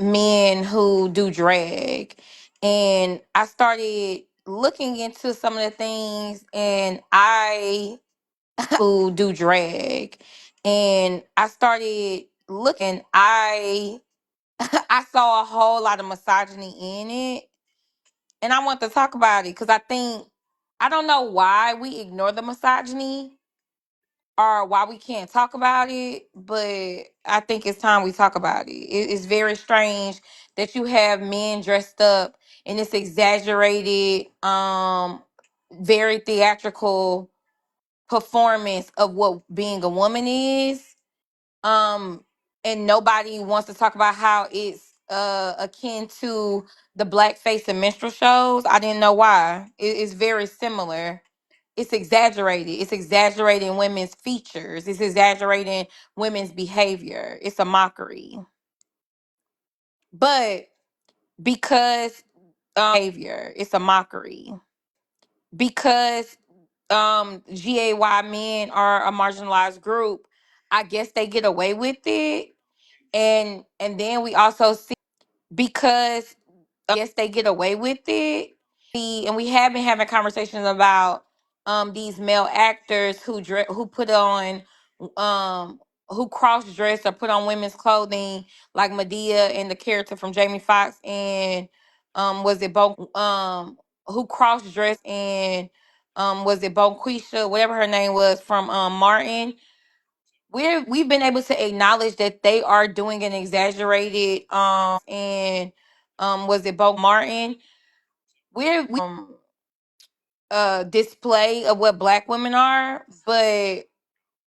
men who do drag, and I started looking into some of the things, and I I saw a whole lot of misogyny in it, and I want to talk about it because I don't know why we ignore the misogyny or why we can't talk about it, but I think it's time we talk about it. It's very strange that you have men dressed up in this exaggerated, very theatrical performance of what being a woman is. Um, and nobody wants to talk about how it's akin to the blackface and minstrel shows. I didn't know why. It's very similar. It's exaggerated. It's exaggerating women's features. It's exaggerating women's behavior. It's a mockery. But because it's a mockery. Because GAY men are a marginalized group, I guess they get away with it. And then we also see, because they get away with it. And we have been having conversations about these male actors who put on um who cross dress or put on women's clothing, like Medea and the character from Jamie Foxx, and was it who cross dressed, and was it Bonquisha, whatever her name was, from Martin. We've been able to acknowledge that they are doing an exaggerated and was it Bo Martin? We display of what black women are, but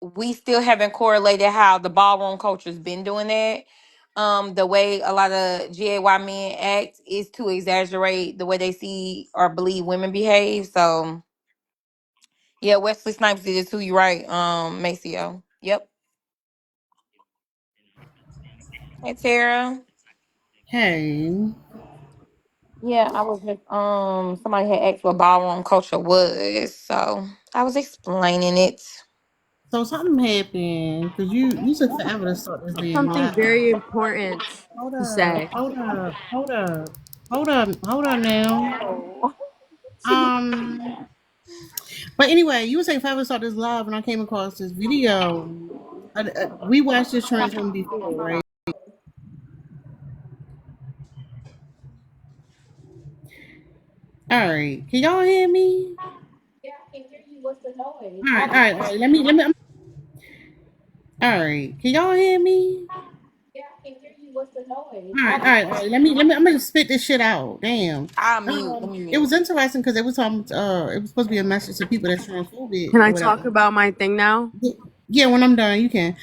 we still haven't correlated how the ballroom culture's been doing that. The way a lot of GAY men act is to exaggerate the way they see or believe women behave. So yeah, Wesley Snipes did it too. You right, Maceo. Yep. Hey Tara. Hey, Yeah, I was just somebody had asked what ballroom culture was, so I was explaining it. so something happened because you took forever to start this damn Something live. very important Hold to up, say. hold up, hold up, hold up now. Oh. Um, but anyway, you were saying forever to start this live, and I came across this video. We watched this trans woman before, right? All right, can y'all hear me? Yeah, I can hear you. What's the noise? All right, Hold all right, all on. right. Let me. All right, can y'all hear me? Yeah, I can hear you. What's the noise? All right, Hold all right, all on. right. Let me. I'm gonna spit this shit out. Damn. I'll mute. Let me It mute. was interesting because they were talking. It was supposed to be a message to people that's transphobic Can or I talk whatever. about my thing now? Yeah, when I'm done, you can.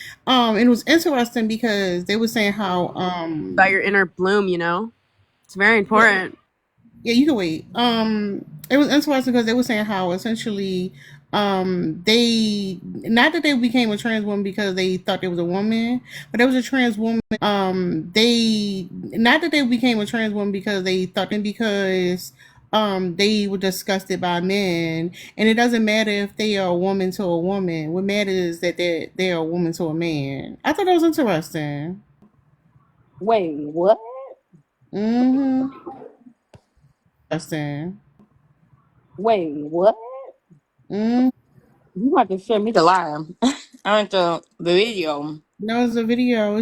It was interesting because they were saying how About your inner bloom, you know? It's very yeah, important. yeah, you can wait. It was interesting because they were saying how essentially they, not that they became a trans woman because they thought they was a woman, but there was a trans woman. They, not that they became a trans woman because they thought them, because they were disgusted by men, and it doesn't matter if they are a woman to a woman. What matters is that they're a woman to a man. I thought that was interesting. Wait, what? Mm-hmm. Interesting. Wait, what? You have to share me the live. I went to the video. That was a video.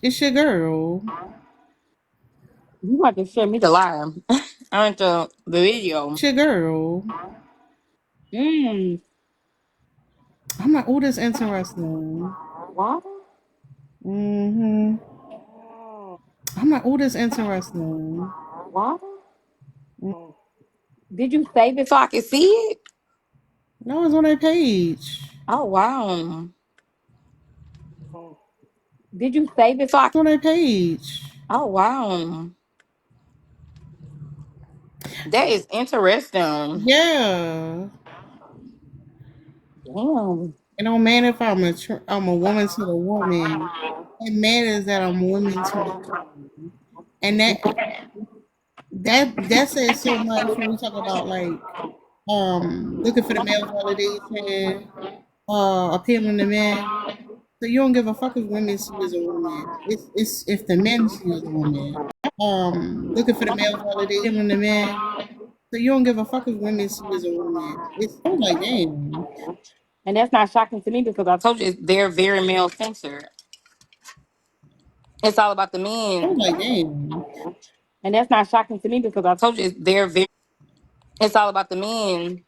It's your girl. You have to share me the live. I went to the video. It's your girl. Mm. I'm like, oh, that's interesting. What? Mm-hmm. I'm like, oh, that's interesting. What? Did you save it so I can see it? No, it's on that page. Oh wow. Did you save it so I? It's on that page. Oh wow. That is interesting. Yeah. Damn. It don't matter if I'm a woman to a woman. It matters that I'm woman to a woman, and that says so much when we talk about like looking for the male validation, appealing to men. So you don't give a fuck if women see you as a woman. It's if the men see you as a woman. Looking for the male validation from the men. So you don't give a fuck if women see you as a woman. I was like, damn. And that's not shocking to me because I told you they're very male centered. It's all about the I was men. like, damn. And that's not shocking to me because I told you they're very. It's all about the men,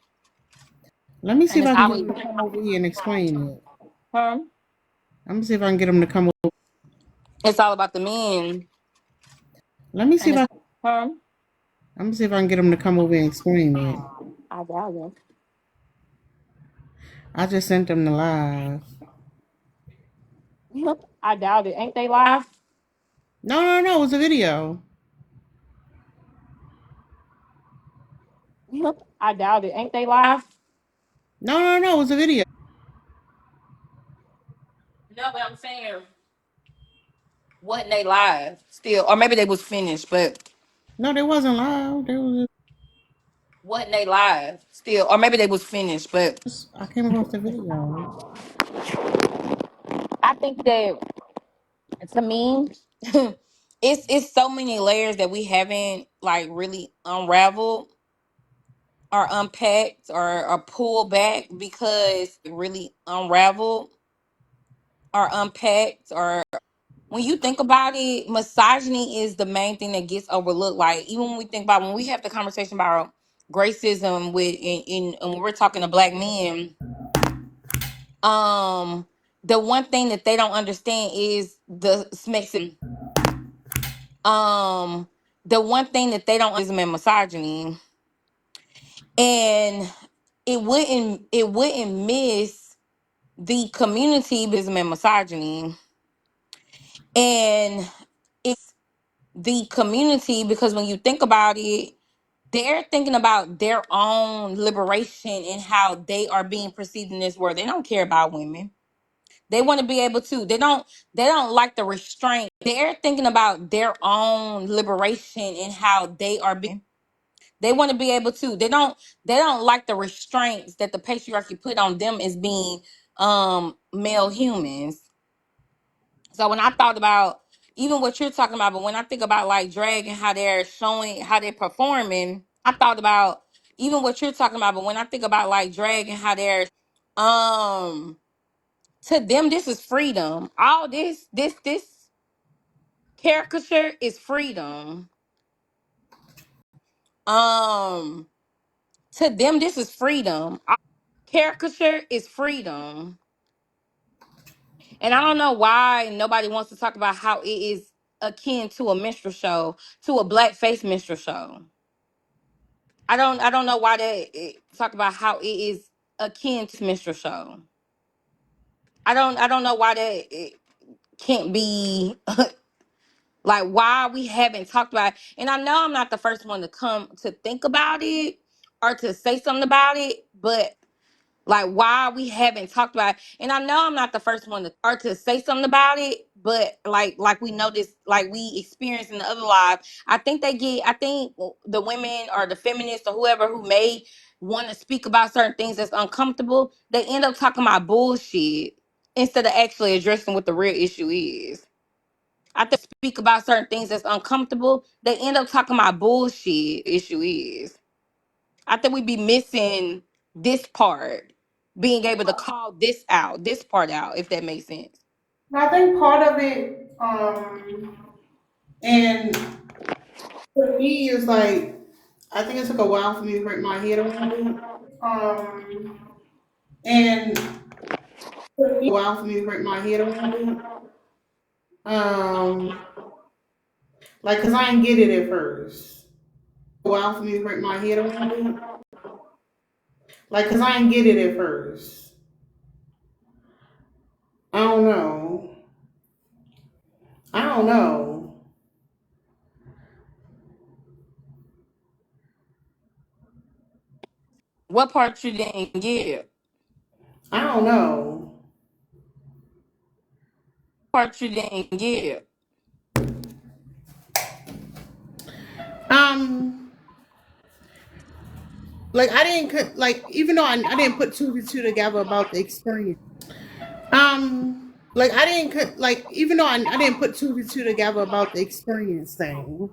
Let me see and if it's I can get always. him to come over here and explain it. Huh? I'm gonna see if I can get him to come over. It's all about the men, Let me see and if it's. I. Huh? I'm gonna see if I can get him to come over and explain it. I doubt it. I just sent him the live. Yep. I doubt it. Ain't they live? No, no, no. It was a video. Yep. I doubt it. Ain't they live? No, no, no. It was a video. No, but I'm saying wasn't they live still, or maybe they was finished, but No, they wasn't live. They was wasn't they live still, or maybe they was finished, but just. I came across the video. I think that to me, it's so many layers that we haven't like really unraveled or unpacked or pulled back because really unraveled or unpacked or when you think about it, misogyny is the main thing that gets overlooked. Like even when we think about when we have the conversation about racism with and when we're talking to black men, the one thing that they don't understand is um and misogyny, and it wouldn't miss and misogyny, and the community because when you think about it, they're thinking about their own liberation and how they are being perceived in this world. They don't care about women. They want to be able to. They don't like the restraint. They're thinking about their own liberation and how they are being. They want to be able to. They don't like the restraints that the patriarchy put on them as being male humans. So when I thought about even what you're talking about, but when I think about like drag and how they're showing how they're performing, I thought about even what you're talking about, but when I think about like drag and how they're um to them this is freedom. All this caricature is freedom. Um to them this is freedom. Caricature is freedom. And I don't know why nobody wants to talk about how it is akin to a minstrel show, to a blackface minstrel show. I don't know why they talk about how it is akin to minstrel show. I don't know why that it can't be like why we haven't talked about it. And I know I'm not the first one to come to think about it or to say something about it, but like why we haven't talked about it. And I know I'm not the first one to say something about it, but like we know this, like we experience in the other lives. I think the women or the feminists or whoever who may want to speak about certain things that's uncomfortable, they end up talking about bullshit instead of actually addressing what the real issue is. I think speak about certain things that's uncomfortable, they end up talking about bullshit issue is. I think we be missing this part, being able to call this part out, if that makes sense. I think part of it, and for me, is like I think it took a while for me to wrap my head around it. And um, like, cause I didn't get it at first. While for me to wrap my head around it. Like, cause I didn't get it at first. I don't know. I don't know. What part you didn't get? I don't know. Part you didn't get? Um, like I didn't like even though I didn't put two to two together about the experience. Like I didn't like even though I didn't put two to two together about the experience thing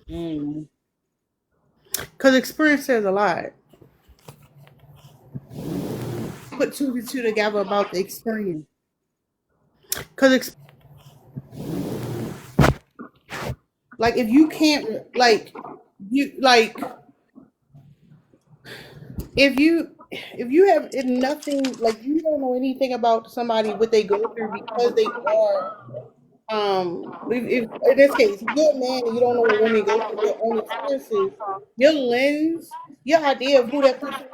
Mm. because experience says a lot. Put two to two together about the experience because like if you can't like you like if you have nothing like you don't know anything about somebody what they go through because they are if in this case if you're a man and you don't know what women go through their own experiences your lens your idea of who that person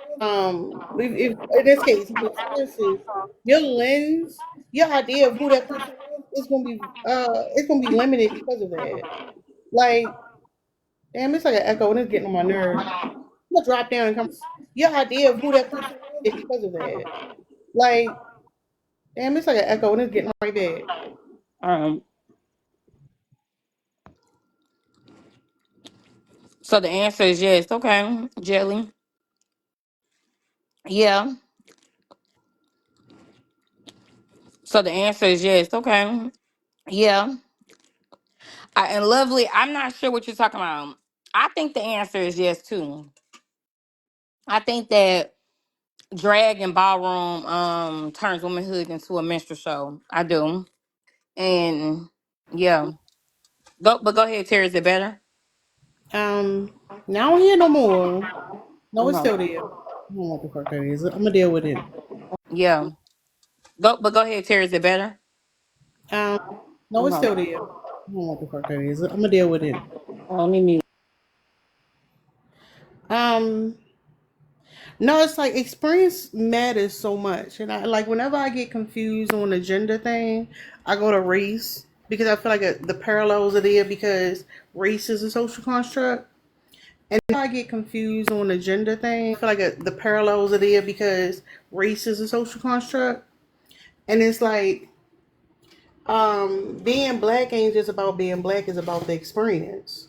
if in this case your experiences your lens your idea of who that person is going to be it's going to be limited because of that like damn it's like an echo and it's getting on my nerves. I'm gonna drop down and come your idea of who that person is because of that like damn it's like an echo and it's getting right back. Um. So the answer is yes. Okay, Jelly. Yeah. So the answer is yes. Okay. Yeah. And Lovely, I'm not sure what you're talking about. I think the answer is yes too. I think that drag and ballroom turns womanhood into a minstrel show. I do. And yeah. Go ahead, Terry. Is it better? Now I don't hear no more. No, it's Okay. still there. I don't know what the fuck that is. I'm gonna deal with it. Yeah. Go ahead, Terry. Is it better? Um, no, it's still Okay. there. I don't know what the fuck that is. I'm gonna deal with it. Let me mute. Um, no, it's like experience matters so much, and I like whenever I get confused on the gender thing, I go to race because I feel like the parallels are there because race is a social construct. And if I get confused on the gender thing, I feel like the parallels are there because race is a social construct, and it's like being black ain't just about being black; it's about the experience.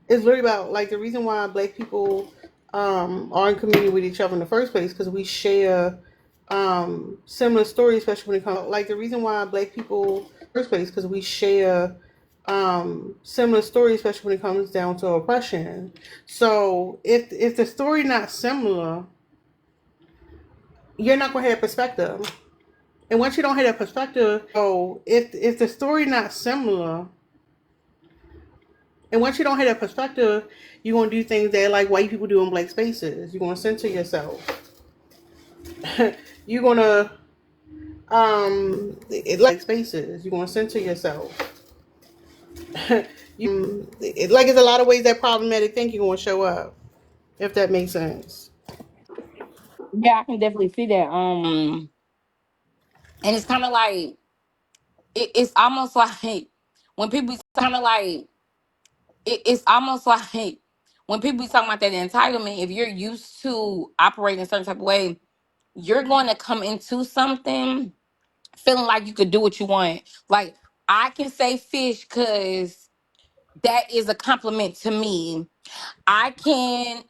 It's really about like the reason why black people are in community with each other in the first place because we share similar stories, especially when it comes like the reason why black people first place because we share similar stories, especially when it comes down to oppression. So if the story not similar, you're not gonna have perspective. And once you don't have that perspective, so if the story not similar, and once you don't have that perspective, you're gonna do things that like white people do in black spaces. You're gonna censor yourself. You're gonna like spaces. You're gonna censor yourself. Like it's a lot of ways that problematic thinking gonna show up. If that makes sense. Yeah, I can definitely see that. And it's kind of like it's almost like when people kind of like it's almost like when people be talking about that entitlement. If you're used to operating a certain type of way, you're going to come into something feeling like you could do what you want. Like I can say fish because that is a compliment to me. I can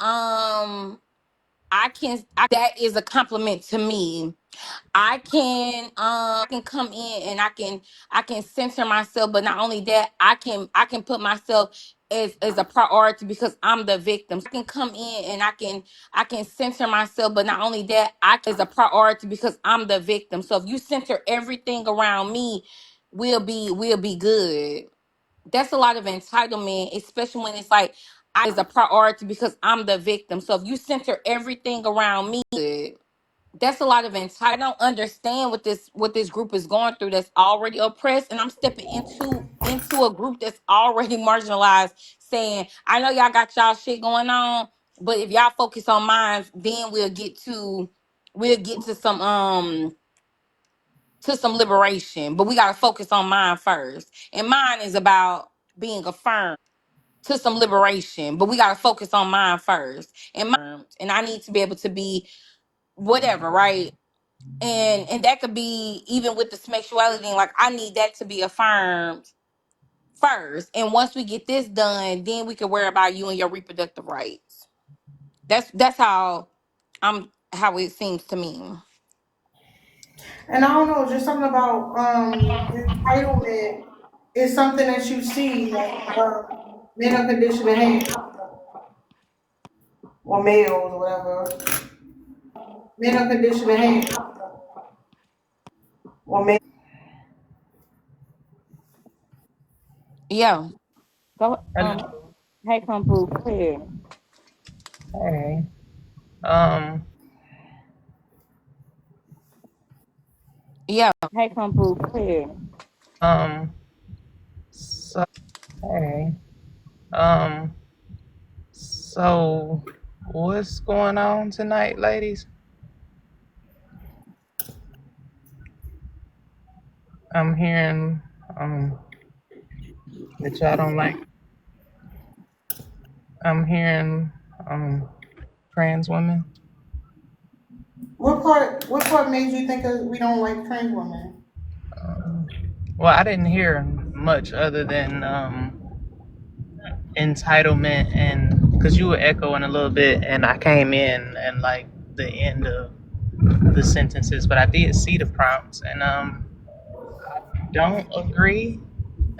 that is a compliment to me. I can come in and I can censor myself, but not only that, I can put myself as a priority because I'm the victim. So I can come in and I can censor myself, but not only that, I can as a priority because I'm the victim. So if you center everything around me, we'll be good. That's a lot of entitlement, especially when it's like I as a priority because I'm the victim. So if you center everything around me, good. That's a lot of entitlement. I don't understand what this group is going through that's already oppressed, and I'm stepping into a group that's already marginalized, saying, I know y'all got y'all shit going on, but if y'all focus on mine, then we'll get to some liberation. But we gotta focus on mine first. And mine is about being affirmed to some liberation. But we gotta focus on mine first. And I need to be able to be whatever, right? And that could be even with the sexuality thing, like I need that to be affirmed first, and once we get this done, then we can worry about you and your reproductive rights. That's how it seems to me. And I don't know, just something about entitlement is something that you see like men are conditioned to have, or males or whatever. Men are conditioned to have. Yeah. Go Hello. hey Kumpu, go ahead. Hey. Um. Yeah, hey Kumpu, go ahead. Um. So. Hey. Um. So, what's going on tonight, ladies? I'm hearing that y'all don't like. I'm hearing trans women. What part made you think we don't like trans women? Um, well, I didn't hear much other than entitlement, and because you were echoing a little bit, and I came in and like the end of the sentences, but I did see the prompts, and don't agree,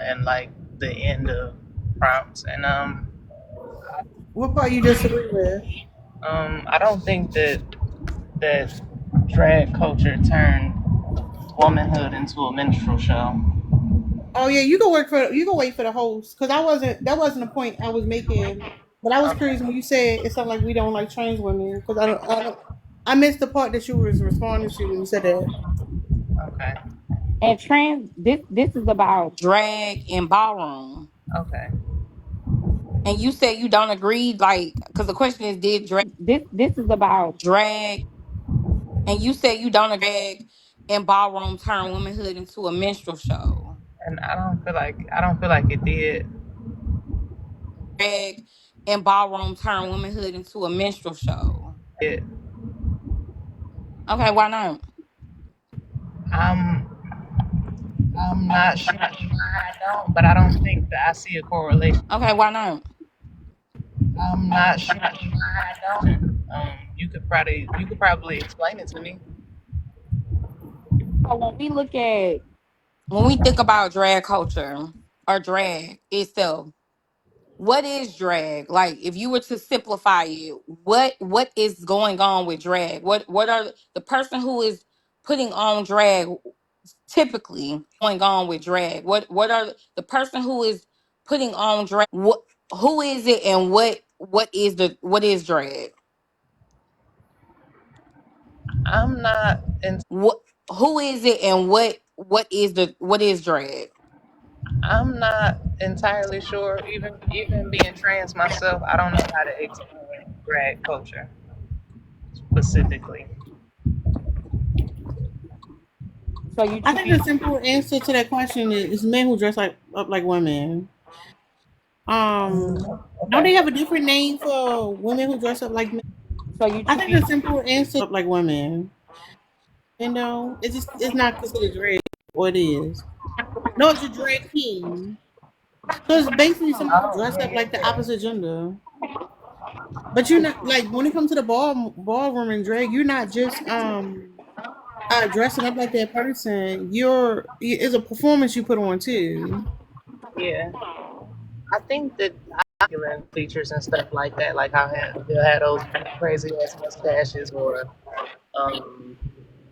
and like the end of prompts, and What part you disagree with? I don't think that drag culture turned womanhood into a minstrel show. Oh yeah, you can wait for the host because that wasn't the point I was making. But I was Okay, curious when you said it's something like we don't like trans women because I missed the part that you was responding to when you said that. okay, And trans this is about drag and ballroom. okay. And you said you don't agree, like, because the question is, did this is about drag, and you said you don't agree and ballroom turn womanhood into a minstrel show. And I don't feel like it did. Drag and ballroom turn womanhood into a minstrel show. It. Okay, why not? I'm I'm not sure why I don't, but I don't think that I see a correlation. Okay, why not? I'm not sure why I don't. You could probably explain it to me. So when we think about drag culture or drag itself, what is drag? Like, if you were to simplify it, what is going on with drag? What are the person who is putting on drag typically going on with drag? What are the person who is putting on drag? What who is it, and what is drag? I'm not in, What who is it, and what is drag? I'm not entirely sure. Even being trans myself, I don't know how to explain drag culture specifically. So you I think the choose. simple answer to that question is men who dress like up like women. Don't Okay. they have a different name for women who dress up like men? So you I choose. think the simple answer like women. You know, it's not considered drag, or it is. No, it's a drag king. So it's basically somebody who Oh dress yeah, up yeah, like the yeah. opposite gender. But you're not like when it comes to the ballroom and drag, you're not just dressing up like that person. It's a performance you put on too. Yeah. I think that masculine features and stuff like that, like how they'll have those crazy ass mustaches, or um,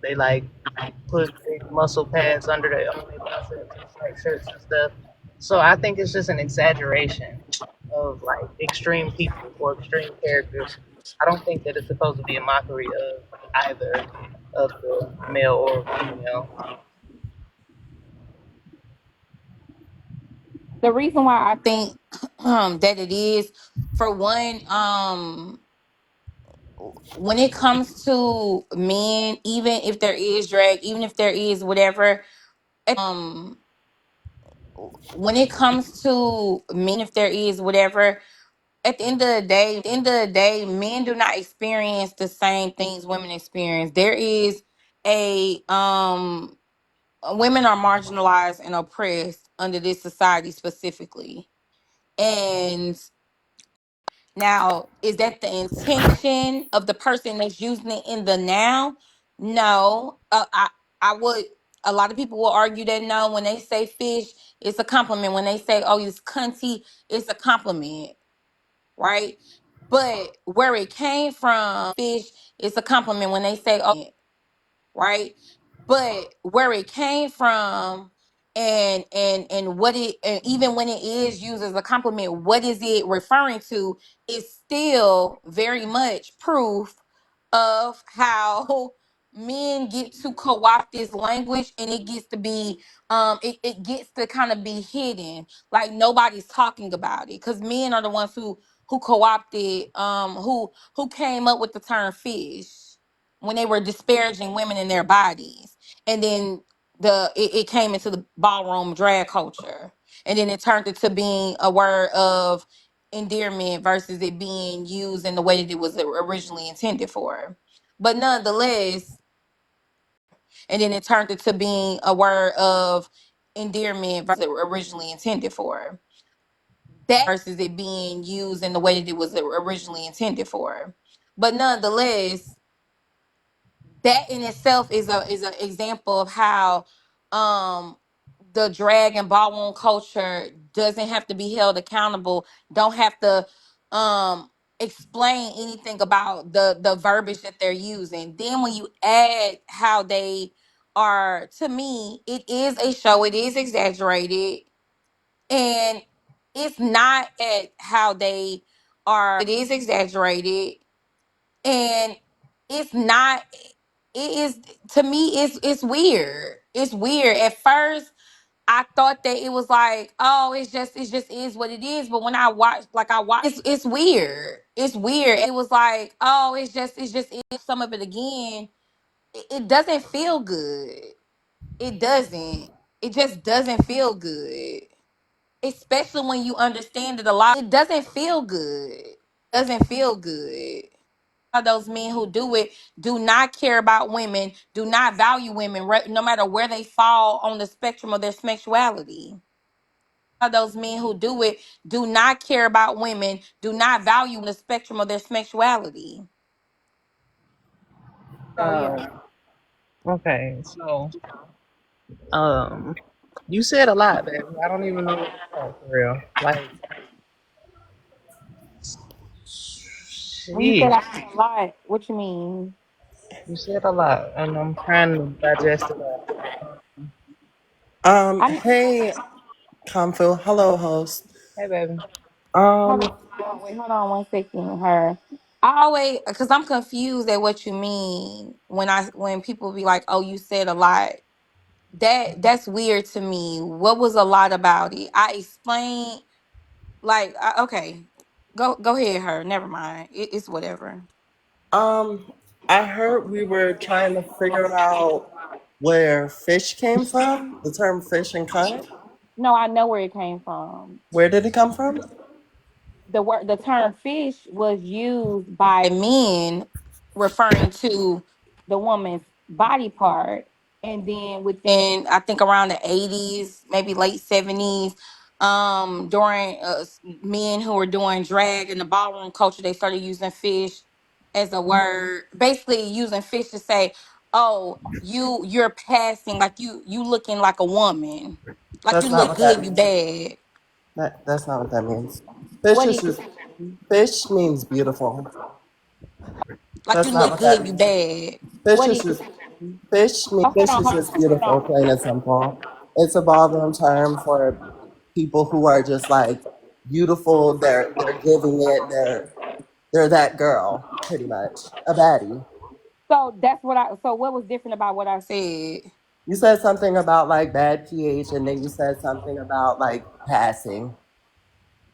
they like put big muscle pads on their biceps and striped shirts and stuff. So I think it's just an exaggeration of like extreme people or extreme characters. I don't think that it's supposed to be a mockery of either of the male or female. The reason why I think that it is, for one, when it comes to men, even if there is drag, even if there is whatever, when it comes to men, if there is whatever, at the end of the day, men do not experience the same things women experience. There is a women are marginalized and oppressed under this society specifically. And now, is that the intention of the person that's using it in the now? No. I would. A lot of people will argue that no, when they say fish, it's a compliment. When they say, "Oh, it's cunty," it's a compliment, right? But where it came from, fish, it's a compliment. When they say, "Oh," right? But where it came from and what it, and even when it is used as a compliment, what is it referring to, is still very much proof of how men get to co-opt this language, and it gets to be it gets to kind of be hidden, like nobody's talking about it, because men are the ones who co-opted, who came up with the term fish when they were disparaging women in their bodies. And then it came into the ballroom drag culture, and then it turned into being a word of endearment versus it being used in the way that it was originally intended for. But nonetheless, and then it turned into being a word of endearment versus it originally intended for. That versus it being used in the way that it was originally intended for. But nonetheless, that in itself is an example of how um the drag and ballroom culture doesn't have to be held accountable, don't have to explain anything about the verbiage that they're using. Then when you add how they are, to me it is a show, it is exaggerated, and it's not at how they are, it is exaggerated, and it's not, it is, to me it's weird, it's weird. At first I thought that it was like, oh, it's just is what it is. But when I watched, it's weird, it's weird. It was like, oh, it's just is. Some of it again, it doesn't feel good, it doesn't, it just doesn't feel good, especially when you understand that a lot, it doesn't feel good, doesn't feel good. Those men who do it do not care about women, do not value women, no matter where they fall on the spectrum of their sexuality. Those men who do it do not care about women, do not value the spectrum of their sexuality. So yeah. Um, okay, so um, you said a lot, baby. I don't even know what to say for real. Like, When you said sheesh, I said a lot, what you mean? you said a lot, and I'm trying to digest it all. I Hey, Comfil. Hello, host. Hey, baby. hold Um, on, wait, hold on 1 second. Her, I always, because I'm confused at what you mean when people be like, "Oh, you said a lot." That's weird to me. What was a lot about it? I explained, like, okay, go ahead. Her, never mind. It's whatever. um, I heard we were trying to figure out where fish came from, the term fish and cunt. No, I know where it came from. Where did it come from? The term fish was used by men referring to the woman's body part, and then within, I think, around the 80s, maybe late 70s, during men who were doing drag in the ballroom culture, they started using fish as a word, basically using fish to say, "Oh, you're passing, like you looking like a woman, like you That's not look what that good, you means. bad." That's not what that means. What Fish is is just fish means beautiful. like you That's not look what that good, you means. bad? Fish What is is? just fish is just Hold beautiful, on. plain and simple. It's a ballroom term for people who are just like beautiful. They're giving it. They're that girl, pretty much a baddie. So that's what I. So what was different about what I said? You said something about like bad pH, and then you said something about like passing.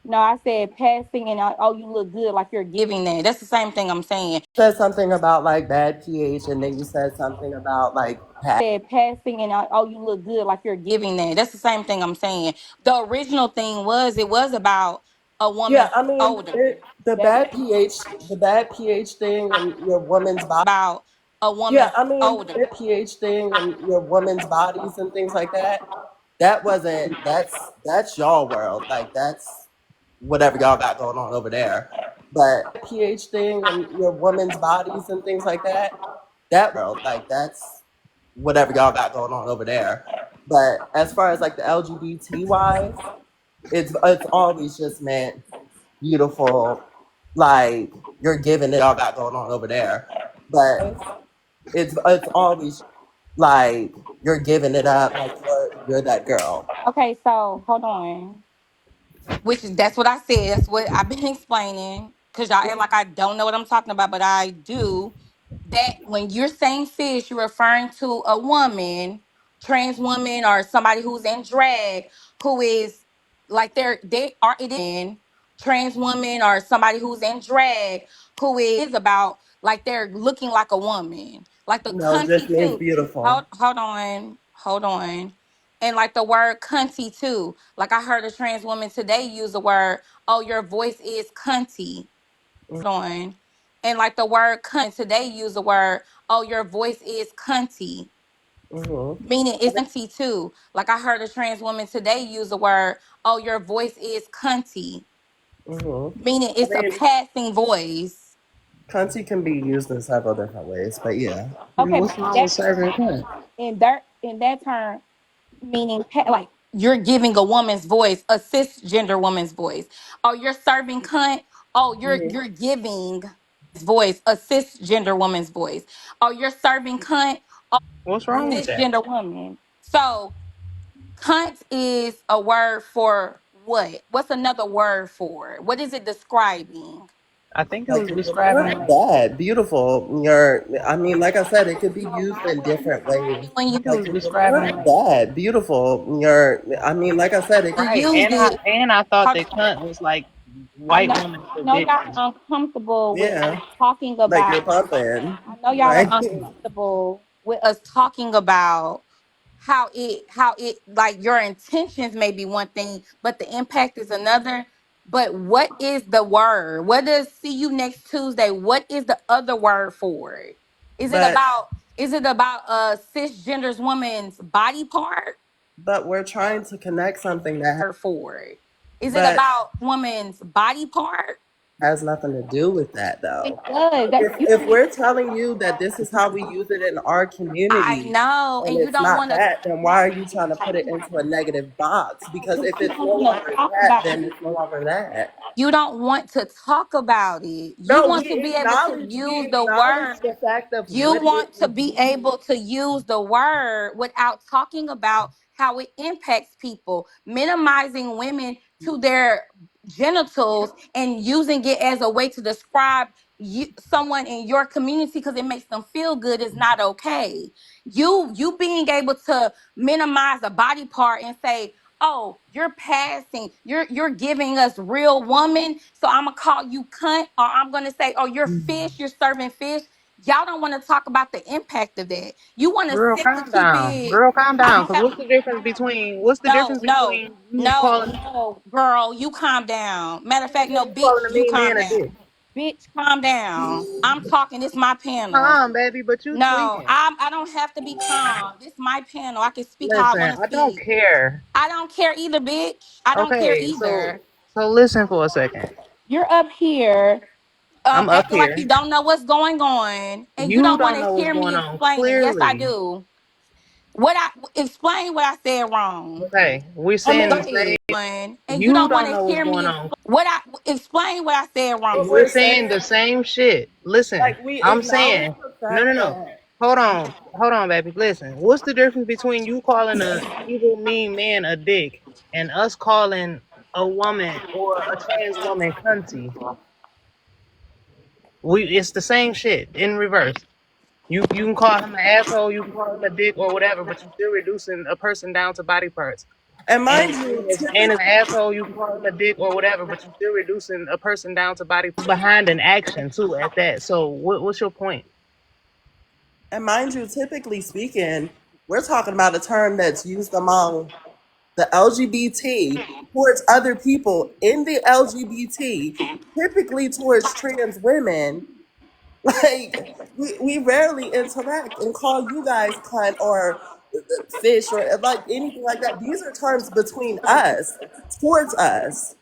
No, I said passing and oh, you look good, like you're giving that. That's the same thing I'm saying. You said something about like bad pH, and then you said something about like Said passing and oh, you look good, like you're giving that. That's the same thing I'm saying. The original thing was, it was about a yeah. woman's I mean, odor. That's the bad pH thing, and your woman's body. about a Yeah, woman's I mean, odor. the pH thing and your woman's bodies and things like that. That wasn't. That's y'all world. Like that's whatever y'all got going on over there. But pH thing and your woman's bodies and things like that. That world, like that's whatever y'all got going on over there. But as far as like the LGBT wise, it's always just meant beautiful, like you're giving it all got going on over there. But it's always like you're giving it up, like you're that girl. Okay, so hold on. Which is that's what I said. That's what I've been explaining. Cause y'all act like I don't know what I'm talking about, but I do. That when you're saying fish, you're referring to a woman, trans woman, or somebody who's in drag, who is like they are it in trans woman or somebody who's in drag, who is about like they're looking like a woman, like the No, it just cunty means too. beautiful. Hold on, and like the word cunty too. Like I heard a trans woman today use the word, "Oh, your voice is cunty." On and like the word cunt today use the word, "Oh, your voice is cunty," Mm-hmm. meaning it's cunty too. Like I heard a trans woman today use the word, "Oh, your voice is cunty," Mm-hmm. meaning I it's a mean, passing voice. cunty can be used in several different ways, but yeah. Okay, What's but wrong with serving cunt? in that term, meaning like you're giving a woman's voice, a cisgender woman's voice. Oh, you're serving cunt. Oh, Mm-hmm. you're giving voice, a cisgender woman's voice. Oh, you're serving cunt. Oh, What's wrong Mm-hmm. with that? cisgender woman. So cunt is a word for what? What's another word for it? What is it describing? I think it Like was you're describing not like bad, beautiful. I mean, like I said, it could be used in different ways. When you Like you're not bad, beautiful. I mean, like I said, it could right, use it, and I thought hold that on. cunt was like I white know, woman I for know dick. y'all are uncomfortable with us yeah, talking like you're about. pumping. I know y'all are Like, uncomfortable with us talking about how it like your intentions may be one thing, but the impact is another. But what is the word? What does see you next Tuesday? What is the other word for it? Is it but about a cisgender's woman's body part? we're trying to connect something that Or for it? Is it but about woman's body part? has nothing to do with that It though. does. That you If we're telling you that this is how we use it in our I community know, and and you it's don't not want to that, then why are you trying to put it into a negative box? Because if you it's don't no want to longer talk that, about then it. it's no longer that. You don't want to talk about it. You No, want to be able to we use the acknowledge word. the fact of You what it want to be able to use the word without talking about how it impacts people, minimizing women to their genitals and using it as a way to describe someone in your community because it makes them feel good is not okay. You being able to minimize a body part and say, "Oh, you're passing. You're giving us real woman. So I'm gonna call you cunt, or I'm gonna say, oh, you're fish. You're serving fish." Y'all don't want to talk about the impact of that. You want to Girl, stick to calm keep down. it. Girl, calm I down. don't Cause have what's the no, difference no, between you no, calling no, girl. You calm down. Matter of fact, no, you calling bitch. a You mean calm man a down. dick? Bitch, calm down. I'm talking. This my panel. Calm, baby, but you No, tweaking. I don't have to be calm. This my panel. I can speak how I Listen, want to I don't speak. care. I don't care either, bitch. I don't care Okay, either. so listen for a second. You're up here I'm up acting like you here. don't know what's going on and you You don't want don't to know what's hear going me on. explain it. Yes, I Clearly. do. What I explain what I said wrong. Okay, we're I saying mean, go the same. ahead. And you You don't want don't to know what's hear going me on. what I explain what I said what wrong. We're we're saying. saying the same shit. Listen, Like we I'm acknowledge saying, the no, no, fact no. that Hold on, baby. Listen, what's the difference between you calling a evil, mean man a dick and us calling a woman or a trans woman cunty? It's the same shit in reverse. You can call him an asshole, you can call him a dick or whatever, but you're still reducing a person down to body parts. and And mind you, and an asshole, you can call him a dick or whatever, but you're still reducing a person down to body behind an action too at that. So what's your point? typically speaking, we're talking about a term that's used among the LGBT towards other people in the LGBT, typically towards trans women. Like we rarely interact and call you guys cunt or fish or like anything like that. These are terms between us, towards us.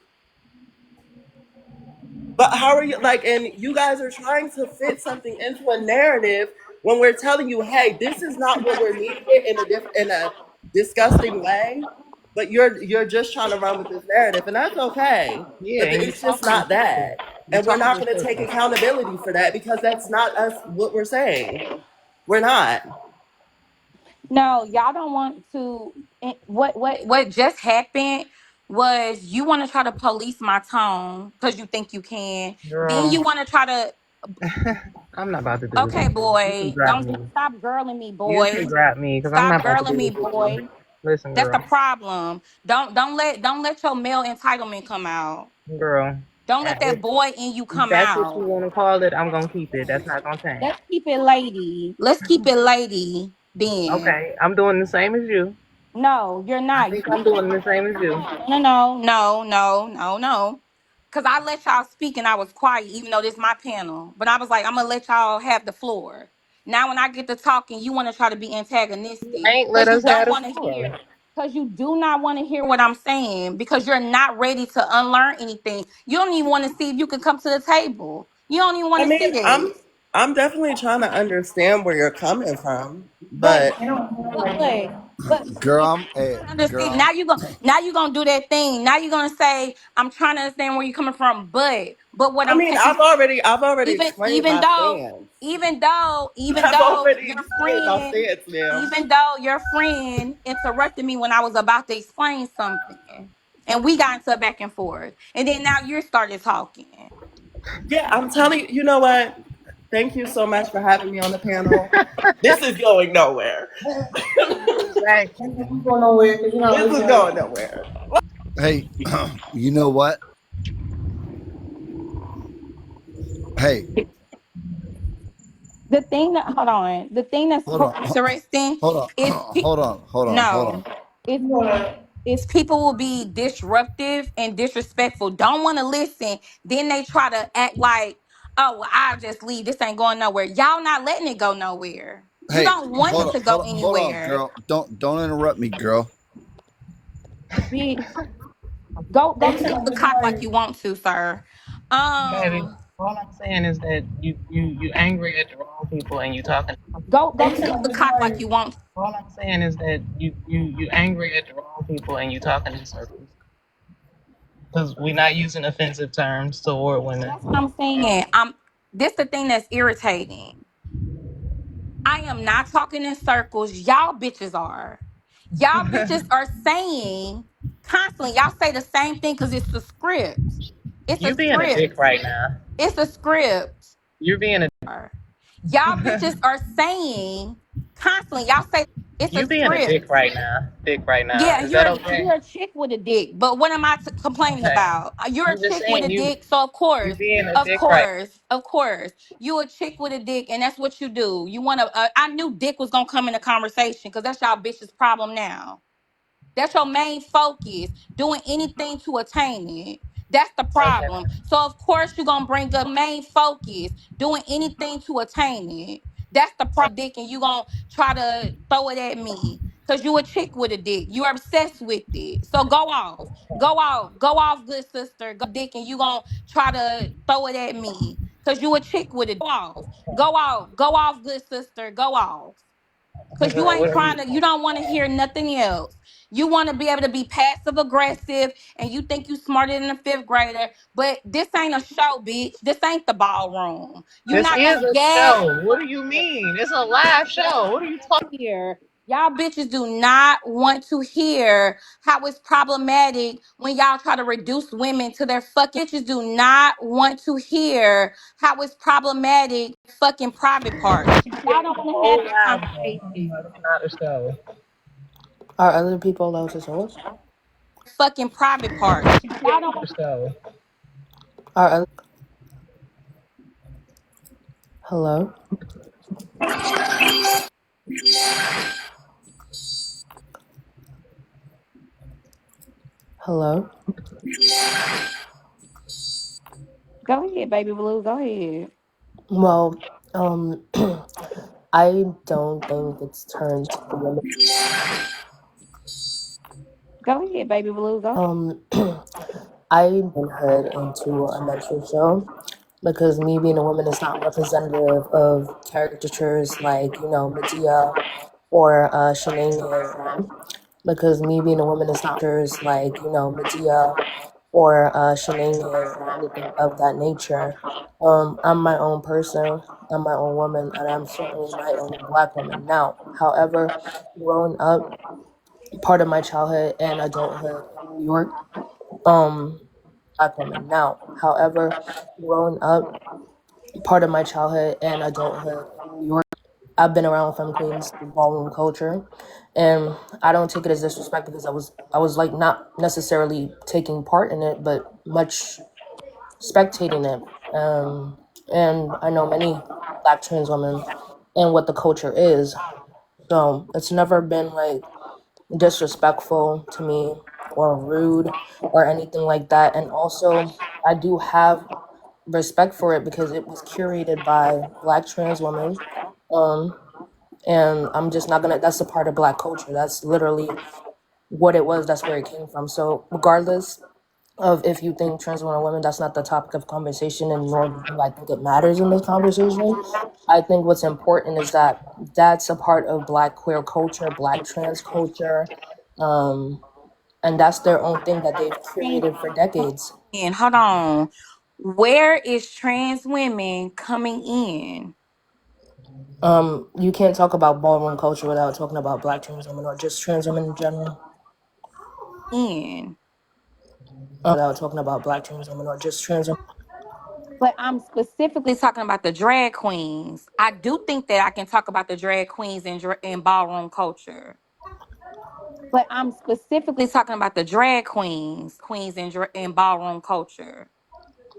But how are you like? And you guys are trying to fit something into a narrative when we're telling you, hey, this is not what we're needing it in a disgusting way, but you're just trying to run with this narrative, and that's okay. Yeah, But and it's just not that, you and we're talking not in going to take circles. accountability for that because that's not us. What we're saying, we're not. No, y'all don't want to. What just happened was you want to try to police my tone because you think you can. Then Girl, you want to try to. I'm not about to do this Okay, with you. You can boy, grab don't me. stop girling me, You can boy. grab me because I'm Stop not about to girling do me, this with you. boy. Listen, That's the girl. problem. Don't let your male entitlement come out. Girl. Don't let If that boy in you come that's what you out. want to call it, I'm going to keep it. That's not going to change. Let's keep it lady. Let's keep it lady. Then Okay. I'm doing the same as you. no, you're I not. think I'm doing the same as you. No. Cause I let y'all speak and I was quiet, even though this is my panel. But I was like, I'm gonna let y'all have the floor. Now, when I get to talking, you want to try to be antagonistic, Ain't let cause you us have don't the want to floor. hear, cause you do not want to hear what I'm saying, because you're not ready to unlearn anything. You don't even want to see if you can come to the table. You don't even want I to see mean, that. I'm definitely trying to understand where you're coming from, But but Girl, if I'm you're hey, trying to understand, girl. now you gonna do that thing. Now you're gonna say, I'm trying to understand where you're coming from, but what I I'm mean, saying, I've already even explained even my though stance. even though even I've though already your explained my friend stance, ma'am. even though your friend interrupted me when I was about to explain something, and we got into a back and forth, and then now you started talking. Yeah, I'm telling you, you know what? Thank you so much for having me on the panel. This is going nowhere. Exactly. This is going nowhere. Hey, you know what? Hey, The thing that hold on, the thing that's hold on, interesting hold on, is hold no, on. it's people will be disruptive and disrespectful, don't want to listen, then they try to act like, oh well, I'll just leave, this ain't going nowhere. Y'all not letting it go nowhere. You Hey, don't want it to go hold on, anywhere. girl. Don't interrupt me, girl. Bitch, go suck the cock like you want to, sir. Baby, um all I'm saying is that you angry at the wrong people and you talking. go suck the cock like you want to. All I'm saying is that you angry at the wrong people and you talking in circles. Because we're not using offensive terms toward women. That's what I'm saying. This the thing that's irritating. I am not talking in circles. Y'all bitches are. Y'all bitches are saying constantly. Y'all say the same thing because it's a script. It's a You being a script. dick right now. It's a script. You're being a Y'all bitches are saying constantly. Y'all say it's a you being a script. dick right now. Dick right now. Yeah, Is that you're okay? a chick with a dick. But what am I complaining Okay. about? You're a I'm just chick with a saying dick, so you being a dick right. of course, you a chick with a dick, and that's what you do. You want to. I knew dick was gonna come in the conversation because that's y'all bitches' problem now. That's your main focus, doing anything to attain it. That's the Okay. problem. So of course you're gonna bring up main focus, doing anything to attain it. That's the problem, dick, and you gonna try to throw it at me. Cause you a chick with a dick. You're obsessed with it. So go off. Go off, good sister. Go dick, and you gonna try to throw it at me. Cause you a chick with a go off. Go off, good sister. Go off. Cause you ain't What are trying you? to, you don't want to hear nothing else. You want to be able to be passive aggressive and you think you smarter than a fifth grader. But this ain't a show, bitch. This ain't the ballroom. You're This not is gonna a gag show. What do you mean? It's a live show. What are you talking? here. Y'all bitches do not want to hear how it's problematic when y'all try to reduce women to their fucking bitches do not want to hear how it's problematic fucking private parts. Y'all don't want to have Whole that live show. conversation. It's not a show. Fucking private parts. Y'all don't. A show. Go ahead, baby blue. Go ahead. Go ahead, baby blue. Go. because me being a woman is not representative of caricatures like, Medea or Shanae, because me being a woman is not like, Medea or Shanae or anything of that nature. I'm my own person, I'm my own woman, and I'm certainly my own black woman. Now, however, growing up, part of my childhood and adulthood in New York, black woman. Now, however, growing up, part of my childhood and adulthood in New York, I've been around femme queens through ballroom culture, and I don't take it as disrespect because I was like not necessarily taking part in it, but much spectating it. And I know many black trans women and what the culture is. So it's never been like disrespectful to me or rude or anything like that. And also, I do have respect for it because it was curated by black trans women. Um, and I'm just not gonna, that's a part of black culture. That's literally what it was, that's where it came from. So, regardless of if you think trans women are women, that's not the topic of conversation, and nor do I think it matters in this conversation. I think what's important is that that's a part of black queer culture, black trans culture, and that's their own thing that they've curated for decades. And hold on. Where is trans women coming in? You can't talk about ballroom culture without talking about black trans women or just trans women in general. In. Without talking about black trans women or just trans women. But I'm specifically talking about the drag queens. I do think that I can talk about the drag queens in ballroom culture. But I'm specifically talking about the drag queens in ballroom culture.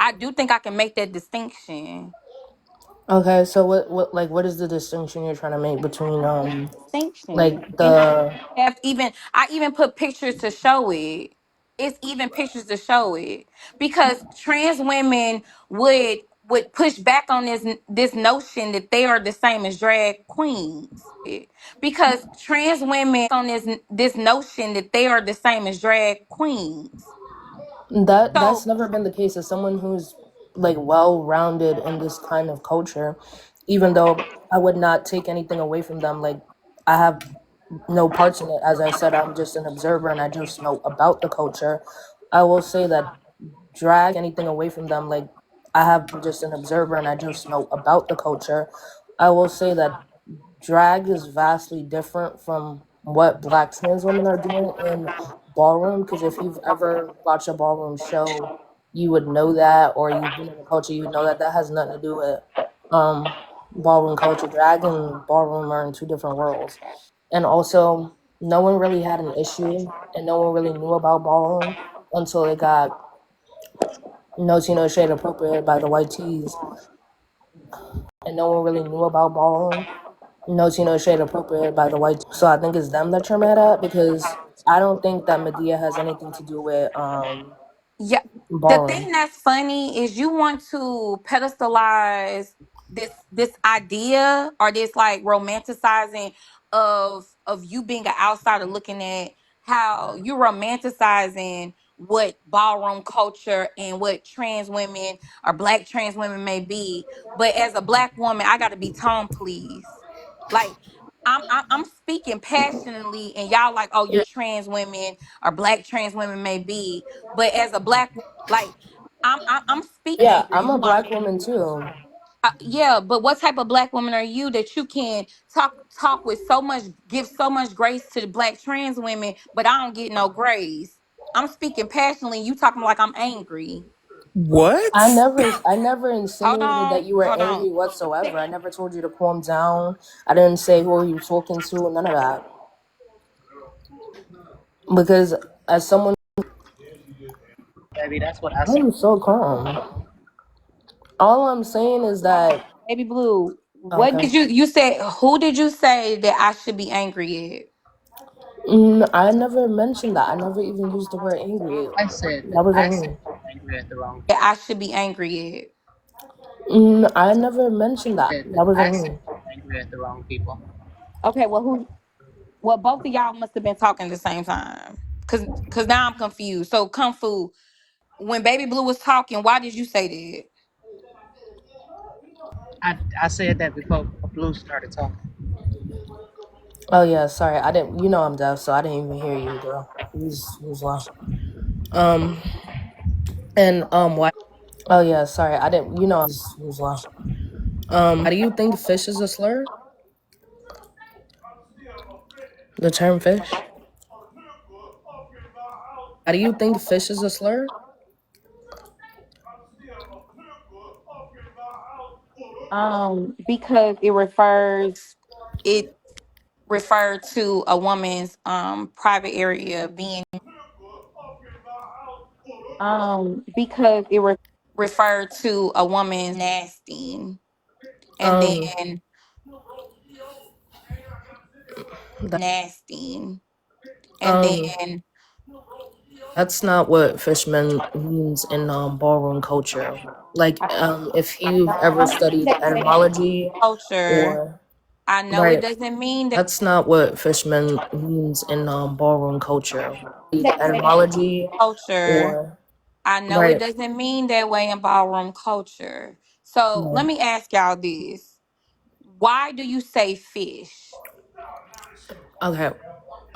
I do think I can make that distinction. Okay, so what is the distinction you're trying to make between like Distinction. And the I even put pictures to show it. It's even pictures to show it because trans women would push back on this notion that they are the same as drag queens. Because trans women on this notion that they are the same as drag queens. that's So never been the case. As someone who's like well rounded in this kind of culture, even though I would not take anything away from them, like I have no parts in it. As I said, I'm just an observer and I just know about the culture. I will say that anything away from them, like I have just an observer and I just know about the culture. I will say that drag is vastly different from what black trans women are doing in ballroom, because if you've ever watched a ballroom show, you would know that, or you've been in the culture, you would know that that has nothing to do with ballroom culture. Drag and ballroom are in two different worlds. And also, no one really had an issue and no one really knew about ballroom until it got no Tino Shade appropriated by the white tees. And no one really knew about ballroom. No Tino Shade appropriated by the white tees. So I think it's them that you're mad at, because I don't think that Medea has anything to do with yeah, the ballroom. thing that's funny is you want to pedestalize this idea or this like romanticizing of you being an outsider looking at how you romanticizing what ballroom culture and what trans women or black trans women may be. But as a black woman, I got to be tone please. Like I'm speaking passionately, and y'all like, oh, you're trans women or black trans women may be, but as a black, like, I'm speaking Yeah, angry. I'm a You are, black woman too. yeah, but what type of black woman are you that you can talk with so much, give so much grace to the black trans women, but I don't get no grace. I'm speaking passionately. You talking like I'm angry. I What? never I never Hold insinuated that on, you were hold on. angry whatsoever. I never told you to calm down. I didn't say who are you talking to, none of that. Because as someone, Baby, that's what I said. I'm so calm. All I'm saying is that Baby Blue, what okay. did you said? Who did you say that I should be angry at? I never mentioned that. I never even used the word angry. That wasn't I said me. you're angry at the wrong That I people. should be angry at? I never mentioned that. That wasn't I said me. you're angry at the wrong people. Okay, well, who? Well, both of y'all must have been talking at the same time, cause now I'm confused. So, Kung Fu, when Baby Blue was talking, why did you say that? I said that before Blue started talking. Oh yeah, sorry. I didn't. You know I'm deaf, so I didn't even hear you, girl. You was loud. Um and why? Oh yeah, sorry. I didn't. You know you was loud. Why do you think fish is a slur? The term fish. Why do you think fish is a slur? Because it referred to a woman's private area being because it referred to a woman's nasty, and Um, then that, nasty, and um, then that's not what fishman means in ballroom culture. Like, if you've ever studied etymology, culture. or I know it right, doesn't mean that that's not what fishman means in ballroom culture. Etymology, culture. or I know it right. doesn't mean that way in ballroom culture. So let No. me ask y'all this. Why do you say fish? Okay.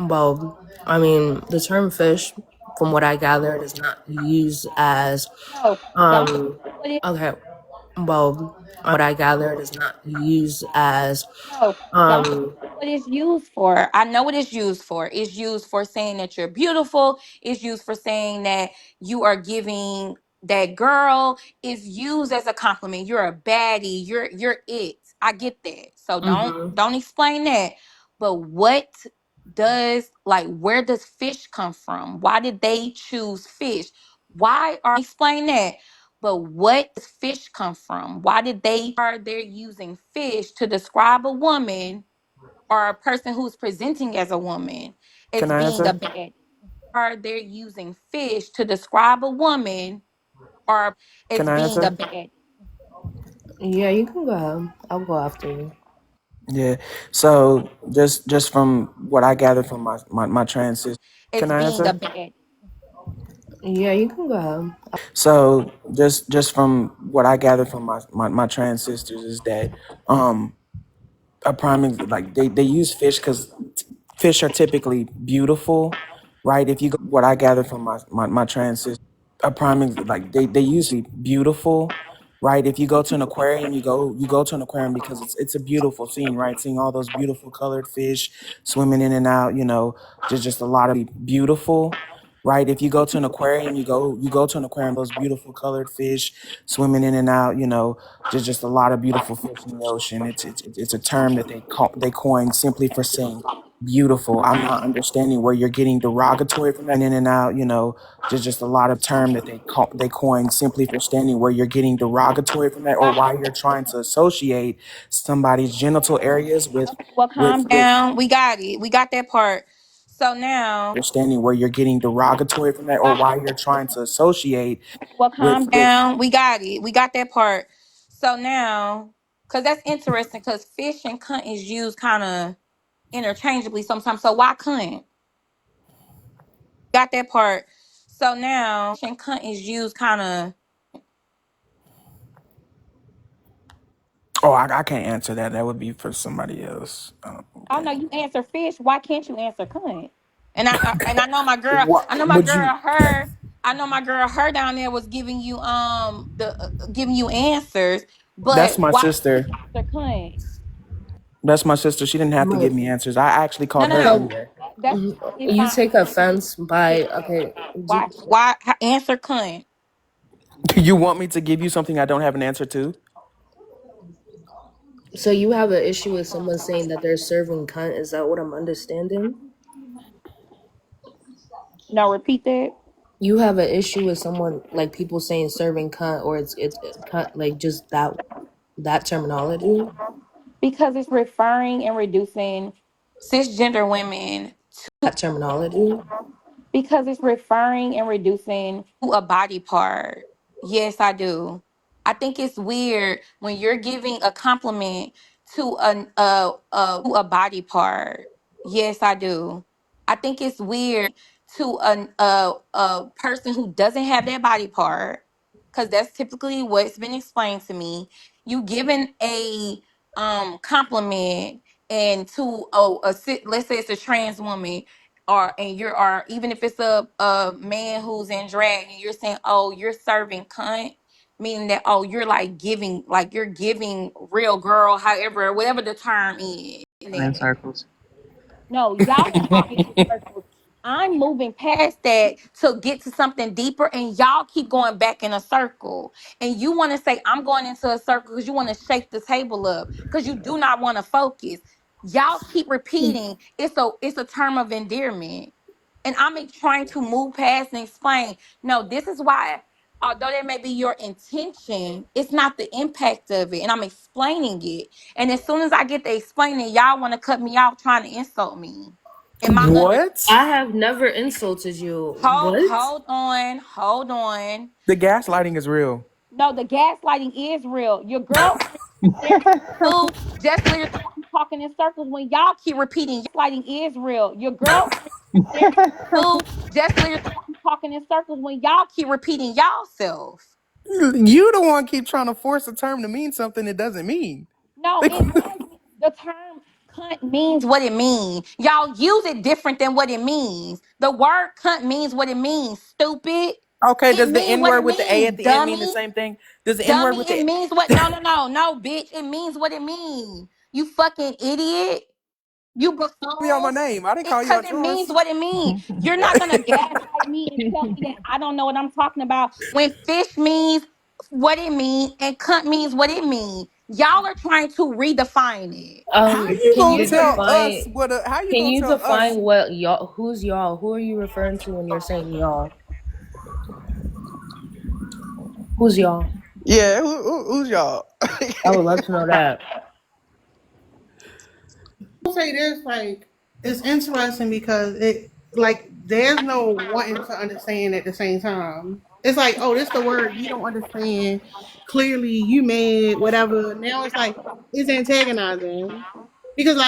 Well, I mean, the term fish, from what I gathered, is not used as No, don't. um. Okay. Well, what I gathered is not used as No, don't um. what it's used for. I know what it's used for. It's used for saying that you're beautiful. It's used for saying that you are giving that girl. It's used as a compliment. You're a baddie. You're it. I get that. So Mm-hmm. don't explain that. But what does like where does fish come from? Why did they choose fish? Why are explain that? But what does fish come from? Why did they are they using fish to describe a woman or a person who's presenting as a woman as Can I being a answer? bad? Are they using fish to describe a woman or Can as I being a answer? bad? Yeah, you can go ahead. I'll go after you. Yeah. So just from what I gathered from my trans sister. Can As I being a answer? bad. Yeah, you can go ahead. So just from what I gathered from my trans sisters is that a prime like they use fish because fish are typically beautiful, right? If you go what I gathered from my trans sister, a prime like they use beautiful, right? If you go to an aquarium, you go to an aquarium because it's a beautiful scene, right? Seeing all those beautiful colored fish swimming in and out, just a lot of beautiful. Right, if you go to an aquarium, you go to an aquarium, those beautiful colored fish swimming in and out, just a lot of beautiful fish in the ocean. It's a term that they coined simply for saying beautiful. I'm not understanding where you're getting derogatory from that in and out, just a lot of term that they coined simply for standing where you're getting derogatory from that, or why you're trying to associate somebody's genital areas with Okay, well, calm with down. We got it. We got that part. So now, understanding where you're getting derogatory from that, or why you're trying to associate well, calm with down. We got it. We got that part. So now, because that's interesting, because fish and cunt is used kind of interchangeably sometimes. So why cunt? Got that part. So now, fish and cunt is used kind of. oh, I can't answer that. That would be for somebody else. Oh Okay. no, you answer fish. Why can't you answer cunt? And I know my girl. What I know my would you? girl. Her. I know my girl. Her down there was giving you the giving you answers. That's But my why can't sister. you answer cunt? That's my sister. She didn't have to Right. give me answers. I actually No, called no, her no. So earlier. That's totally you fine. take offense Yeah. by okay. Why answer cunt? You want me to give you something I don't have an answer to? So you have an issue with someone saying that they're serving cunt? Is that what I'm understanding? No, repeat that. You have an issue with someone like people saying serving cunt, or it's cunt, like just that terminology. Because it's referring and reducing cisgender women That terminology. because it's referring and reducing to a body part. Yes, I do. I think it's weird when you're giving a compliment to a body part. Yes, I do. I think it's weird to a person who doesn't have that body part, because that's typically what's been explained to me. You giving a compliment and to let's say it's a trans woman or even if it's a man who's in drag and you're saying, oh, you're serving cunt, meaning that, oh, you're you're giving real girl, however, whatever the term is. In circles. No, y'all keep going in circles. I'm moving past that to get to something deeper, and y'all keep going back in a circle. And you want to say, I'm going into a circle because you want to shake the table up, because you do not want to focus. Y'all keep repeating it's a term of endearment. And trying to move past and explain, no, this is why, although that may be your intention, it's not the impact of it. And I'm explaining it. And as soon as I get to explaining, y'all want to cut me off trying to insult me. What? I have never insulted you. What? Hold on. The gaslighting is real. No, the gaslighting is real. Your girlfriend who just literally keep talking in circles when y'all keep repeating gaslighting is real. Your girlfriend who just literally keep talking in circles when y'all keep repeating y'all self. You the one keep trying to force a term to mean something it doesn't mean. No, it does. The term cunt means what it means. Y'all use it different than what it means. The word cunt means what it means, stupid. Okay, It does the means N what word it with the A means, at the end mean the dummy. same thing? Does the N word Dummy, with it the means what? No, bitch. It means what it means. You fucking idiot. You me on my buffoon. name? I didn't call you Because out it means yours. what it means. You're not gonna gaslight me and tell me that I don't know what I'm talking about. When fish means what it means and cunt means what it means. Y'all are trying to redefine it. How you Can gonna you tell us define? what? How you Can gonna you tell us? define what y'all? Who's y'all? Who are you referring to when you're saying y'all? Who's y'all? Yeah, who's y'all? I would love to know that. I'll say this, like, it's interesting because there's no wanting to understand at the same time. It's like, oh, this the word you don't understand. Clearly, you mad, whatever. Now it's like it's antagonizing because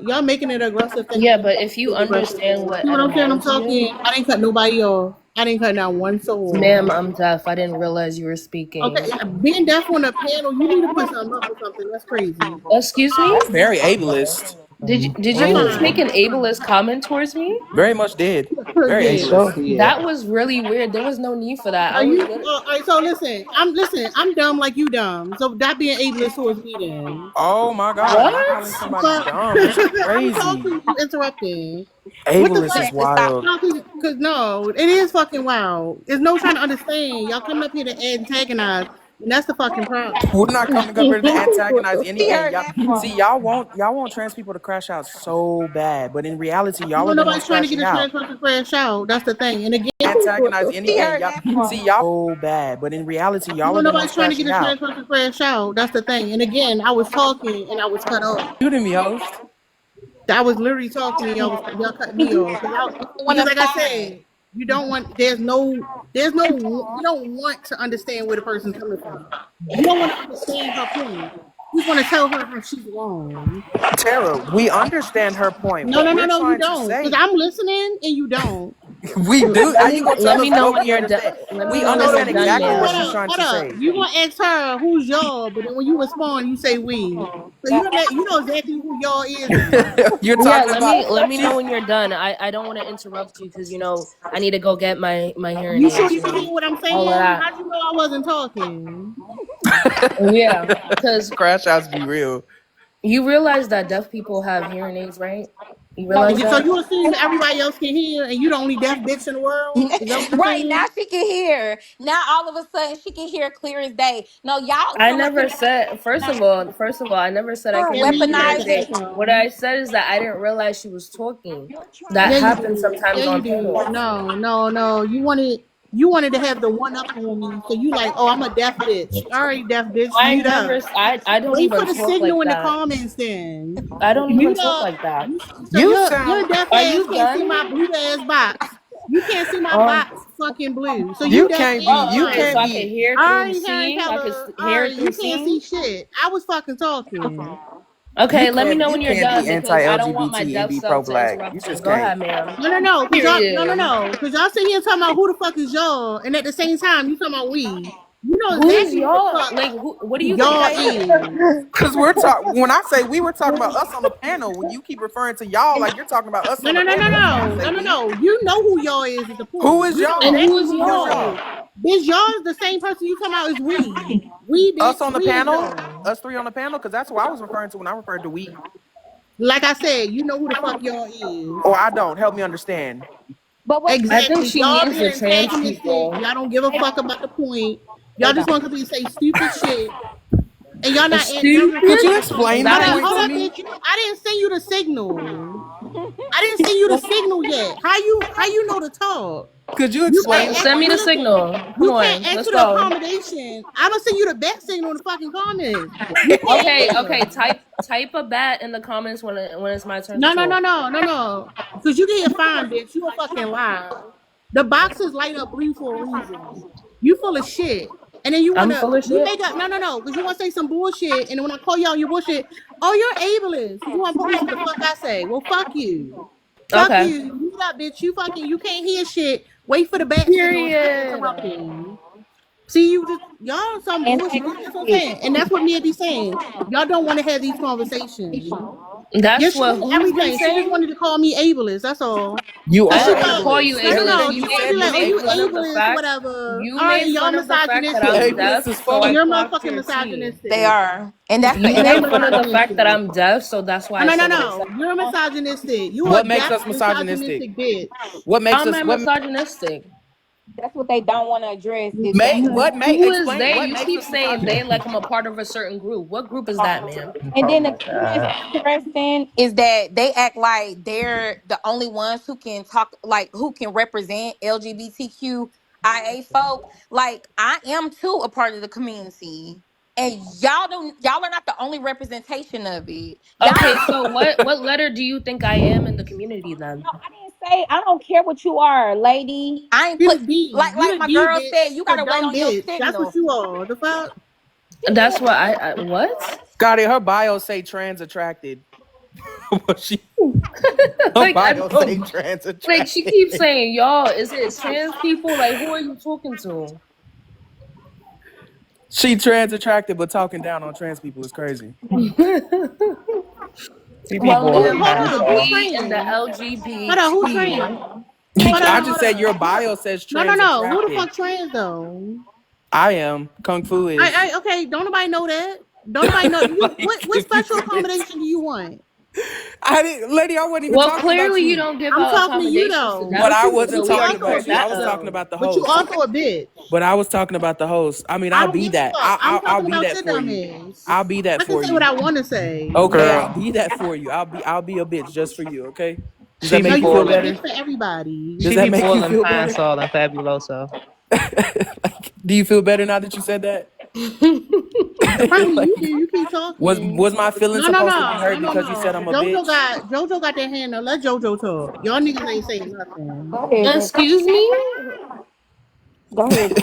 y'all making it aggressive thinking Yeah, that but if you it's aggressive. understand what See what I'm saying? I'm etymology is, talking. I didn't cut nobody off. I didn't cut down one soul. ma'am, I'm deaf. I didn't realize you were Okay, speaking. being deaf on a panel, you need to put something up or something. That's crazy. Excuse me? That's very ableist. Did That's you just make fine. an ableist comment towards me? Very much did. Very He Yeah. sure ableist. did. That was really weird. There was no need for that. I Are was you? good. All right. So listen. I'm dumb like you dumb. So that being ableist towards me then. Oh my God, you calling What? somebody But dumb? That's I'm crazy. talking. You interrupting. What the Ableist fuck? is wild. No, cause no, it is fucking wild. There's no trying to understand. Y'all coming up here to antagonize, and that's the fucking problem. We're not coming up here to antagonize She anything. heard Y'all that part. see, y'all want trans people to crash out so bad, but in reality, y'all No, are the ones nobody's trying to get crashing a out. trans person to crash out. That's the thing. And again, Antagonize She anything. heard Y'all that part. see, y'all so bad, but in reality, y'all no, are the ones nobody's trying to get crashing a out. trans person to crash out. That's the thing. And again, I was talking and I was cut off. Shooting me, host. I was literally talking and y'all cut me off When because to like I start. said, you don't want. You don't want to understand where the person's coming from. You don't want to understand her point. You just want to tell her how she's wrong. Tara, we understand her point. No, What no, no, we're no, you trying to don't. Because say, I'm listening and you don't. we do. How you gonna Let tell me us know what when we you're done. understand? Let me We know when Hold you're on, understand done, exactly what hold she's up, ma'am. trying hold to up. say. You gonna ask her who's y'all, but then when you respond, you say we. So you know exactly who y'all is then. You're Yeah, talking about let me she's know when you're done. I don't want to interrupt you because I need to go get my hearing You sure aids. you can hear what I'm All of saying? that. How'd you know I wasn't talking? Yeah, because crash outs be real. you realize that deaf people have hearing aids, right? You No, realize So that? you assume that everybody else can hear and you the only deaf bitch in the world? Is that what you're Right now saying? she can hear. Now all of a sudden she can hear clear as day. No, y'all I come up here never said. First of all, I never said I could hear Cammy, you clear better as weaponizing. day. say What something. I said is that I didn't realize she was talking. That Yeah, you happens did. Yeah, sometimes you on did. panels. No. You wanted to have the one up on me. So you like, oh, I'm a deaf bitch. All right, deaf bitch, I mute never. up. I don't Wait for even the talk like signal in the that. comments then. I don't even Mute talk up. like that. So You your sound deaf Are ass you can't see done? my blue ass box. You can't see my Oh, box fucking blue. So you you deaf can't be and oh, you okay. So can't I blind. can be hear All through right, Karen seeing. Keller. All Hear right, through you can't seeing. see shit. I was fucking talking. Okay, let me know when you you're can't done be because anti I don't want my LGBT and deaf be pro self to black. You interrupt you. just Go can't. ahead, ma'am. No, Period. cause y'all sit here talking about who the fuck is y'all, and at the same time you talking about we. You know Who's exactly what the y'all? fuck Like, what do you think y'all I is. am? Because we're talking. When I say we were talking about us on the panel, when you keep referring to y'all like you're talking about us No, on the no, no, no, panel, that's why I no, say no, no, we. no. You know who y'all is the Who point. is You know And y'all? exactly who is who Who is y'all y'all? is. y'all? Bitch, y'all is the same person you talking about is we. We, Us bitch, on the we is panel? y'all. Us three on the panel? Because that's who I was referring to when I referred to we. Like I said, you know who the fuck y'all is. Or I don't. Help me understand. I think Exactly. she Y'all means being the trans antagonistic. people. Y'all don't give a fuck about the point. Y'all Hold just want on. to be say stupid shit. And y'all not y'all just Could not you Stupid? Is explain answering. the that Hold how up, you point hold to talk? up, me? bitch. I didn't send you the signal. I didn't send you the signal yet. How you know to talk? Could you You explain can't the ask Send me you the point? listen. signal. Come You can't on, ask let's for the go. accommodation. I'm gonna send you the back signal in the fucking comments. You can't Okay, answer. okay. Type a bat in the comments when it's my turn to No, no, no, talk. no, no, no. Because you get fined, bitch. You a fucking lie. The boxes light up blue for a reason. You full of shit. And then I'm full of you shit. make up, no, no, no, because you want to say some bullshit. And then when I call you on your bullshit, oh, you're ableist. Because you want to police what the fuck I say. Well, fuck you. Fuck Okay. you. Mute up, bitch. You can't hear shit. Wait for the back signal and stop Period. interrupting. See, y'all some bullshit. That's what I'm saying. And that's what Mia be saying. Y'all don't want to have these conversations. Yeah, That's she what did who's been everything. She just saying. wanted to call me ableist. That's all. You Cause I are she didn't want to thought, call you ableist. no, no, ableist. no. Everything You you She made wanted to said be was like, you oh, made you fun ableist. of the ableist, fact whatever. you All right, made and y'all fun of the fact that misogynistic. I'm Ableist deaf, is so I funny. You're clocked motherfucking your tea. They misogynistic. are, and You You're made fun of the fact that misogynistic. I'm deaf, so that's why No, I no, no, said what I no. said. You're misogynistic. You are a What makes deaf, us misogynistic? misogynistic bitch. What makes How am us I what misogynistic? that's what they don't want to address. Is may that what may Who is explain they? what You makes keep us saying they misogynistic? like I'm a part of a certain group. What group is that, ma'am? and Oh then the my thing that's god. interesting is that they act like they're the only ones who can talk, like who can represent LGBTQIA folk. Like I am too a part of the community, and y'all are not the only representation of it. Okay, Y'all, so what letter do you think I am in the community then? no, I didn't say I don't care what you are, lady. I ain't You put the D. like You like the my D, girl said. bitch. You You a gotta wait dumb on your bitch. That's what signal. you are. The fuck? That's what I what? Scotty, her bio say trans attracted. What she her Like I bio say don't trans like she attracted. keeps saying y'all. Is it trans people? Like who are you talking to? She trans attracted, but talking down on trans people is crazy. CB Well, boy Who? ma'am, Hold up. Who we in the trans? Hold up. Who LGBT. trans? Hold I up. just Hold said up. your bio says No, no, trans no. Who the attracted. fuck trans though? I am. Kung Fu is. Okay. Don't nobody know that. Don't nobody know. Like What if you special could, accommodation do you want? I didn't, lady. I wasn't even Well, talking about clearly you you. don't give I'm out talking to you accommodations to though. But deaf I people, But wasn't so you we talking ain't also a gonna about you. I chat bitch was talking though. though. about the But you host. also a bitch. But I was talking about the host. I mean, I I'll don't be give a that. fuck. I'm I'll talking be about that your for dumb you. ass. I'll be that I can for say what you. I want to say. Okay, I'll girl. be that for you. I'll be a bitch just for you. Okay. Does that She No, be make you you can feel be a boiling. bitch better? for everybody. Does She that be make you boiling feel pine better? sol and fabuloso. Like, do you feel better now that you said that? Apparently you do. Like, You keep talking. was my feelings No, no, supposed to be no, no, hurt no, because you said no. I'm a bitch? JoJo got their hand up. Let JoJo talk. Y'all niggas ain't saying nothing. Go ahead, Joe. Excuse me? Go ahead,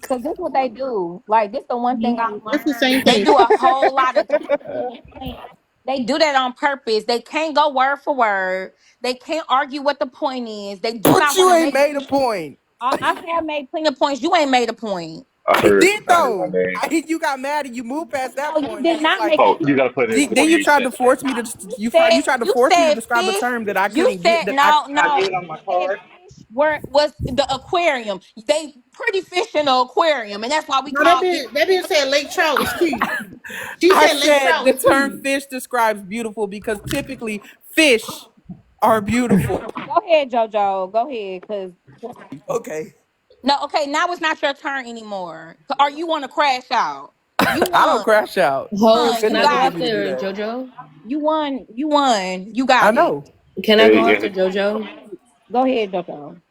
because this what they do. Like this, the one thing I It's the learned. same They thing. do a whole lot of explaining. They do that on purpose. They can't go word for word. They can't argue what the point is. They do But not want you to ain't make. made a point. I have made plenty of points. You ain't made a point. I I heard did somebody my though. name. You got mad and you moved past that No, you point. did Then you was not like, make. Oh, you gotta put in then you 48 tried to cents, man. force me to you Said tried to you force me to said describe a fish. term that I You couldn't get. said That no, Can I no. get it You on my said card? fish were was the aquarium. They pretty fish in the aquarium, and that's why we No, that call it. bitch, that bitch said Lake Trout is cute. She I said Lake said Trout the is term cute. fish describes beautiful because typically fish are beautiful. Go ahead, JoJo. Go ahead, cause Okay. no, okay. Now it's not your turn anymore. Or you want to crash out? You I don't won. crash out. Host, can You I Fitna go don't get got me to it. do after that. JoJo? You won. You won. You I got it. know. Can I go Hey, after JoJo? Go ahead, JoJo.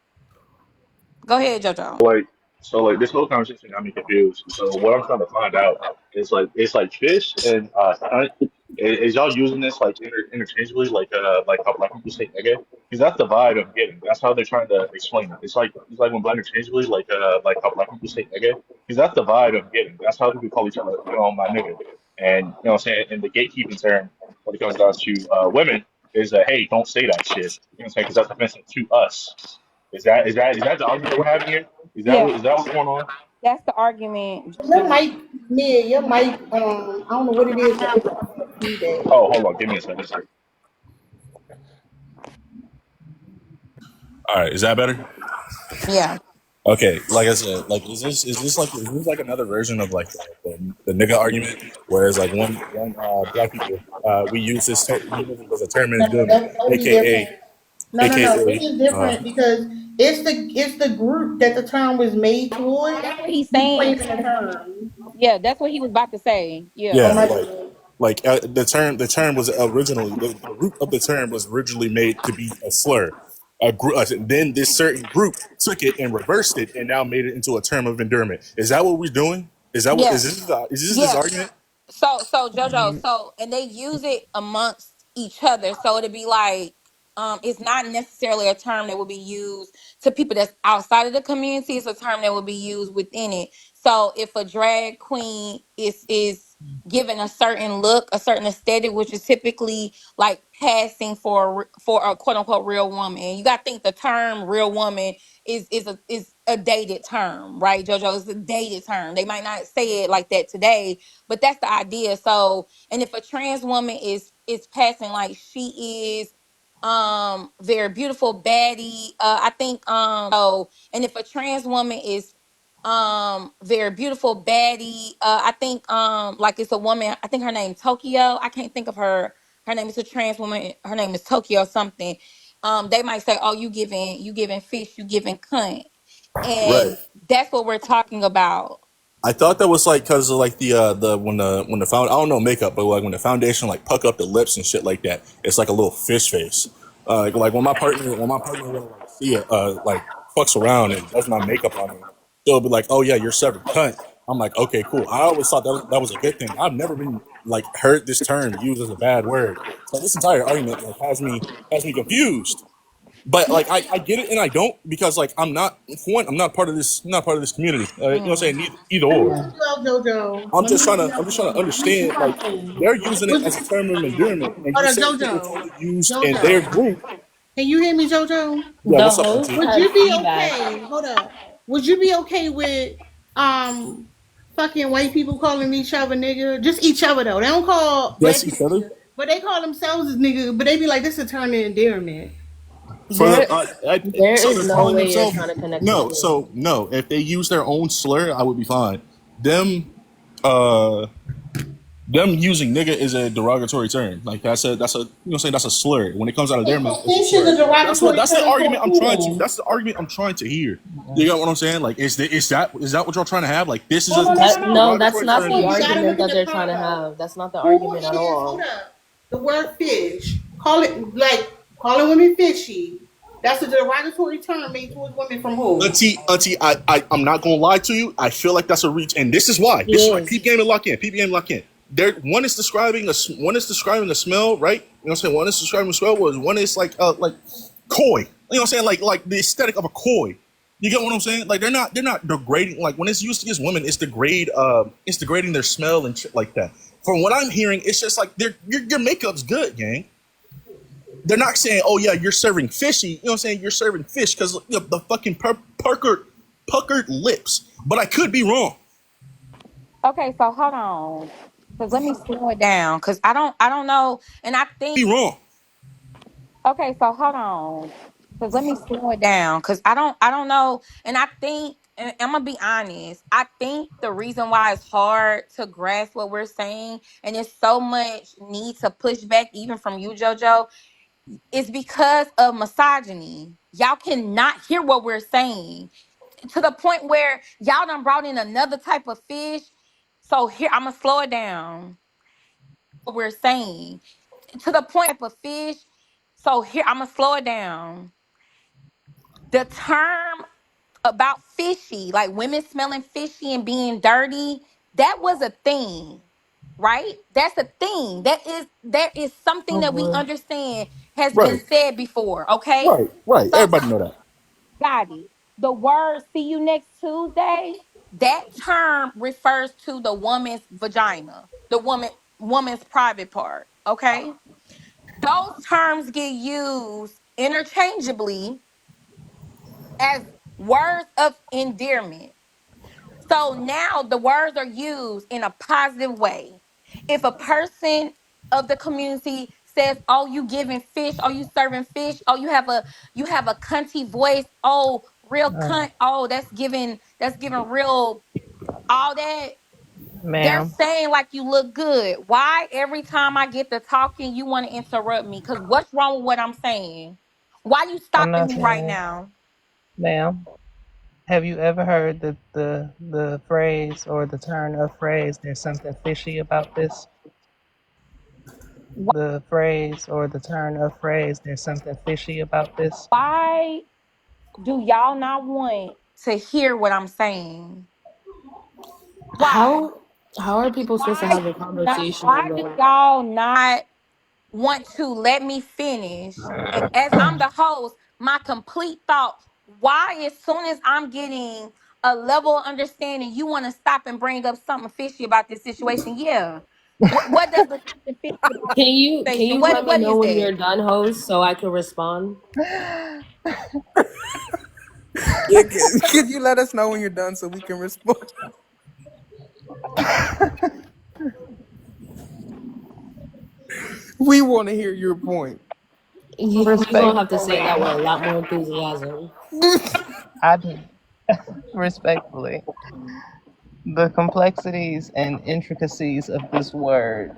Go ahead, JoJo. like so this whole conversation got me confused. So what I'm trying to find out is like it's like fish and stunt. Is y'all using this like interchangeably, like how black people say nigga? Because that's the vibe I'm getting. That's how they're trying to explain it. It's like when black interchangeably, like how black people say nigga. Because that's the vibe I'm getting. That's how people call each other, my nigga. And what I'm saying, in the gatekeeping term, when it comes down to women, is hey, don't say that shit. You know what I'm saying? Because that's offensive to us. Is that the argument we're having here? Yeah, Is that what's going on? that's the argument. Your mic, Mia, your mic, I don't know what it is, but it's feedback. Oh, hold on, give me a second, sir. All right, is that better? Yeah. Okay, like I said, like is this like another version of like the nigga argument? Whereas like when black people we use we use it as a term in No, endearment, that's totally different. aka No. This aka is different because it's the group that the term was made towards. That's what he's You saying. claiming the term. Yeah, that's what he was about to say. Yeah. Oh yeah, my god. the term was originally the root of the term was originally made to be a slur. Then this certain group took it and reversed it and now made it into a term of endearment. Is that what we're doing? Is that what Yeah. is this Yeah. argument? So Jojo, and they use it amongst each other. So it'd be like, it's not necessarily a term that would be used to people that's outside of the community. It's a term that would be used within it. So if a drag queen is given a certain look, a certain aesthetic, which is typically like passing for a quote unquote real woman, you got to think the term real woman is a dated term, right? Jojo, it's a dated term. They might not say it like that today, but that's the idea. So, and if a trans woman is passing like she is very beautiful baddie, I think and if a trans woman is very beautiful baddie, I think like it's a woman, I think her name Tokyo, I can't think of her name is a trans woman, her name is Tokyo something. They might say, oh, you giving fish, you giving cunt, Right. and that's what we're talking about. I thought that was like because of like the when the found I don't know makeup, but like when the foundation like puck up the lips and shit like that, it's like a little fish face. Like when my partner will like see it like fucks around and does my makeup on me, she'll be like, "Oh yeah, you're severed cunt." I'm like, "Okay, cool." I always thought that was a good thing. I've never been like heard this term used as a bad word. So this entire argument like has me confused. But like I get it and I don't because like for one, I'm not part of this community. You know what I'm saying? Either Let me or. help you out, Jojo. I'm Let me just help trying you to out, I'm just trying to Jojo. Let me ask you a understand like question. they're using it Would as a term of endearment and hold you on, saying that it's Jojo. only used in their Jojo. group. Can you hear me, Jojo? Yeah, The what's up, host Auntie? Would has you be feedback. okay? Hold up. Would you be okay with um fucking white people calling each other nigga? Just each other though. They don't call That's black each people other nigga, but they call themselves as nigga. But they be like, this is a term of endearment. for the There there so is they're no calling way you're themselves trying to connect the no. two. So no, if they use their own slur, I would be fine. Them uh them using nigga is a derogatory term. Like that's a you know what I'm saying that's a slur. When it comes out of their mouth, it's a Fish is slur. a derogatory That's the term for argument I'm who trying to then? that's the argument I'm trying to hear. You got what I'm saying? Like is that what y'all trying to have? Like this is No, a no, no, no, That no. no, that's derogatory not term to the No, you use? gotta argument look at that the they're trying to context. have. That's not the Who argument at is, hold all. up, the word fish. Call it like calling women fishy. That's a derogatory term made towards women from who? Auntie, I'm not gonna lie to you. I feel like that's a reach, and this is why. He This is why. is. Peep game and lock in. Peep game and lock in. There, one is describing a smell, right? You know what I'm saying? One is describing a smell. Was one is like koi. You know what I'm saying? Like the aesthetic of a koi. You get what I'm saying? Like they're not degrading. Like when it's used against women, it's degrading their smell and shit like that. From what I'm hearing, it's just like your makeup's good, gang. They're not saying, "Oh yeah, you're serving fishy." You know what I'm saying? You're serving fish because the fucking puckered lips. But I could be wrong. Okay, so hold on, because let me slow it down, because I don't know, and I Be think. wrong. Okay, so hold on, because let me slow it down, because I don't know, and I think, and I'm gonna be honest, I think the reason why it's hard to grasp what we're saying, and there's so much need to push back, even from you, JoJo, is because of misogyny. Y'all cannot hear what we're saying, to the point where y'all done brought in another type of fish. So here, I'm gonna slow it down. What we're saying, to the point of fish. So here, I'm gonna slow it down. The term about fishy, like women smelling fishy and being dirty, that was a thing, right? That's a thing. There is something Oh that we boy. understand has been Right, said before. Okay, right. so Everybody know that. got it. The word "see you next Tuesday," that term refers to the woman's vagina, the woman's private part. Okay, those terms get used interchangeably as words of endearment. So now the words are used in a positive way. If a person of the community says, "Oh, you giving fish? Oh, you serving fish? Oh, you have a cunty voice. Oh, real cunt. Oh, that's giving real all that." They're Ma'am, saying like you look good. Why every time I get to talking, you want to interrupt me? Because what's wrong with what I'm saying? Why you I'm stopping not me right saying, now? ma'am. Have you ever heard the phrase or the turn of phrase? There's something fishy about this. The phrase or the turn of phrase. There's something fishy about this. Why do y'all not want to hear what I'm saying? Why? How are people supposed to Why have a do you not? conversation Why do about y'all not want to let me finish? And as I'm the host, my complete thought. Why, as soon as I'm getting a level of understanding, you want to stop and bring up something fishy about this situation? Yeah. What does the something fishy about this can situation? you What let me what know is when that? you're done, host, so I can respond? Yeah, could you let us know when you're done so we can respond? We want to hear your point. You're gonna have to say that with Respectfully, a lot more enthusiasm. I do. Respectfully, the complexities and intricacies of this word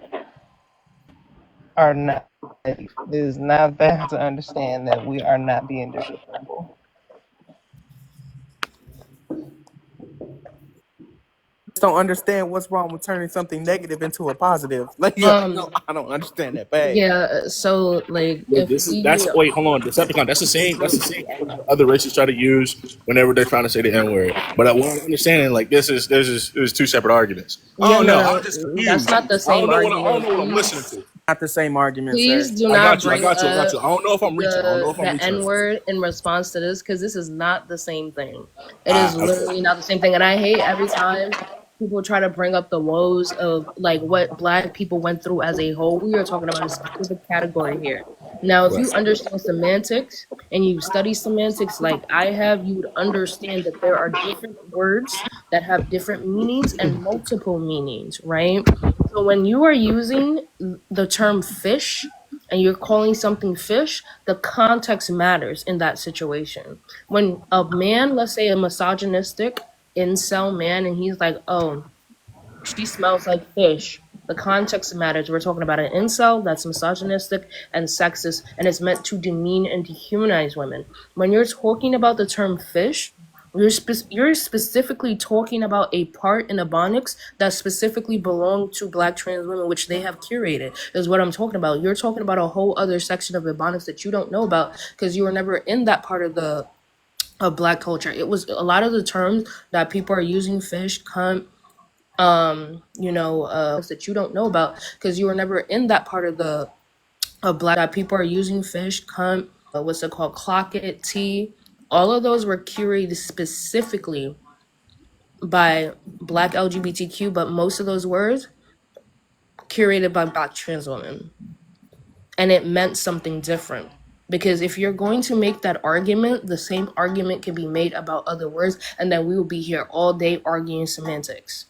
are not. It is not bad to understand that we are not being disrespectful. Don't understand what's wrong with turning something negative into a positive. Like, yeah, Um, I don't understand that bad. yeah. So, like, Look, if this is we, that's wait, hold on, Decepticon. That's the same. That's the same other races try to use whenever they're trying to say the N word. But what I'm understanding, like there's two separate arguments. yeah, Oh no, no, I'm just no, that's confused. not the I don't same know what I don't argument. know what I'm listening Please, to. Not the same argument, please sir. do I not got you. I bring got you. I got up you. I don't know if I'm reaching. I don't know if I'm the reaching. N word in response to this because this is not the same thing. It is Okay. literally not the same thing, and I hate every time people try to bring up the woes of like what Black people went through as a whole. We are talking about a specific category here. Now, if you Right. understand semantics and you study semantics like I have, you would understand that there are different words that have different meanings and multiple meanings, right? So when you are using the term fish and you're calling something fish, the context matters in that situation. When a man, let's say a misogynistic incel man, and he's like, oh, she smells like fish. The context matters. We're talking about an incel that's misogynistic and sexist, and it's meant to demean and dehumanize women. When you're talking about the term fish, you're specifically talking about a part in Ebonics that specifically belong to Black trans women, which they have curated, is what I'm talking about. You're talking about a whole other section of Ebonics that you don't know about because you were never in that part of the of Black culture. It was a lot of the terms that people are using, fish, cunt, that you don't know about because you were never in that part of the of Black that people are using, fish, cunt, what's it called, clock it, tea. All of those were curated specifically by Black LGBTQ, but most of those words curated by Black trans women, and it meant something different. Because if you're going to make that argument, the same argument can be made about other words, and then we will be here all day arguing semantics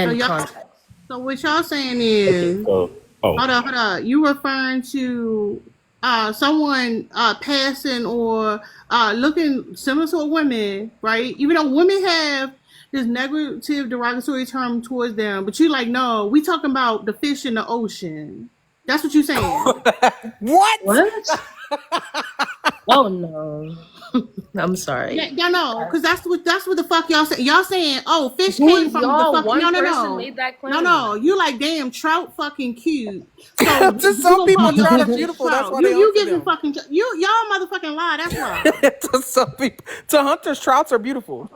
So and y'all, context. so what y'all saying Okay. is, So hold on, hold on. You referring to someone passing or looking similar to a woman, right? Even though women have this negative derogatory term towards them, but you like, no, we talking about the fish in the ocean. That's what you saying. What? What? Oh no. I'm sorry. Yeah, y'all know, because that's what the fuck y'all say. Y'all saying, oh, fish Who came is from the y'all? fucking One no, no, person no. made that No, claim. no. You like damn trout fucking cute. So To you some gonna people, call your trout are fish beautiful. That's trout. why You they you hunting giving them. fucking you y'all motherfucking lie, that's why. To some people, to hunters, trouts are beautiful.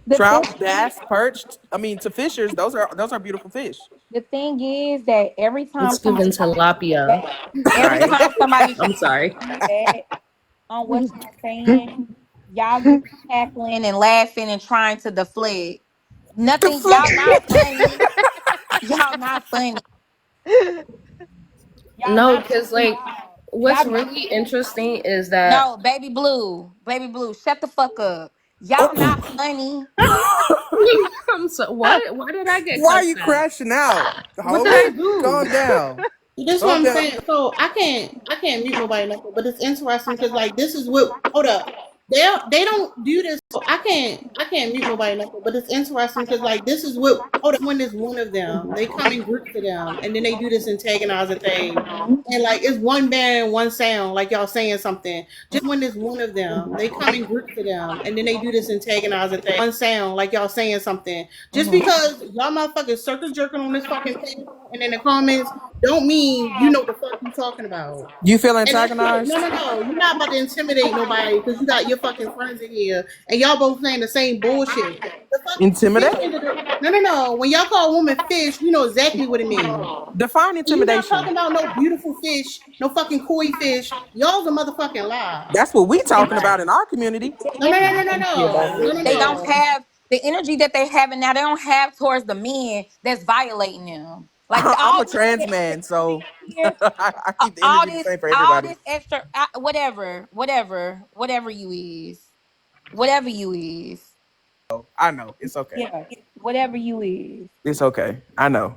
The thing Trout, is, bass, perch. I mean, to fishers, those are beautiful fish. the thing is that every It's time given somebody tries to tilapia. piggyback, every Right. time somebody I'm tries to sorry. piggyback on what y'all saying, y'all get cackling and laughing and trying to deflect. The Nothing, y'all not flag. funny. Y'all not funny. Y'all No, not because funny at like all. What's really interesting is that No, baby blue, shut the fuck up. Y'all not funny. I'm so what? Why did I get Why are cussed you at? crashing out, What did I host? do? Calm down. This is what Calm I'm down. saying. So I can't mute nobody nothing. But it's interesting because like this is what hold up. They don't do this. So I can't mute nobody nothing. But it's interesting because like this is what hold up when there's one of them. They come in groups of them and then they do this antagonizing thing. And like it's one band, one sound, like y'all saying something. Just when there's one of them, they come in groups of them and then they do this antagonizing thing. One sound, like y'all saying something. Just because y'all motherfuckers circle jerking on this fucking table and in the comments don't mean you know the fuck you talking about. You feel And that shit, antagonized? no. You're not about to intimidate nobody because you got your fucking friends in here and y'all both saying the same bullshit. The fuck fish Intimidate? into the no. When y'all call a woman fish, you know exactly what it means. Define And you're not intimidation. talking about no beautiful fish, no fucking koi fish. Y'all's a motherfucking lie. That's what we talking about in our community. They don't No. have the energy that they have now. They don't have towards the men that's violating them. Like I'm all a this trans shit man, so here, I keep the all energy the this, same for all everybody. this extra, whatever you is, I know. It's okay. yeah, whatever you is. It's okay. I know.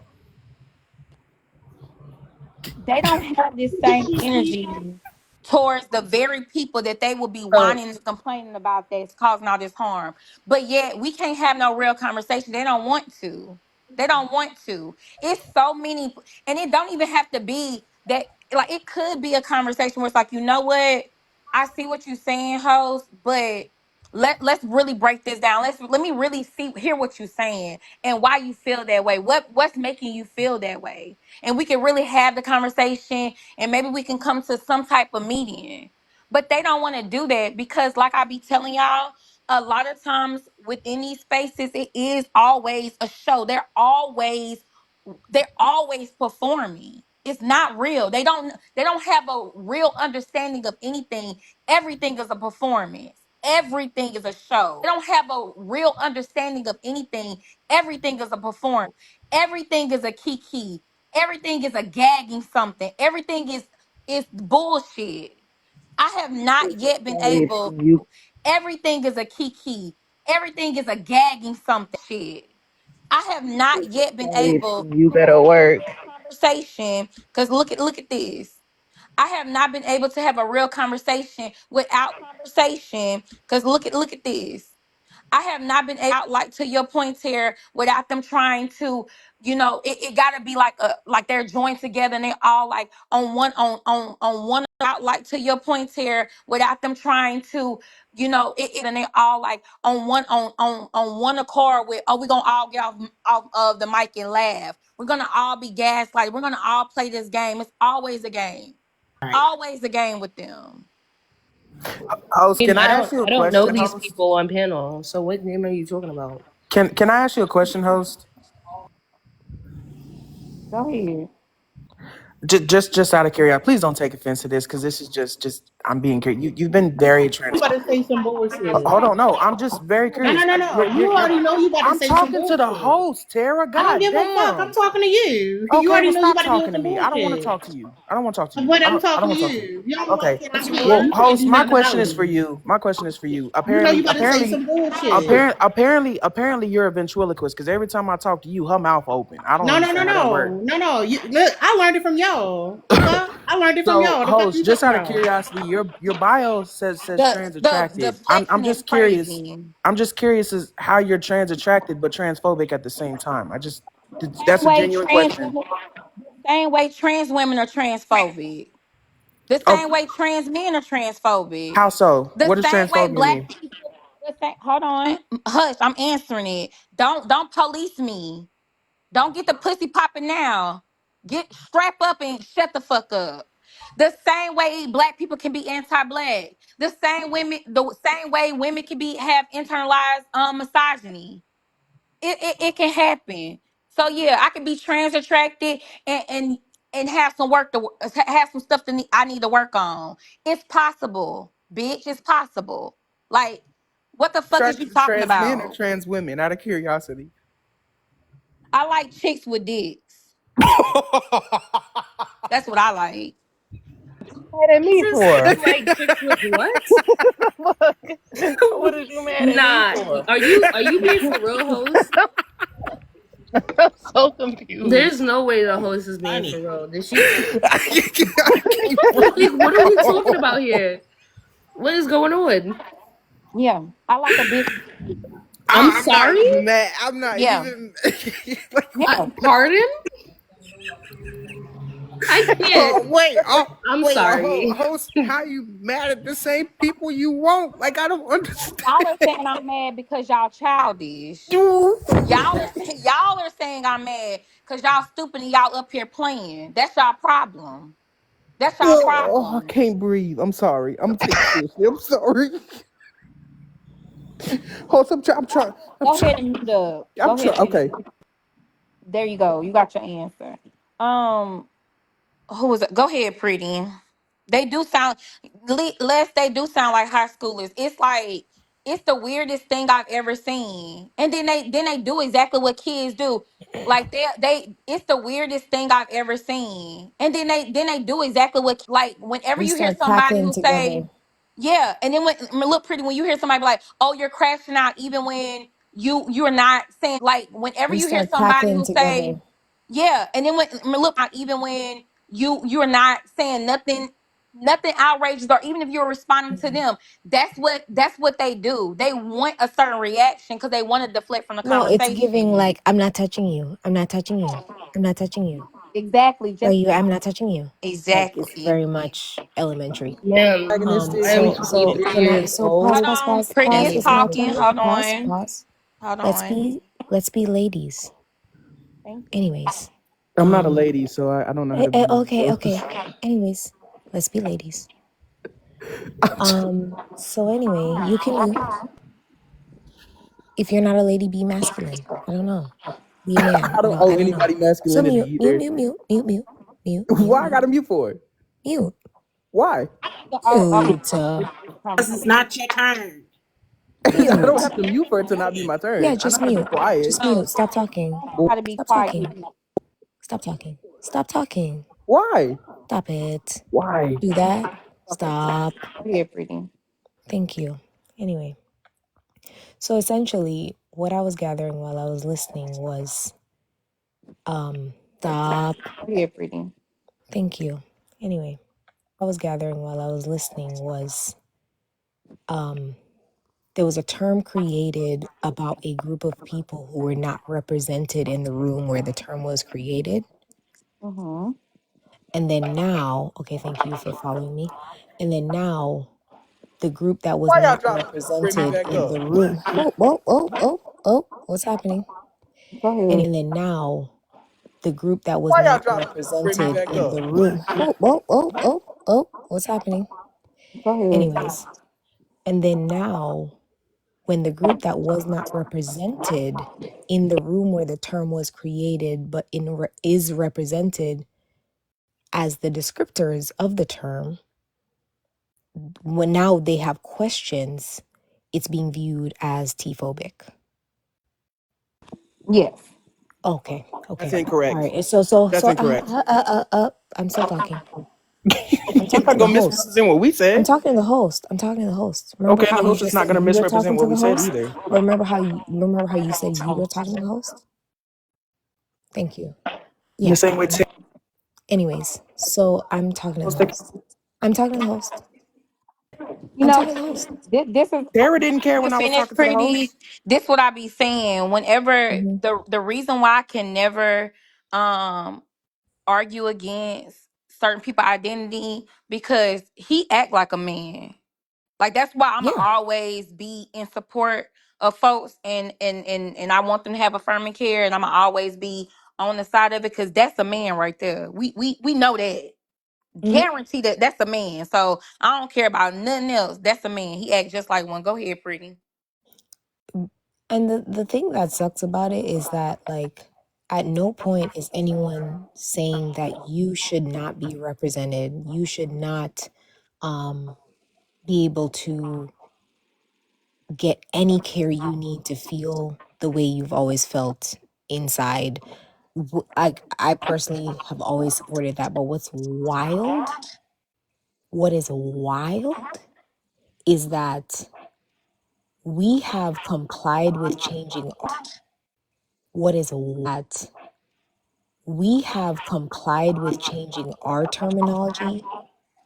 They don't have this same energy towards the very people that they will be So whining and complaining about that's causing all this harm. But yet we can't have no real conversation. They don't want to. They don't want to. It's so many, and it don't even have to be that. Like it could be a conversation where it's like, you know what? I see what you're saying, host, but let's really break this down. Let me really hear what you're saying and why you feel that way. What's making you feel that way? And we can really have the conversation and maybe we can come to some type of median. But they don't want to do that because, like I be telling y'all, a lot of times within these spaces, it is always a show. They're always performing. It's not real. They don't have a real understanding of anything. Everything is a performance. Everything is a show. They don't have a real understanding of anything. Everything is a performance. Everything is a kiki. Everything is a gagging something. Everything is bullshit. I have not yet been able. You Everything is a kiki. Everything is a gagging something. Shit. I have not yet been able you to better have a work. real conversation. Because look at this. I have not been able to have a real conversation without conversation. Because look at this. I have not been able, like to your point here, without them trying to, it gotta be like they're joined together and they all like on one on one out like to your point here, without them trying to, and they all like on one accord with, oh, we're gonna all get off of the mic and laugh. We're gonna all be gaslighted. We're gonna all play this game. It's always a game. Always a game with them. Host, can I I ask don't you a I don't know question, these host? people on panel. So what name are you talking about? Can I ask you a question, host? Go ahead. Just out of curiosity, please don't take offense to this because this is just I'm being curious. You've been very You trans. about to say some bullshit. Hold on, no, I'm just very No, curious. You already know you about to I'm say some talking to the bullshit. host, Tara. I don't God give a fuck. I'm damn. talking to you. You Okay, already well, know you stop about to deal with talking to some me. I don't want to bullshit. talk to you. I don't want to talk to you. But I'm I talking don't to want to talk to you. you. You don't want Okay. to get out here. Well, You can't host, do my nothing question about is for it. you. My question is for you. You know you about to say some bullshit. Apparently, you're a ventriloquist because every time I talk to you, her mouth open. I don't No, no, no, understand how that works. no, no, no. You look. I learned it from y'all. The fuck? I learned it from So, y'all. The fuck host, you just talking out of about? curiosity, your bio says trans The attracted. I'm flexing is just curious. crazy. I'm just curious as how you're trans attracted but transphobic at the same time. Same That's a way genuine trans question. women, the same way trans women are transphobic. The Oh, same way trans men are transphobic. how so? The What does same way transphobia black mean? people. Hold on, hush. I'm answering it. Don't police me. Don't get the pussy popping now. Get strap up and shut the fuck up. The same way black people can be anti-black. The same way women can have internalized misogyny. It can happen. So yeah, I can be trans attracted and have some work to have some stuff I need to work on. It's possible, bitch. It's possible. Like, what the fuck is you Attracted to talking trans men or about? trans women? Out of curiosity. I like chicks with dicks. That's what I like. mad at me This is for? like chicks with what? What is you mad at me Nah, for? are you being for real, host? I'm so confused. There's no way the host is being for real. Did she? I can't What are we talking about here? What is going on? Yeah, I like a big. I'm I'm not sorry. even mad. I'm not Yeah, even. Like, yeah. Pardon? I can't. oh wait, I'm wait, sorry. host. How you mad at the same people you won't? Like I don't understand. Y'all are saying I'm mad because y'all childish. Dude. Y'all are saying I'm mad because y'all stupid and y'all up here playing. That's y'all problem. That's y'all Oh, I problem. can't breathe. I'm sorry. I'm gonna take it seriously. I'm sorry. Host, I'm trying. I'm Go trying. ahead and mute up. I'm Go ahead trying. and mute Okay. up. There you go. You got your answer. Um, who was it? Go ahead, pretty. They do sound less. They do sound like high schoolers. It's like it's the weirdest thing I've ever seen. And then they do exactly what kids do. Like they it's the weirdest thing I've ever seen. And then they do exactly what like whenever We you hear start somebody cackling who say together. yeah, and then when look pretty when you hear somebody be like oh you're crashing out even when you're not saying like whenever We you hear start somebody cackling who say together. yeah, and then when look even when you're not saying nothing outrageous or even if you're responding to them that's what they do. They want a certain reaction because they want to deflect from the No, it's giving conversation. like I'm not touching you. I'm not touching you. I'm not touching you. Exactly, Or just you, I'm not touching you. Like it's exactly. very much elementary. Ma'am, Antagonistic. I am So can 23 I? years So Hold old. on, pretty pause. is It's my talking. turn. Hold Pause, on. pause. Hold Let's on. be ladies. Thank you. Anyways, I'm not a um, lady, so I don't know how to be. okay. Anyways, let's be ladies. So anyway, you can mute. If you're not a lady, be masculine. I don't know. Be a man. I don't I owe don't know. anybody So masculinity either. Why I gotta mute for it? mute. Why? Mute. Because it's not your turn. I don't Mute. have to mute for it to not be my Yeah, turn. I know just how to be mute. quiet. Just mute. Stop talking. How to be Stop quiet. talking. Stop talking. Stop talking. Why? Stop it. Why? Do that. Stop. Yeah, pretty. Thank you. Anyway, so essentially, what I was gathering while I was listening was, stop. Yeah, pretty. Thank you. Anyway, I was gathering while I was listening was, there was a term created about a group of people who were not represented in the room where the term was created. Mm-hmm. And then now, okay, thank you for following me. And then now, the group that was Why y'all not trying to bring me represented back in up? the room. What's happening? Go ahead. And then now, the group that was Why y'all not trying to bring me represented back in up? the room. What's happening? Go ahead. Anyways, and then now, when the group that was not represented in the room where the term was created, but is represented as the descriptors of the term, when now they have questions, it's being viewed as T-phobic. Yes. Okay. That's All incorrect. right. So That's incorrect. I'm still talking. I'm You're talking not to the gonna host. misrepresent what we I'm said. talking to the host. I'm talking to the host. Remember Okay, and how the you host is just not said gonna you were misrepresent talking what to we the said host? either. Remember how you said you were talking to the host? Thank you. In the Yeah. same way, Anyways, so I'm talking to the host. I'm talking to the host. You I'm know, talking to the host. this is Tara didn't care to when I was finish talking to the pretty. host. This what I be saying. Whenever Hmm. the reason why I can never um argue against certain people identity because he act like a man. Like that's why I'm gonna Yeah. always be in support of folks and I want them to have affirming care and I'm gonna always be on the side of it because that's a man right there. We know that. Hmm. Guarantee that that's a man. So I don't care about nothing else. That's a man. He acts just like one. Go ahead, pretty. And the thing that sucks about it is that, like, at no point is anyone saying that you should not be represented. You should not be able to get any care you need to feel the way you've always felt inside. I personally have always supported that. But what's wild What is wild is that we have complied with changing. What is that we have complied with changing our terminology,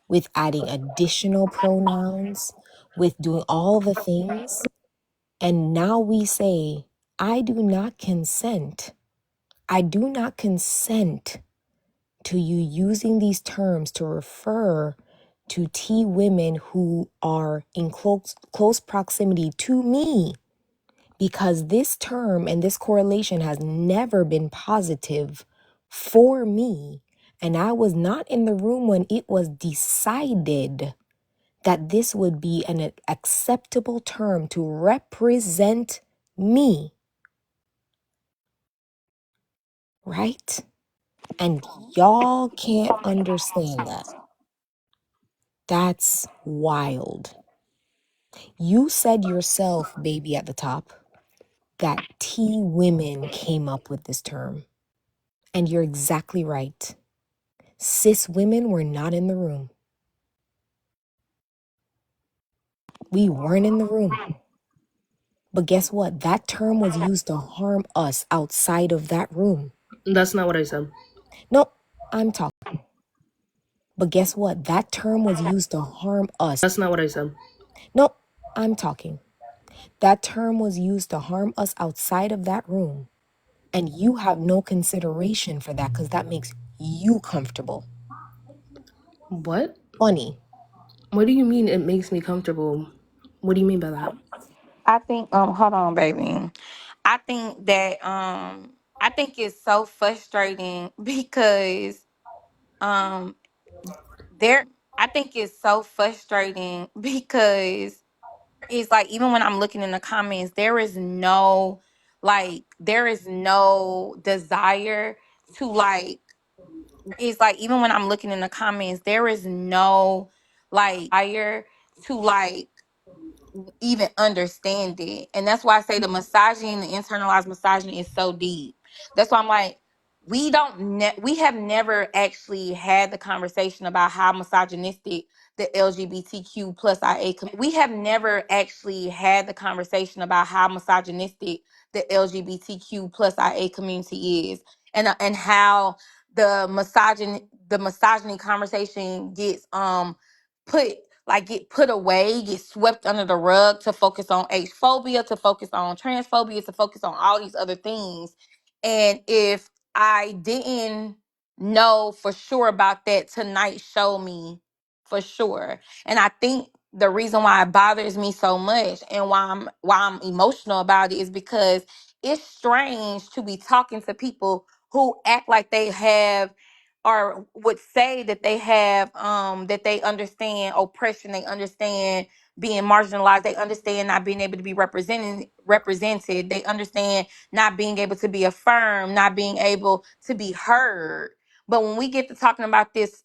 with adding additional pronouns, with doing all the things. And now we say, I do not consent. I do not consent to you using these terms to refer to T women who are in close proximity to me, because this term and this correlation has never been positive for me. And I was not in the room when it was decided that this would be an acceptable term to represent me, right? And y'all can't understand that. That's wild. You said yourself, baby, at the top, that T women came up with this term. And you're exactly right. Cis women were not in the room. We weren't in the room. But guess what? That term was used to harm us outside of that room. That's not what I said. No, I'm talking. But guess what? That term was used to harm us. That's not what I said. No, I'm talking. That term was used to harm us outside of that room. And you have no consideration for that because that makes you comfortable. What? Funny. What do you mean it makes me comfortable? What do you mean by that? I think hold on, baby. I think that I think it's so frustrating because um I think it's so frustrating because it's like even when I'm looking in the comments, there is no desire to like it's like even when I'm looking in the comments, there is no desire to like even understand it. And that's why I say the misogyny, the internalized misogyny is so deep. That's why I'm like, we have never actually had the conversation about how misogynistic the LGBTQ plus we have never actually had the conversation about how misogynistic the LGBTQ plus IA community is, and how the misogyny conversation gets put get put away, get swept under the rug to focus on age phobia, to focus on transphobia, to focus on all these other things. And if I didn't know for sure about that, tonight showed me for sure. And I think the reason why it bothers me so much and why I'm emotional about it is because it's strange to be talking to people who act like they have or would say that they have that they understand oppression, they understand being marginalized, they understand not being able to be represented, they understand not being able to be affirmed, not being able to be heard. But when we get to talking about this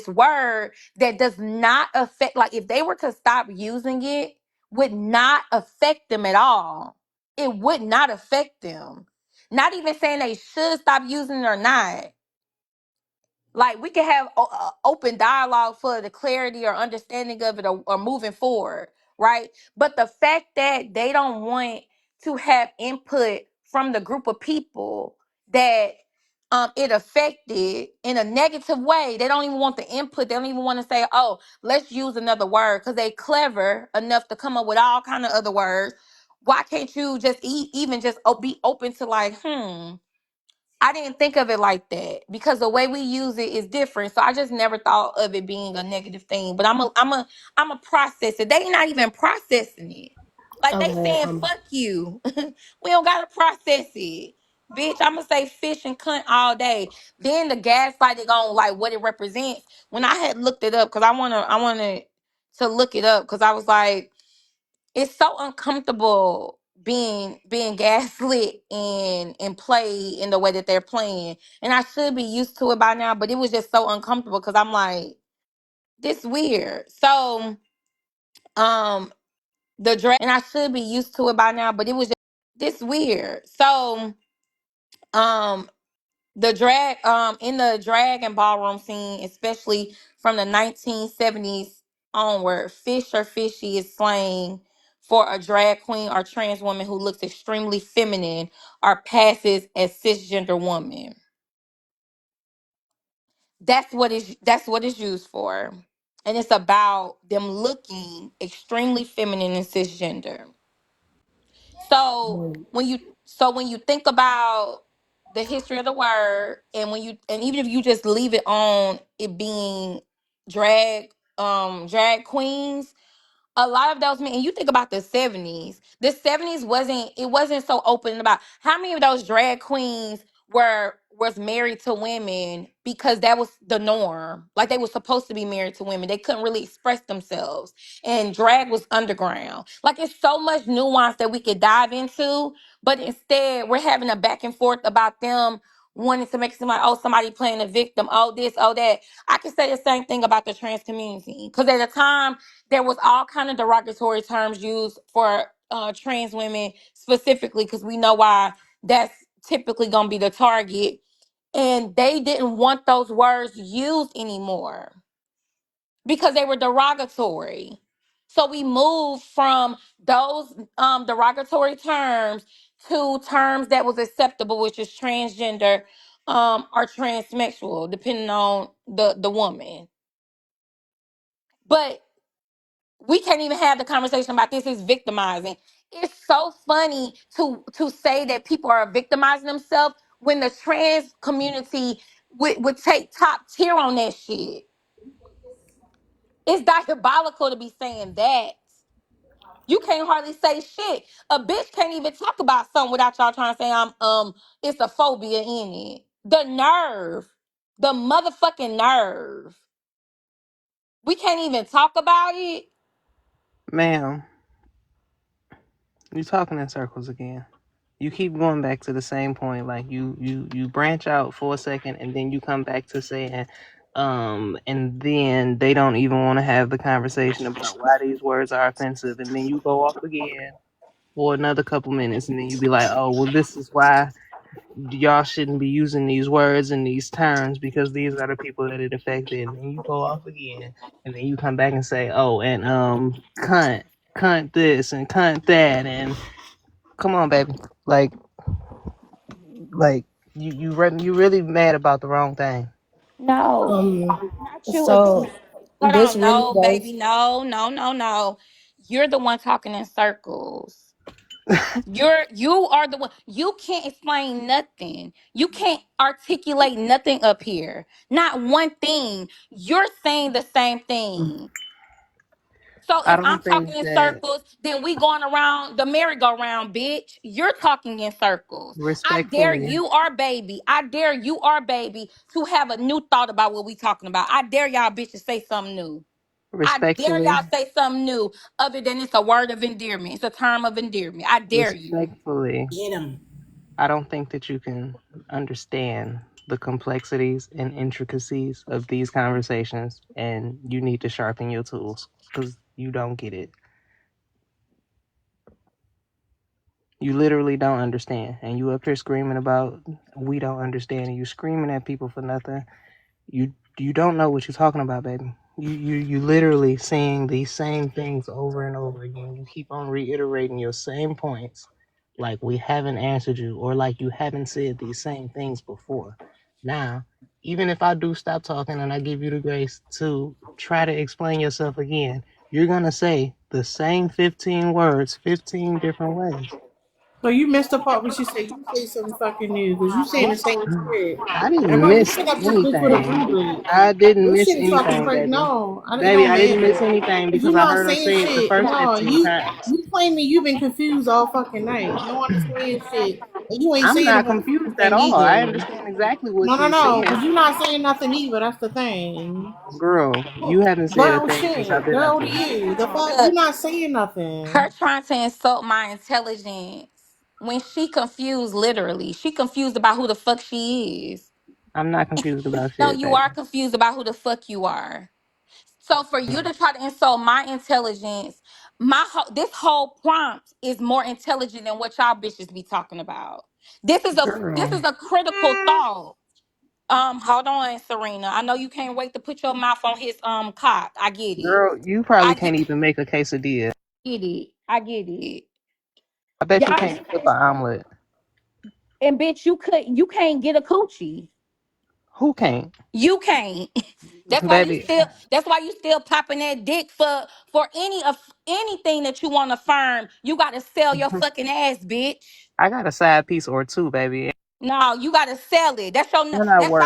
word that does not affect, like if they were to stop using it, would not affect them at all. It would not affect them. Not even saying they should stop using it or not, like we can have open dialogue for the clarity or understanding of it, or moving forward, right? But the fact that they don't want to have input from the group of people that it affected in a negative way, they don't even want the input. They don't even want to say, oh, let's use another word, because they clever enough to come up with all kind of other words. Why can't you just even just be open to like, I didn't think of it like that, because the way we use it is different. So I just never thought of it being a negative thing. But I'm a process it. They not even processing it. Like they Okay. saying fuck you. We don't gotta process it. Bitch, I'm gonna say fish and cunt all day. Then the gaslighting on like what it represents. When I had looked it up, because I wanted to look it up, because I was like, it's so uncomfortable being gaslit and play in the way that they're playing. And I should be used to it by now, but it was just so uncomfortable because I'm like, this weird. So the drag, and I should be used to it by now, but it was just this weird. So the drag in the drag and ballroom scene, especially from the 1970s onward, fish or fishy is slang for a drag queen or trans woman who looks extremely feminine or passes as cisgender woman. That's what it's used for. And it's about them looking extremely feminine and cisgender. So when you think about the history of the word, and even if you just leave it on it being drag queens, a lot of those men, and you think about the 70s wasn't so open about how many of those drag queens was married to women because that was the norm. Like they were supposed to be married to women. They couldn't really express themselves. And drag was underground. Like it's so much nuance that we could dive into, but instead we're having a back and forth about them wanting to make it seem like, oh, somebody playing a victim, oh this, oh that. I can say the same thing about the trans community. Because at the time there was all kind of derogatory terms used for trans women specifically, because we know why that's typically going to be the target, and they didn't want those words used anymore because they were derogatory. So we moved from those derogatory terms to terms that was acceptable, which is transgender or transsexual, depending on the woman. But we can't even have the conversation about this. Is victimizing. It's so funny to say that people are victimizing themselves when the trans community would take top tier on that shit. It's diabolical to be saying that. You can't hardly say shit. A bitch can't even talk about something without y'all trying to say it's a phobia in it. The nerve. The motherfucking nerve. We can't even talk about it. Ma'am, you're talking in circles again. You keep going back to the same point. Like you branch out for a second and then you come back to saying, and then they don't even want to have the conversation about why these words are offensive, and then you go off again for another couple minutes, and then you be like, oh well, this is why y'all shouldn't be using these words and these terms because these are the people that it affected. And then you go off again, and then you come back and say, oh, and cunt this and cunt that, and come on, baby, like you really mad about the wrong thing. No, Um, not you. so Hold this on, really no, does. baby, no, no, no, no. You're the one talking in circles. You are the one. You can't explain nothing. You can't articulate nothing up here. Not one thing. You're saying the same thing. So I if don't I'm talking think in that circles, then we going around the merry-go-round, bitch. You're talking in circles. I dare respectfully, you, our baby. I dare you, our baby, to have a new thought about what we talking about. I dare y'all bitches say something new. I dare respectfully, y'all say something new other than it's a word of endearment. It's a term of endearment. I dare you. respectfully, Get him. I don't think that you can understand the complexities and intricacies of these conversations, and you need to sharpen your tools because you don't get it. You literally don't understand, and you up here screaming about we don't understand, and you screaming at people for nothing. You don't know what you're talking about, baby. You literally saying these same things over and over again. You keep on reiterating your same points, like we haven't answered you, or like you haven't said these same things before. Now, even if I do stop talking and I give you the grace to try to explain yourself again, you're gonna say the same 15 words 15 different ways. So you missed the part where she said you say something fucking new because you saying the same shit. I And didn't bro, you miss sitting up this bitch with a anything. rubric. I didn't This miss shit is talking anything, straight. baby. No, it Baby, don't I didn't miss matter. anything If because you're I not heard her saying say it the shit, first no, 15 you times. you claiming you've been confused all fucking night. You don't understand shit. And you ain't I'm saying a not motherfucking confused at thing all. I either. understand exactly what No, no, she's no, saying. because you're not saying nothing either. That's the thing. Girl, you haven't said a Girl, thing since I've shit. been up Girl to here. you. The fuck? You're Look, not saying her nothing. trying to insult my intelligence when she confused literally. She confused about who the fuck she is. I'm not confused about No, shit, you baby. are confused about who the fuck you are. So for you to try to insult my intelligence, this whole prompt is more intelligent than what y'all bitches be talking about. This is a Girl, critical thought. Hold on, Serena. I know you can't wait to put your mouth on his cock. I get it. Girl, you probably I can't get even make a quesadilla. it. I get it. I bet you Y'all, can't flip an omelet. and bitch, you can't get a coochie. Who can't? You can't. Baby, That's why you still popping that dick for anything that you want to firm. You got to sell your fucking ass, bitch. I got a side piece or two, baby. No, you gotta sell it. And I work.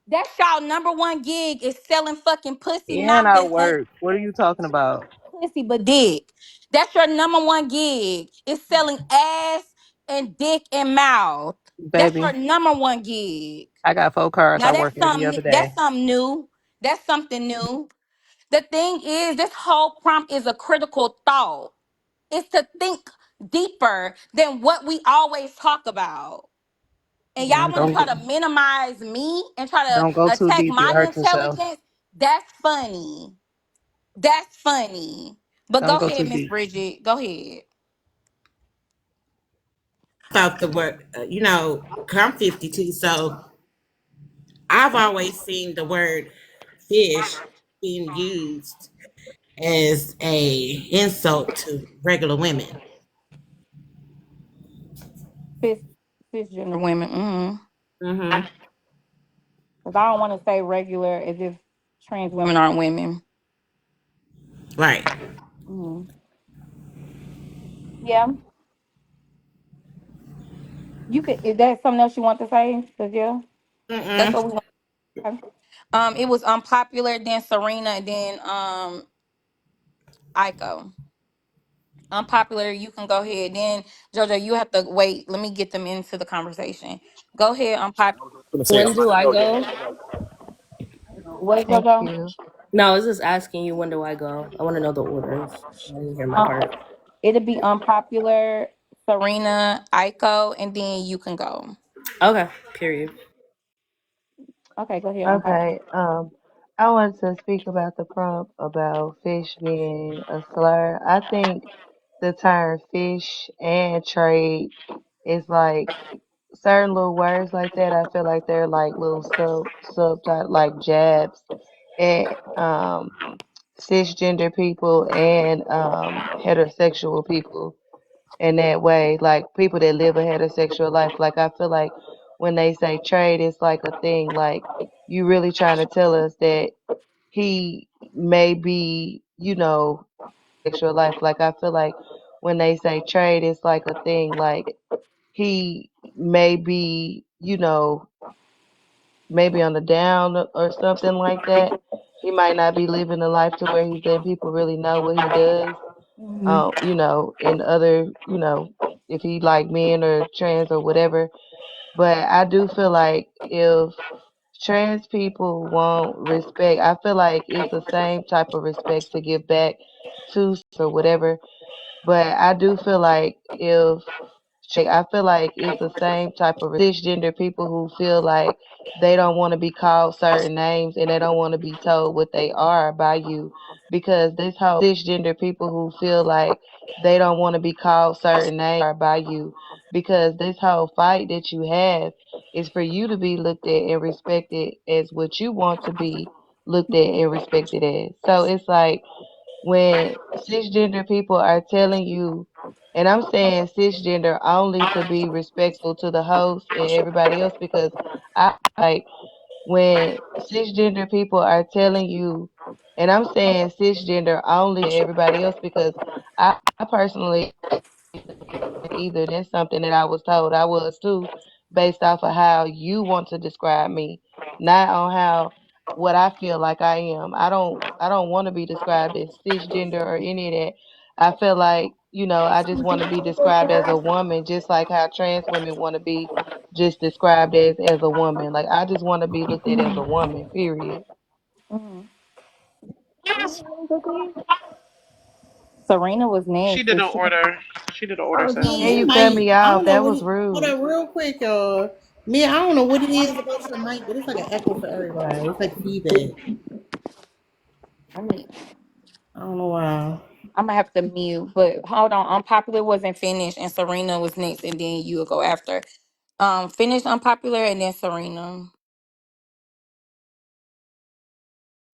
That's y'all number one gig is selling fucking pussy, And not I necessarily work. What are you talking about? pussy, but dick. That's your number one gig. Is selling ass and dick and mouth. That's Baby, your number one gig. I got 4 cars. Now I work every other that's day. something new. That's something new. The thing is, this whole prompt is a critical thought. It's to think deeper than what we always talk about. And y'all want to Don't try to minimize me and try to don't go too attack deep. You my hurt yourself. intelligence. That's funny. That's funny. But Don't go go ahead, too Miss deep. Bridget. Go ahead. Thought the word, 'cause I'm 52, so I've always seen the word fish being used as a insult to regular women. Cis, cisgender women. Mm-hmm. Hmm. Because I don't want to say regular as if trans women aren't women. Right. Mm-hmm. Yeah. You could. Is that something else you want to say? Because yeah, that's Mm-mm. what we want. Okay. It was unpopular. Then Serena. And then Iko. Unpopular. You can go ahead. Then Jojo, you have to wait. Let me get them into the conversation. Go ahead. Unpopular. I'm gonna say When I'm about do to I go ahead. go? What Thank Jojo? you. No, it's just asking you when do I go. I want to know the orders. I didn't hear my Um, part. it'll be unpopular. Serena, Iko, and then you can go. Okay, period. Okay, go ahead. Unpopular. Okay. I wanted to speak about the prompt about fish being a slur. I think the term fish and trade is like certain little words like that. I feel like they're like little subtitle like jabs at cisgender people and heterosexual people in that way, like people that live a heterosexual life. Like I feel like when they say trade, it's like a thing. Like you really trying to tell us that he may be, sexual life. Like I feel like when they say trade, it's like a thing. Like he may be, maybe on the down or something like that. He might not be living a life to where he's letting people really know what he does. Hmm. And other, if he like men or trans or whatever. But I do feel like if trans people want respect, I feel like it's the same type of respect to give back to or whatever. But I do feel like I feel like it's the same type of cisgender people who feel like they don't want to be called certain names and they don't want to be told what they are by you because this whole cisgender people who feel like they don't want to be called certain names by you because this whole fight that you have is for you to be looked at and respected as what you want to be looked at and respected as. So it's like when cisgender people are telling you, and I'm saying cisgender only to be respectful to the host and everybody else because I like when cisgender people are telling you, and I'm saying cisgender only to everybody else because I personally either. That's something that I was told I was too, based off of how you want to describe me, not on how what I feel like I am. I don't want to be described as cisgender or any of that. I feel like, I just want to be described as a woman, just like how trans women want to be just described as a woman. Like I just want to be looked at as a woman, period. Hmm. Serena was She next. did If an she, order. She did an I order, was sis. gonna And let you Me, cut you. me I off. don't know That what was it. Hold rude. on, real quick, Me, I don't know what it is about your mic, but it's like an echo for everybody. It's like feedback. Let me. I don't know why. I'm gonna have to mute. But hold on. Unpopular wasn't finished, and Serena was next, and then you'll go after. Finish unpopular, and then Serena.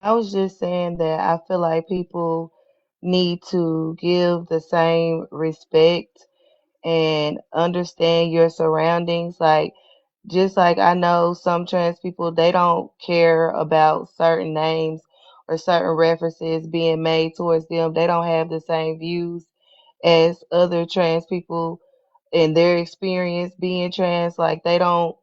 I was just saying that I feel like people need to give the same respect and understand your surroundings. Like, just like I know some trans people, they don't care about certain names or certain references being made towards them. They don't have the same views as other trans people in their experience being trans. Like, they don't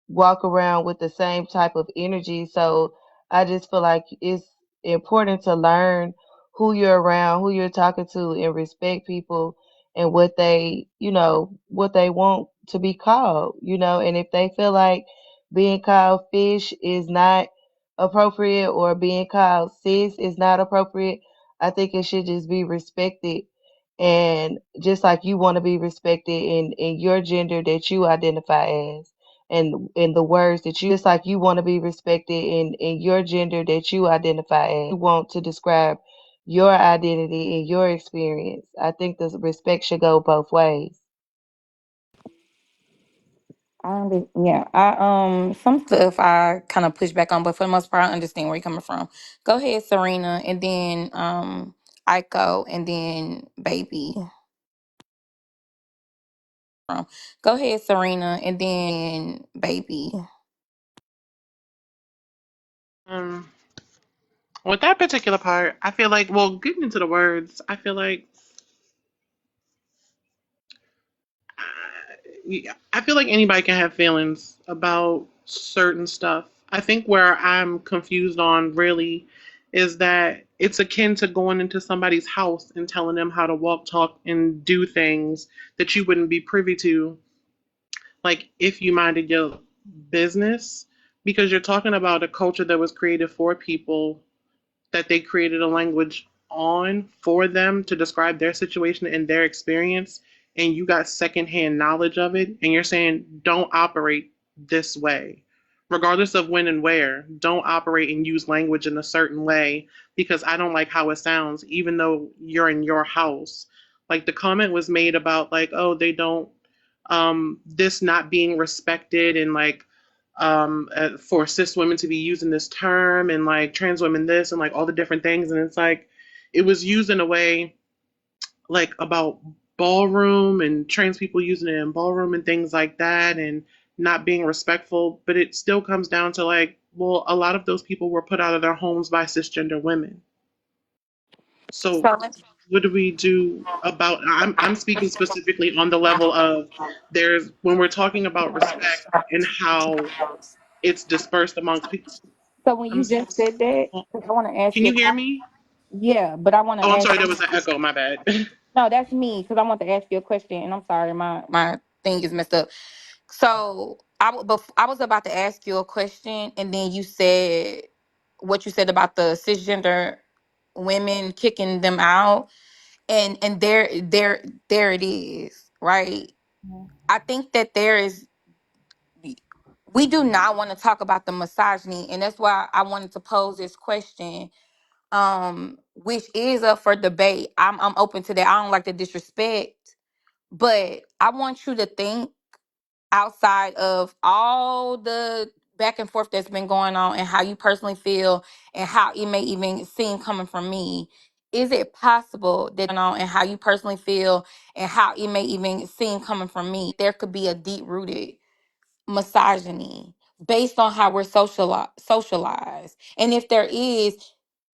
walk around with the same type of energy. So I just feel like it's important to learn who you're around, who you're talking to, and respect people and what they, what they want to be called, and if they feel like being called fish is not appropriate or being called cis is not appropriate, I think it should just be respected. And just like you want to be respected in your gender that you identify as, and in the words that you just like you want to be respected in your gender that you identify as, you want to describe your identity and your experience. I think the respect should go both ways. Some stuff I kind of push back on, but for the most part, I understand where you're coming from. Go ahead, Serena, and then Aiko, and then Baby. Go ahead, Serena, and then Baby. Um, with that particular part, I feel like, well, getting into the words, I feel like, yeah, I feel like anybody can have feelings about certain stuff. I think where I'm confused on really is that it's akin to going into somebody's house and telling them how to walk, talk, and do things that you wouldn't be privy to, like if you minded your business, because you're talking about a culture that was created for people, that they created a language on for them to describe their situation and their experience, and you got secondhand knowledge of it, and you're saying don't operate this way, regardless of when and where. Don't operate and use language in a certain way because I don't like how it sounds, even though you're in your house. Like the comment was made about like, oh, they don't, this not being respected, and like for cis women to be using this term, and like trans women this, and like all the different things, and it's like it was used in a way like about ballroom and trans people using it in ballroom and things like that, and not being respectful. But it still comes down to like, well, a lot of those people were put out of their homes by cisgender women. So So what do we do about, I'm speaking specifically on the level of, there's when we're talking about respect and how it's dispersed amongst people. when I'm you just said that, 'cause I want to ask Can you. you hear me? Yeah, but I want to Oh, I'm ask sorry, there you. was an echo. My bad. No, that's me because I want to ask you a question, and I'm sorry, my thing is messed up. So I was about to ask you a question, and then you said what you said about the cisgender women kicking them out, and there it is, right? I think that there is. We do not want to talk about the misogyny, and that's why I wanted to pose this question, which is up for debate. I'm open to that. I don't like the disrespect, but I want you to think outside of all the back and forth that's been going on and how you personally feel and how it may even seem coming from me. Is it possible that on and how you personally feel and how it may even seem coming from me, there could be a deep rooted misogyny based on how we're socialized? And if there is,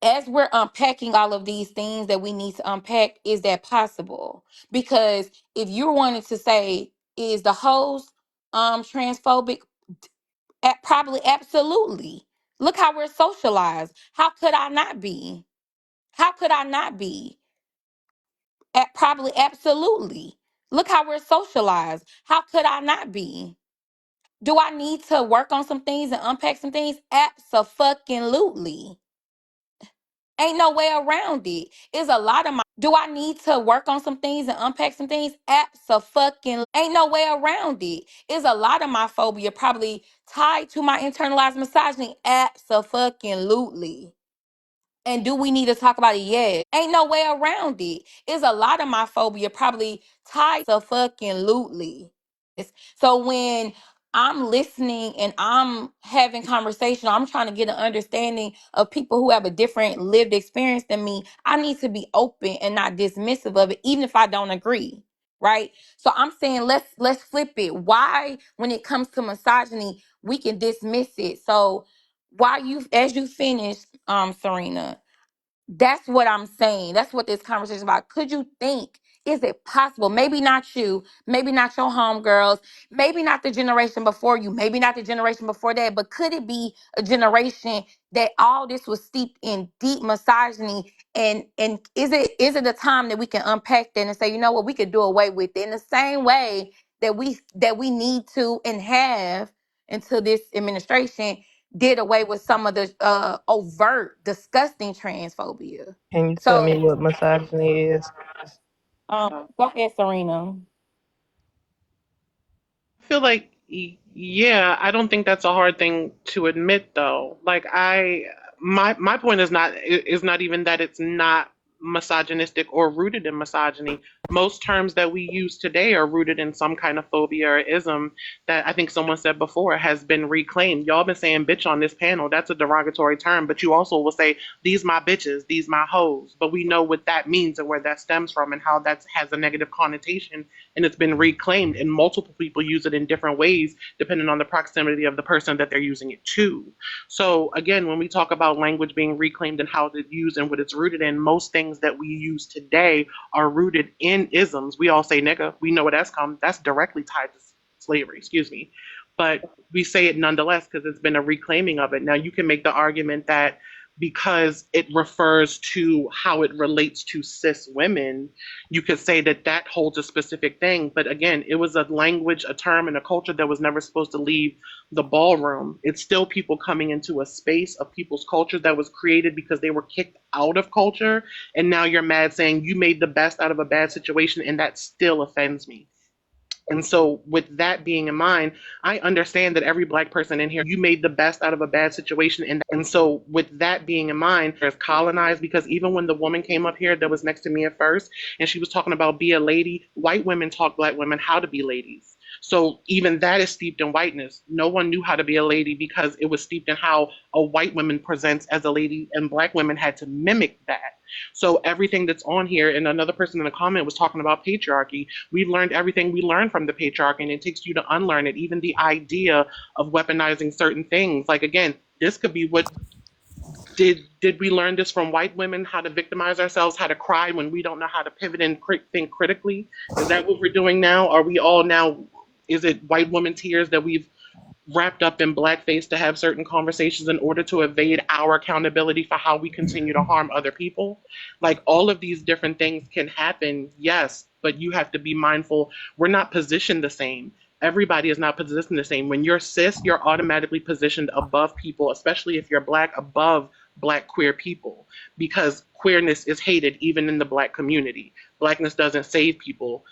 as we're unpacking all of these things that we need to unpack, is that possible? Because if you wanted to say, is the host transphobic? Probably, absolutely. Look how we're socialized. How could I not be? How could I not be? Probably, absolutely. Look how we're socialized. How could I not be? Do I need to work on some things and unpack some things? Absolutely. Ain't no way around it. It's a lot of my. Do I need to work on some things and unpack some things? Absolutely. Ain't no way around it. It's a lot of my phobia probably tied to my internalized misogyny. Absolutely. And do we need to talk about it? Yes. Ain't no way around it. It's a lot of my phobia probably tied to fucking lootly. So when I'm listening and I'm having conversation, I'm trying to get an understanding of people who have a different lived experience than me, I need to be open and not dismissive of it, even if I don't agree. Right. So I'm saying let's flip it. Why, when it comes to misogyny, we can dismiss it. So while you as you finish, Serena, that's what I'm saying. That's what this conversation is about. Could you think, is it possible? Maybe not you, maybe not your homegirls, maybe not the generation before you, maybe not the generation before that, but could it be a generation that all this was steeped in deep misogyny? And is it a time that we can unpack that and say, you know what, we could do away with it in the same way that we need to and have until this administration did away with some of the overt, disgusting transphobia. Can you tell me So, what misogyny is? go ahead, Serena. I feel like, yeah, I don't think that's a hard thing to admit, though. Like, my point is not even that it's not misogynistic or rooted in misogyny. Most terms that we use today are rooted in some kind of phobia or ism that I think someone said before has been reclaimed. Y'all been saying bitch on this panel. That's a derogatory term, but you also will say these my bitches, these my hoes. But we know what that means and where that stems from and how that has a negative connotation, and it's been reclaimed, and multiple people use it in different ways depending on the proximity of the person that they're using it to. So again, when we talk about language being reclaimed and how it's used and what it's rooted in, most things that we use today are rooted in isms. We all say nigga. We know where that's come. That's directly tied to slavery, excuse me. But we say it nonetheless because it's been a reclaiming of it. Now you can make the argument that because it refers to how it relates to cis women, you could say that that holds a specific thing. But again, it was a language, a term, and a culture that was never supposed to leave the ballroom. It's still people coming into a space of people's culture that was created because they were kicked out of culture. And now you're mad saying you made the best out of a bad situation, and that still offends me. And so, with that being in mind, I understand that every Black person in here, you made the best out of a bad situation. And so, with that being in mind, there's colonized, because even when the woman came up here that was next to me at first, and she was talking about be a lady, white women taught Black women how to be ladies. So, even that is steeped in whiteness. No one knew how to be a lady because it was steeped in how a white woman presents as a lady, and Black women had to mimic that. So everything that's on here, and another person in the comment was talking about patriarchy. We've learned everything we learned from the patriarchy, and it takes you to unlearn it. Even the idea of weaponizing certain things. Like again, this could be what did we learn this from white women, how to victimize ourselves, how to cry when we don't know how to pivot and think critically? Is that what we're doing now? Are we all now, is it white woman tears that we've wrapped up in blackface to have certain conversations in order to evade our accountability for how we continue to harm other people? Like all of these different things can happen, yes, but you have to be mindful. We're not positioned the same. Everybody is not positioned the same. When you're cis, you're automatically positioned above people, especially if you're Black, above Black queer people, because queerness is hated even in the Black community. Blackness doesn't save people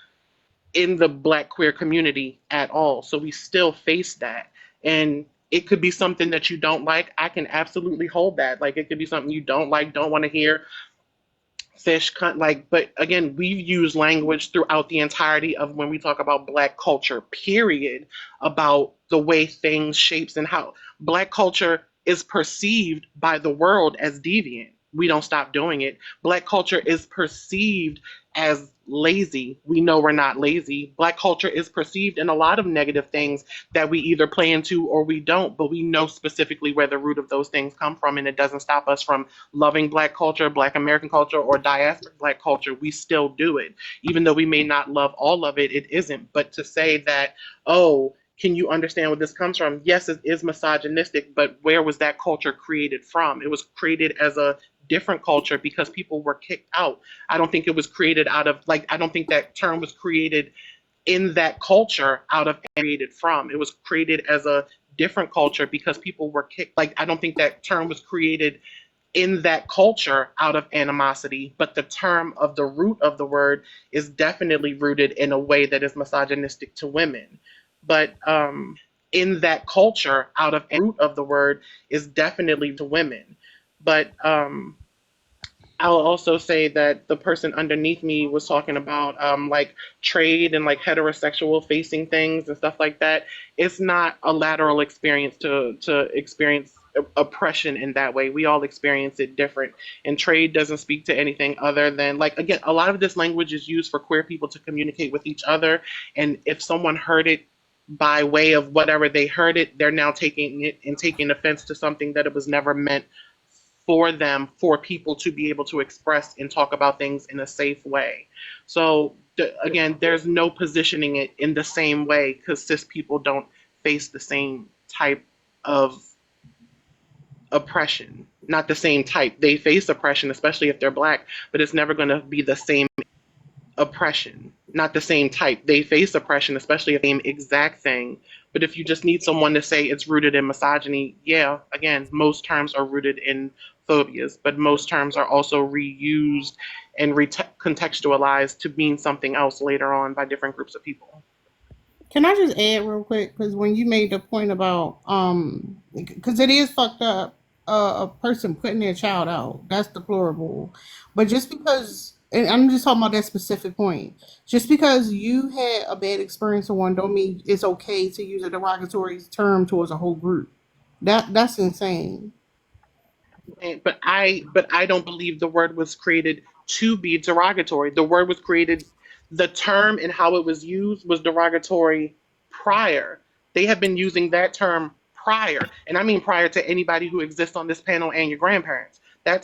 in the Black queer community at all. So we still face that. And it could be something that you don't like. I can absolutely hold that. Like it could be something you don't like, don't want to hear. Fish, like, but again, we've used language throughout the entirety of when we talk about Black culture, period, about the way things shapes and how Black culture is perceived by the world as deviant. We don't stop doing it. Black culture is perceived as lazy. We know we're not lazy. Black culture is perceived in a lot of negative things that we either play into or we don't, but we know specifically where the root of those things come from, and it doesn't stop us from loving Black culture, Black American culture, or diasporic Black culture. We still do it. Even though we may not love all of it, it isn't. But to say that, oh, can you understand where this comes from? Yes, it is misogynistic, but where was that culture created from? It was created as a different culture because people were kicked out. I don't think it was created out of, like, I don't think that term was created in that culture out of created from. It was created as a different culture because people were kicked. Like, I don't think that term was created in that culture out of animosity, but the term of the root of the word is definitely rooted in a way that is misogynistic to women. But in that culture, out of root of the word is definitely to women. But I'll also say that the person underneath me was talking about like trade and like heterosexual facing things and stuff like that. It's not a lateral experience to experience oppression in that way. We all experience it different. And trade doesn't speak to anything other than, like, again, a lot of this language is used for queer people to communicate with each other. And if someone heard it by way of whatever they heard it, they're now taking it and taking offense to something that it was never meant for them, for people to be able to express and talk about things in a safe way. So again, there's no positioning it in the same way because cis people don't face the same type of oppression. Not the same type. They face oppression, especially if they're black, but it's never going to be the same oppression. Not the same type. They face oppression, especially if the same exact thing. But if you just need someone to say it's rooted in misogyny, yeah, again, most terms are rooted in phobias, but most terms are also reused and contextualized to mean something else later on by different groups of people. Can I just add real quick? Because when you made the point about, because it is fucked up, a person putting their child out, that's deplorable. But just because, and I'm just talking about that specific point, just because you had a bad experience with one, don't mean it's okay to use a derogatory term towards a whole group. That's insane. But I don't believe the word was created to be derogatory. The word was created, the term and how it was used was derogatory prior. They have been using that term prior, and I mean prior to anybody who exists on this panel and your grandparents. That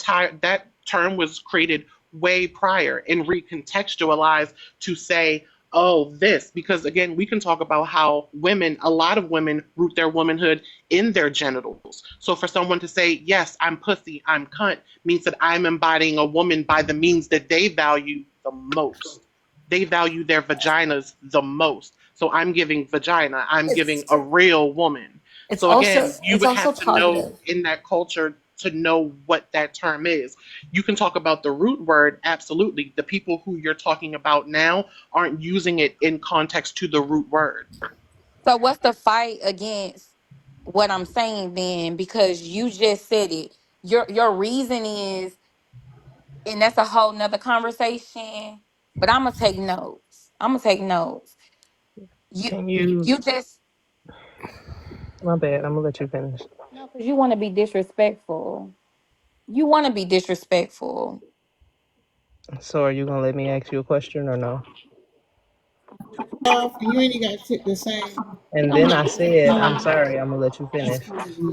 term was created way prior and recontextualized to say, oh, this, because again, we can talk about how women, a lot of women root their womanhood in their genitals. So for someone to say, yes, I'm pussy, I'm cunt, means that I'm embodying a woman by the means that they value the most. They value their vaginas the most. So I'm giving vagina, I'm giving a real woman. It's So also again, you it's would also have to know positive. in that culture to know what that term is. You can talk about the root word, absolutely. The people who you're talking about now aren't using it in context to the root word. So what's the fight against what I'm saying then? Because you just said it. Your reason is, and that's a whole nother conversation. But I'm gonna take notes. I'm gonna take notes. You Can you? you just My bad. I'm gonna let you finish. no, because you want to be disrespectful. You want to be disrespectful. So, are you gonna let me ask you a question or no? And you ain't got shit to say. It And don't then make I sense. said, I'm sorry. I'm gonna let you That's finish. crazy.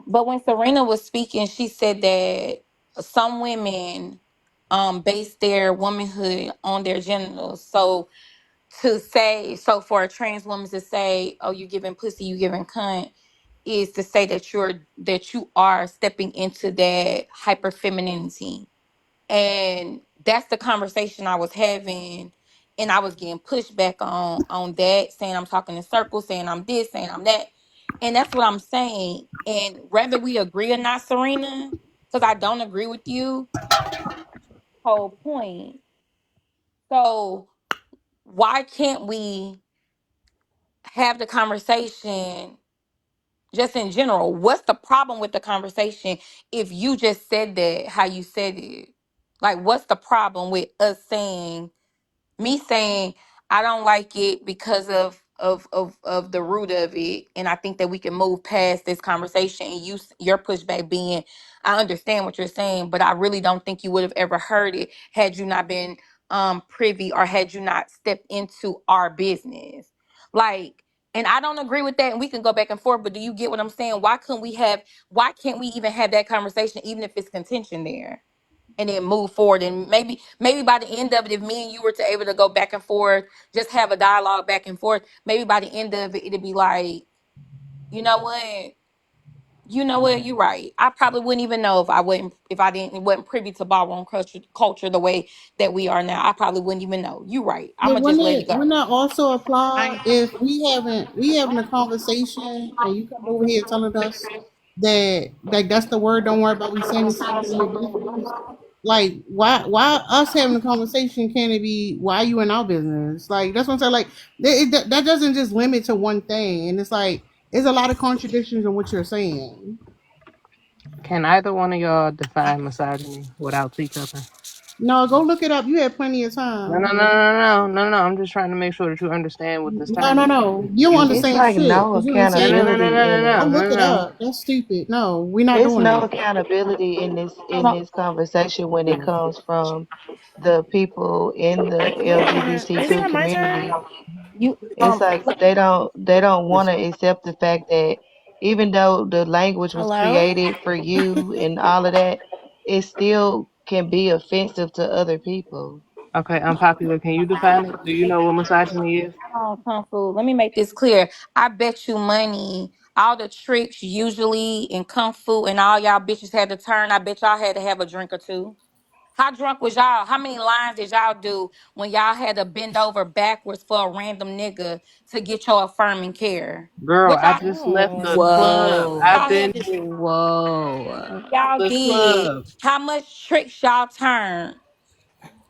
But when Serena was speaking, she said that some women base their womanhood on their genitals. So to say, so for a trans woman to say, oh, you giving pussy, you giving cunt, is to say that you are stepping into that hyper femininity. And that's the conversation I was having, and I was getting pushback on that, saying I'm talking in circles, saying I'm this, saying I'm that. And that's what I'm saying. And whether we agree or not, Serena, because I don't agree with you, whole point. So why can't we have the conversation just in general? What's the problem with the conversation if you just said that how you said it? Like, what's the problem with us saying, me saying I don't like it because of the root of it, and I think that we can move past this conversation, and your pushback being, I understand what you're saying, but I really don't think you would have ever heard it had you not been privy, or had you not stepped into our business. Like, and I don't agree with that, and we can go back and forth, but do you get what I'm saying? Why can't we even have that conversation, even if it's contention there, and then move forward? And maybe by the end of it, if me and you were to able to go back and forth, just have a dialogue back and forth, maybe by the end of it, it'd be like, you know what you're right. I probably wouldn't even know if I didn't wasn't privy to ballroom culture the way that we are now. I probably wouldn't even know. You're right. I'm But gonna just let it wouldn't go. that also apply I if we having a conversation and you come over here telling us that that's the word? Don't worry about we saying the same thing in your business. Like why us having a conversation can't it be why you in our business? Like that's what I'm saying. Like that doesn't just limit to one thing, and it's like there's a lot of contradictions in what you're saying. Can either one of y'all define misogyny without teacupping? No, go look it up. You had plenty of No, time. no, no, no, no, no, no. I'm just trying to make sure that you understand what this No, term no, is. no. You don't You It's understand like shit no because you ain't no, said no, no, nothing. no, accountability no, in no, Go it. no, look it no, up. That's stupid. No, we're not It's doing no that. accountability in this Hold on. conversation when it no. comes from the people in the Is it LGBTQ my turn? community. You It's like they don't want It's to accept the fact that even though the language was Hello? created for you and all of that, it still can be offensive to other people. okay. Unpopular. Can you define it? Do you know what misogyny is? hold on, Kung Fu. Let me make this clear. I bet you money. All the tricks usually in Kung Fu and all y'all bitches had to turn. I bet y'all had to have a drink or two. How drunk was y'all? How many lines did y'all do when y'all had to bend over backwards for a random nigga to get your affirming care? Girl, What I y'all just left Oh. the club. Whoa. I've y'all had been to Whoa. y'all to the did? club. How much tricks y'all turned?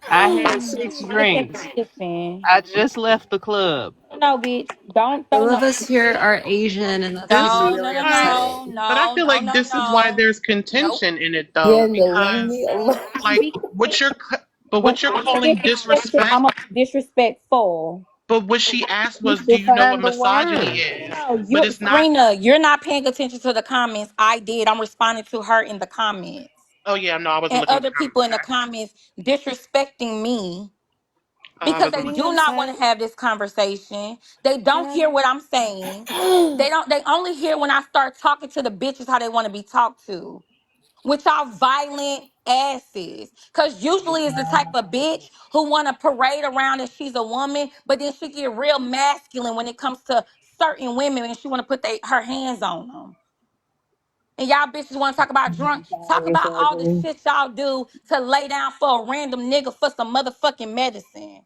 I had 6 drinks. Listen. I just left the club. No, bitch. Don't throw Some no of us here shit. are Asian, and that's This No, is no, really no, I upsetting. no, but I no, feel no, like no, this is why no. there's Nope. contention in it though, Then the leave me because alone. like Be- what you're When I'm calling disrespected, disrespect, I'm a disrespectful. but what she asked was, do you know Define what the misogyny word. is? No, But you it's not. Serena, you're not paying attention to the comments. I did. I'm responding to her in the comments. Oh yeah, no, I wasn't And looking at the other comments. people in the comments disrespecting me I because wasn't they looking. do Being not said, want to have this conversation. They can don't hear what I'm saying. They only hear when I start talking to the bitches how they want to be talked to. With y'all violent asses. Cause usually it's the type of bitch who wanna parade around that she's a woman, but then she get real masculine when it comes to certain women and she wanna put her hands on them. And y'all bitches wanna talk about drunk, talk about all the Misogyny. shit y'all do to lay down for a random nigga for some motherfucking medicine.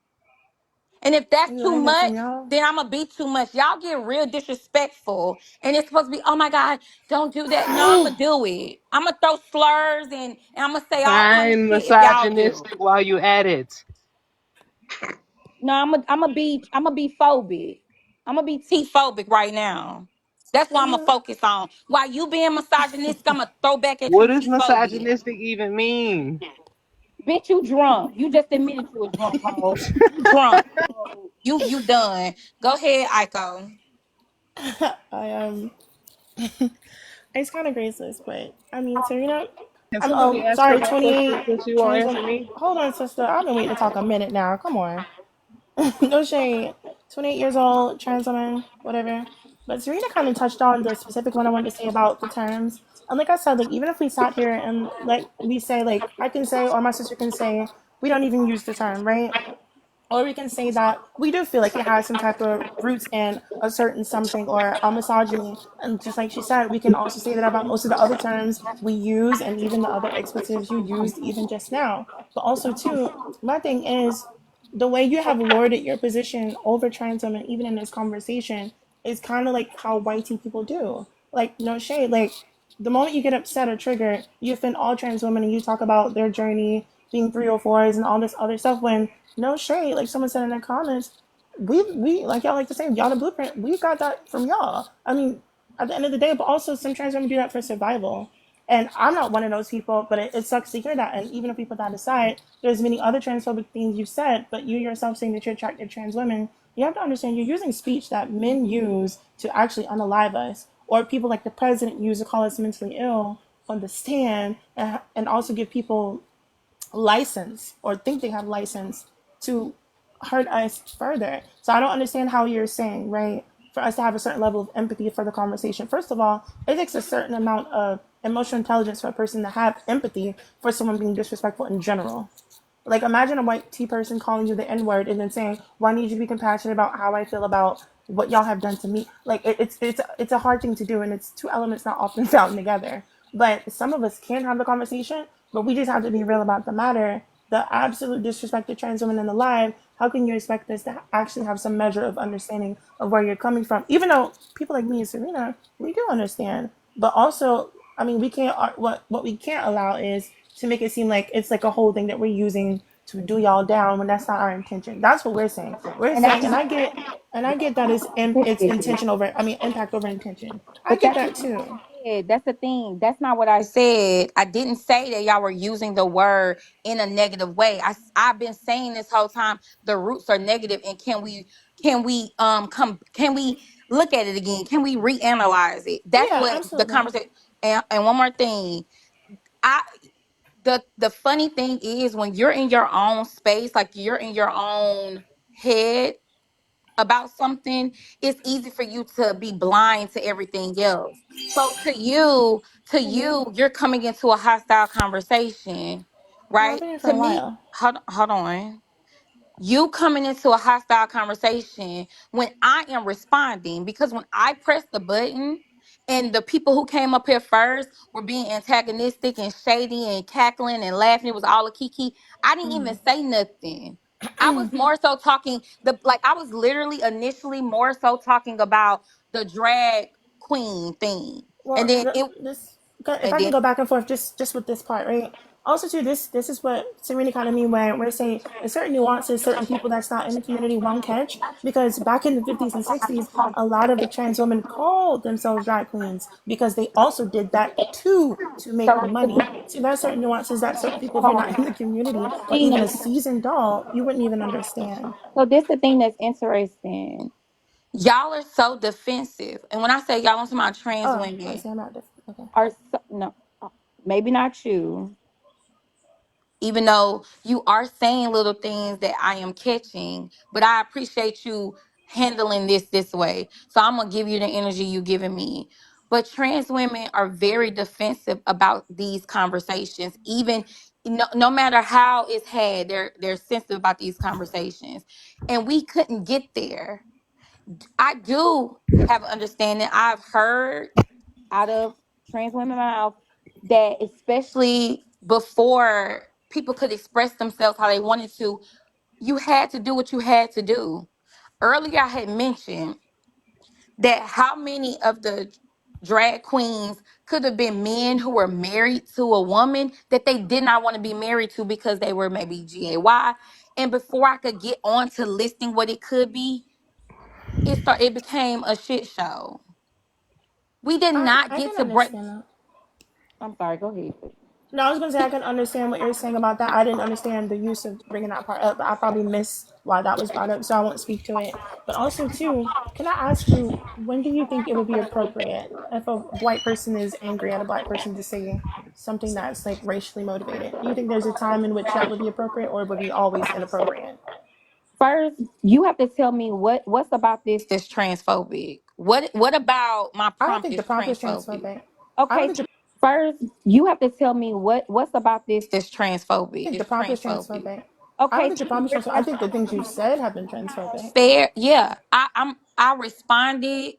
And if that's we too learned it much, from y'all. then I'm gonna be too much. Y'all get real disrespectful, and it's supposed to be, oh my God, don't do that. No, I'm gonna do it. I'm gonna throw slurs and I'm gonna say all kind of Fine shit if y'all do. misogynistic while you at it. No, I'm gonna be phobic. I'm gonna be T-phobic right now. That's what I'm gonna focus on. While you being misogynistic, I'm gonna throw back at What you does T-phobic. misogynistic even mean? Bitch, you drunk. You just admitted you were drunk, ho. You drunk. So you done. Go ahead, Iko. I it's kind of graceless, but I mean, Serena. Can I'm somebody ask her sorry, that question 28 since you won't trans answer woman. me? Hold on, sister. I've been waiting to talk a minute now. Come on. No shade. 28 years old, trans woman, whatever. But Serena kind of touched on the specific one I wanted to say about the terms. And like I said, like even if we sat here and like we say like I can say or my sister can say we don't even use the term, right? Or we can say that we do feel like it has some type of roots in a certain something or a misogyny. And just like she said, we can also say that about most of the other terms we use and even the other expletives you used even just now. But also too, my thing is the way you have lorded your position over trans women, even in this conversation, is kind of like how whitey people do. Like no shade, like the moment you get upset or triggered, you offend all trans women and you talk about their journey being 304s and all this other stuff when no shade, like someone said in the comments, we like y'all like to say y'all the blueprint. We got that from y'all. I mean, at the end of the day, but also some trans women do that for survival. And I'm not one of those people, but it sucks to hear that. And even if we put that aside, there's many other transphobic things you've said, but you yourself saying that you're attracted to trans women, you have to understand you're using speech that men use to actually unalive us, or people like the president use to call us mentally ill on the stand, and also give people license or think they have license to hurt us further. So I don't understand how you're saying, right, for us to have a certain level of empathy for the conversation. First of all, it takes a certain amount of emotional intelligence for a person to have empathy for someone being disrespectful in general. Like imagine a white T person calling you the N word and then saying, "Well, I need you to be compassionate about how I feel about what y'all have done to me." Like it's a hard thing to do, and it's two elements not often found together. But some of us can have the conversation, but we just have to be real about the matter. The absolute disrespect to trans women in the live. How can you expect us to actually have some measure of understanding of where you're coming from? Even though people like me and Serena, we do understand, but also, I mean, we can't. What we can't allow is to make it seem like it's like a whole thing that we're using to do y'all down when that's not our intention. That's what we're saying. We're And saying, that's and I get that it's intention over. I mean, impact over intention. I but get that's that too. said. That's the thing. That's not what I said. I didn't say that y'all were using the word in a negative way. I've been saying this whole time the roots are negative, and can we look at it again? Can we reanalyze it? That's Yeah, what the absolutely. conversation. And one more thing, I the funny thing is when you're in your own space, like you're in your own head about something, it's easy for you to be blind to everything else. So you're coming into a hostile conversation, No, I've right? been here for To a me, while. hold on. You coming into a hostile conversation when I am responding, because when I press the button and the people who came up here first were being antagonistic and shady and cackling and laughing, it was all a kiki. I didn't even say nothing. I was more so talking I was literally initially more so talking about the drag queen thing. And Well, then it this, if and I can then go back and forth just with this part, right? Also, too, this is what Serena kind of mean when we're saying there's certain nuances, certain people that's not in the community won't catch, because back in the 50s and 60s, a lot of the trans women called themselves drag queens because they also did that too to make money. See, there are certain nuances that certain people, if you're not in the community or even a seasoned doll, you wouldn't even understand. so this the thing that's interesting. Y'all are so defensive, and when I say y'all, I'm talking about trans Oh, I women see. I'm not different. Okay. are so, no, maybe not you, even though you are saying little things that I am catching, but I appreciate you handling this way. So I'm gonna give you the energy you giving me. But trans women are very defensive about these conversations, even no matter how it's had, they're sensitive about these conversations. And we couldn't get there. I do have an understanding. I've heard out of trans women's mouth that especially before people could express themselves how they wanted to, you had to do what you had to do. Earlier I had mentioned that how many of the drag queens could have been men who were married to a woman that they did not want to be married to because they were maybe gay. And before I could get on to listing what it could be, it became a shit show. We did not I get can to break. understand that. I'm sorry, go ahead. No, I was gonna say I can understand what you're saying about that. I didn't understand the use of bringing that part up, but I probably missed why that was brought up, so I won't speak to it. But also, too, can I ask you, when do you think it would be appropriate if a white person is angry at a black person to say something that's like racially motivated? Do you think there's a time in which that would be appropriate, or would be always inappropriate? First, you have to tell me what's about this that's transphobic. What about my I don't prompt think the is prompt is transphobic? transphobic. I don't Okay, think the first you have to tell me what's about this that's transphobic. think the It's prompt is transphobic. transphobic. I don't Okay, think the prompt is transphobic. I think the things you said have been transphobic. fair. Yeah, I responded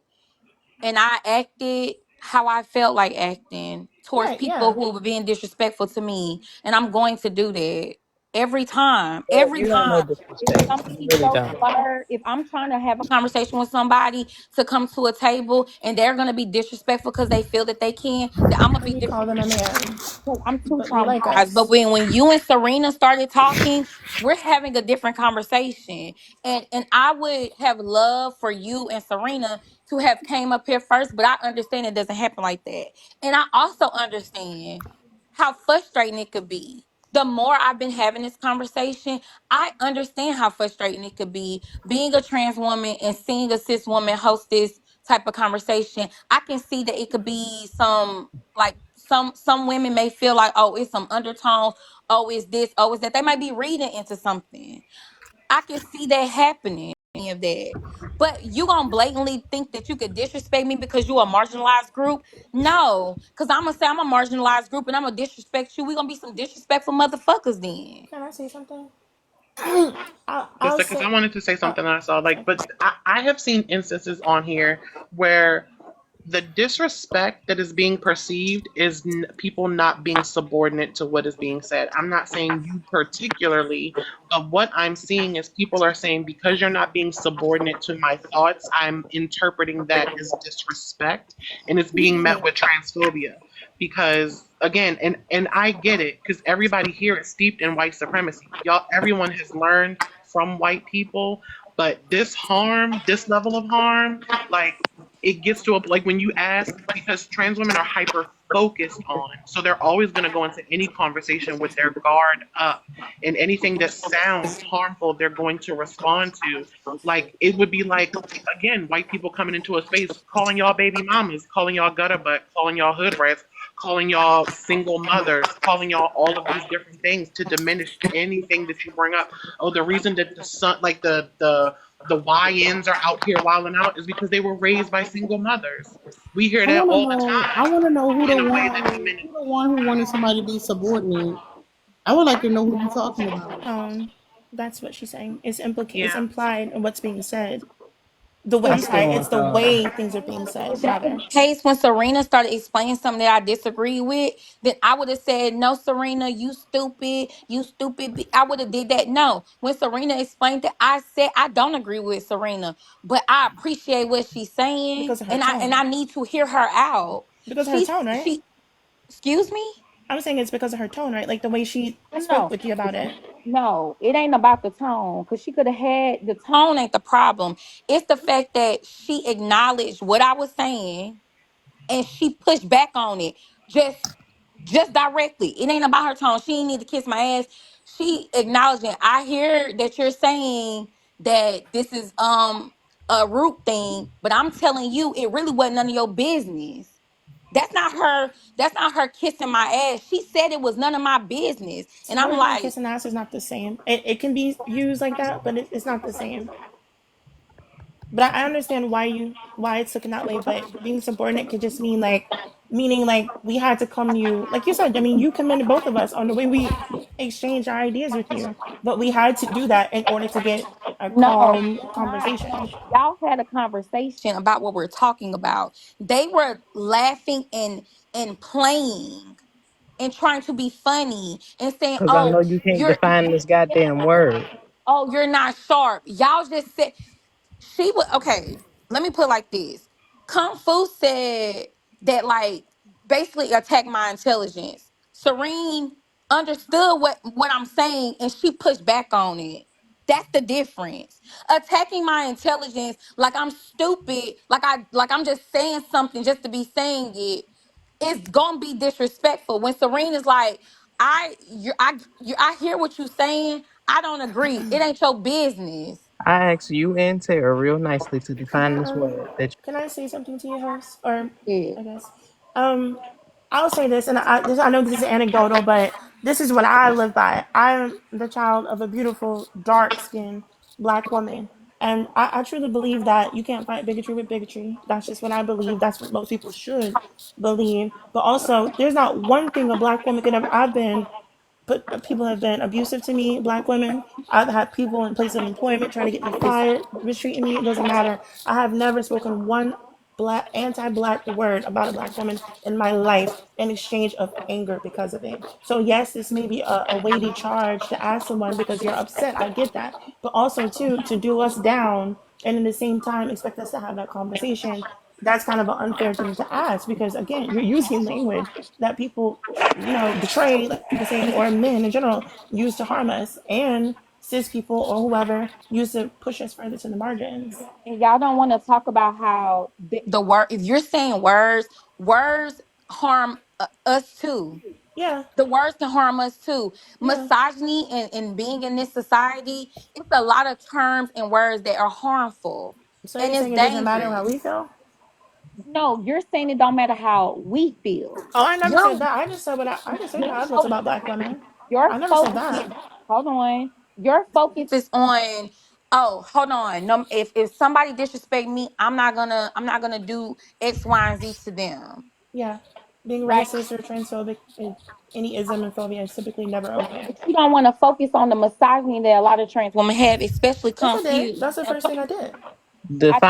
and I acted how I felt like acting towards Right? people Yeah. who were being disrespectful to me, and I'm going to do that every time. Well, Every you don't know time. If disrespect. You somebody's really so don't. slurred, if I'm trying to have a conversation with somebody to come to a table and they're gonna be disrespectful because they feel that they can, then I'm gonna And be we call them a disrespectful man, because I'm too but you like traumatized. But us. when you and Serena started talking, we're having a different conversation. And I would have loved for you and Serena to have came up here first, but I understand it doesn't happen like that. And I also understand how frustrating it could be. The more I've been having this conversation, I understand how frustrating it could be being a trans woman and seeing a cis woman host this type of conversation. I can see that it could be some women may feel like, oh, it's some undertones, oh, it's this, oh, it's that. They might be reading into something. I can see that happening, any of that. But you gonna blatantly think that you could disrespect me because you a marginalized group? No, because I'm gonna say I'm a marginalized group and I'm gonna disrespect you. We gonna be some disrespectful motherfuckers then. Can I say something? Just I'll because say. I wanted to say Oh, something that I saw, sorry. but I have seen instances on here where the disrespect that is being perceived is people not being subordinate to what is being said. I'm not saying you particularly, but what I'm seeing is people are saying because you're not being subordinate to my thoughts, I'm interpreting that as disrespect, and it's being met with transphobia. Because again, and I get it, because everybody here is steeped in white supremacy. Y'all, everyone has learned from white people, but this harm, this level of harm, like it gets to a like when you ask, because trans women are hyper focused on, so they're always going to go into any conversation with their guard up, and anything that sounds harmful they're going to respond to. Like it would be like, again, white people coming into a space calling y'all baby mamas, calling y'all gutter butt, calling y'all hood rats, calling y'all single mothers, calling y'all all of these different things to diminish anything that you bring up. Oh, the reason that the son, like the YNs are out here wilding out is because they were raised by single mothers. We hear I that want to all the know. I time want to know who the in a way one that diminish. who wanted somebody to be subordinate. I would like to know who you're talking about. That's what she's saying. It's Yeah. implied in what's being said. I I'm sorry, still it's want the y'all. way things are being said, If that was rather. the case when Serena started explaining something that I disagree with, then I would have said, "No, Serena, you stupid." I would have did that. No, when Serena explained it, I said I don't agree with Serena, but I appreciate what she's saying, Because of her and I tone. need to hear her out. Because of her tone, right? She, excuse me. I'm saying it's because of her tone, right? Like the way she spoke No, with you about it. no, it ain't about the tone because she could have had the tone ain't the problem. It's the fact that she acknowledged what I was saying and she pushed back on it just directly. It ain't about her tone. She ain't need to kiss my ass. She acknowledging, I hear that you're saying that this is a root thing, but I'm telling you it really wasn't none of your business. That's not her kissing my ass. She said it was none of my business. And I'm Subordinate and like, kissing ass is not the same. It can be used like that, but it's not the same. But I understand why it's looking that way. But being subordinate could just mean like meaning like we had to come to you like you said. I mean, you commended both of us on the way we exchanged our ideas with you, but we had to do that in order to get a no, calm it's not. conversation. No, y'all had a conversation about what we're talking about. They were laughing and playing and trying to be funny and saying, Because I "Oh, know you can't you're define this yeah, goddamn word. oh, you're not sharp." Y'all just said she was okay. Let me put it like this: Kung Fu said that, like, basically attack my intelligence. Serene understood what I'm saying, and she pushed back on it. That's the difference. Attacking my intelligence like I'm stupid, like I'm just saying something just to be saying it. It's gonna be disrespectful when Serene is like, I hear what you're saying. I don't agree. It ain't your business. I asked you and Tara real nicely to Can define I this word. That can I say something to you, host? Or Yeah. I guess I'll say this, and I know this is anecdotal, but this is what I live by. I'm the child of a beautiful, dark-skinned black woman, and I truly believe that you can't fight bigotry with bigotry. That's just what I believe. That's what most people should believe. But also, there's not one thing a black woman could ever. I've been but people have been abusive to me, black women. I've had people in place of employment trying to get me fired, mistreating me. It doesn't matter. I have never spoken one anti-black word about a black woman in my life in exchange of anger because of it. So yes, this may be a weighty charge to ask someone because you're upset. I get that. But also too, to do us down and in the same time expect us to have that conversation, that's kind of an unfair thing to ask because again, you're using language that people betray, like I say, or men in general use to harm us, and cis people or whoever use to push us further to the margins. And y'all don't want to talk about how the word, if you're saying words harm us too. Yeah, The words can harm us too. yeah. Misogyny and being in this society, it's a lot of terms and words that are harmful So and you're it's saying it doesn't matter how dangerous. we feel? No, you're saying it don't matter how we feel. Oh, I never said Your that. I just said I just said your how I felt about focus, black women. your I never said focus, that. hold on. Your focus is on, oh, hold on. No, if somebody disrespect me, I'm not gonna do X, Y, and Z to them. Yeah, being Right? racist or transphobic, any ism and phobia is typically never okay. But you don't want to focus on the misogyny that a lot of trans women have, especially Yes, I did. confused. That's the first thing I did.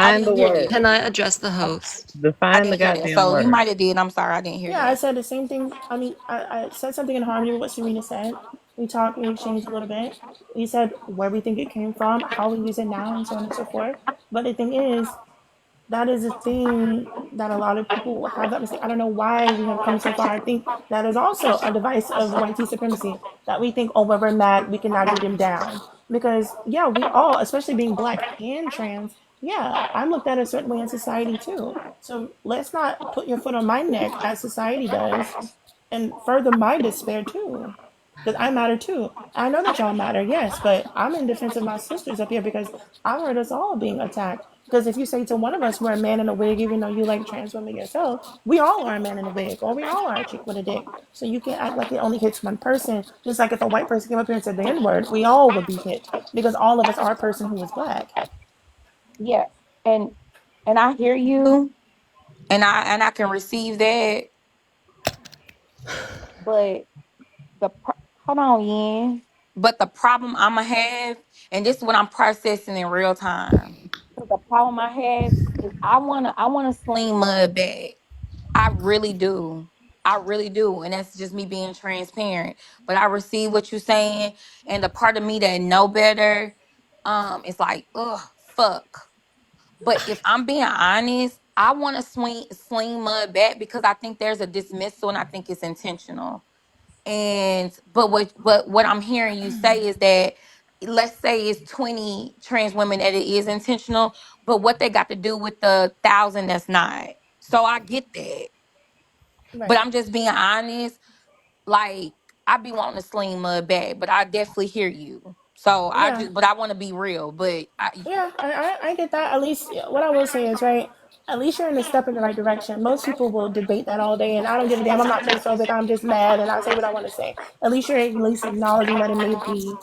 I define the didn't hear word. that. Can I address the host? I Define the didn't hear that. goddamn So you word. might have did. I'm sorry, I didn't hear Yeah, I that. said the same thing. I mean, I said something in harmony with what Serena said. We talked, we exchanged a little bit. We said where we think it came from, how we use it now, and so on and so forth. But the thing is, that is a thing that a lot of people have that mistake. I don't know why we have come so far. I think that is also a device of white supremacy that we think, oh, when we're mad, we can now get him down. Because, yeah, we all, especially being black and trans, yeah, I'm looked at a certain way in society too. So let's not put your foot on my neck as society does and further my despair too. Because I matter too. I know that y'all matter, yes, but I'm in defense of my sisters up here because I heard us all being attacked. Because if you say to one of us we're a man in a wig, even though you like trans women yourself, we all are a man in a wig, or we all are a chick with a dick. So you can't act like it only hits one person. Just like if a white person came up here and said the N word, we all would be hit because all of us are a person who is black. Yeah, and I hear you, and I can receive that, but hold on, Yen. But the problem I'ma have, and this is what I'm processing in real time. So the problem I have is I wanna sling mud back. I really do. I really do. And that's just me being transparent. But I receive what you're saying. And the part of me that know better, it's like, ugh, fuck. But if I'm being honest, I want to sling mud back because I think there's a dismissal and I think it's intentional. And but what I'm hearing you say is that let's say it's 20 trans women that it is intentional, but what they got to do with the 1,000 that's not. So I get that. But Right. I'm just being honest. Like I be wanting to sling mud back, but I definitely hear you. So Yeah. but I want to be real. But Yeah, I get that. At least, yeah, what I will say is, right, at least you're in a step in the right direction. Most people will debate that all day, and I don't give a damn. I'm not transphobic. I'm just mad, and I say what I want to say. At least you're at least acknowledging that it may be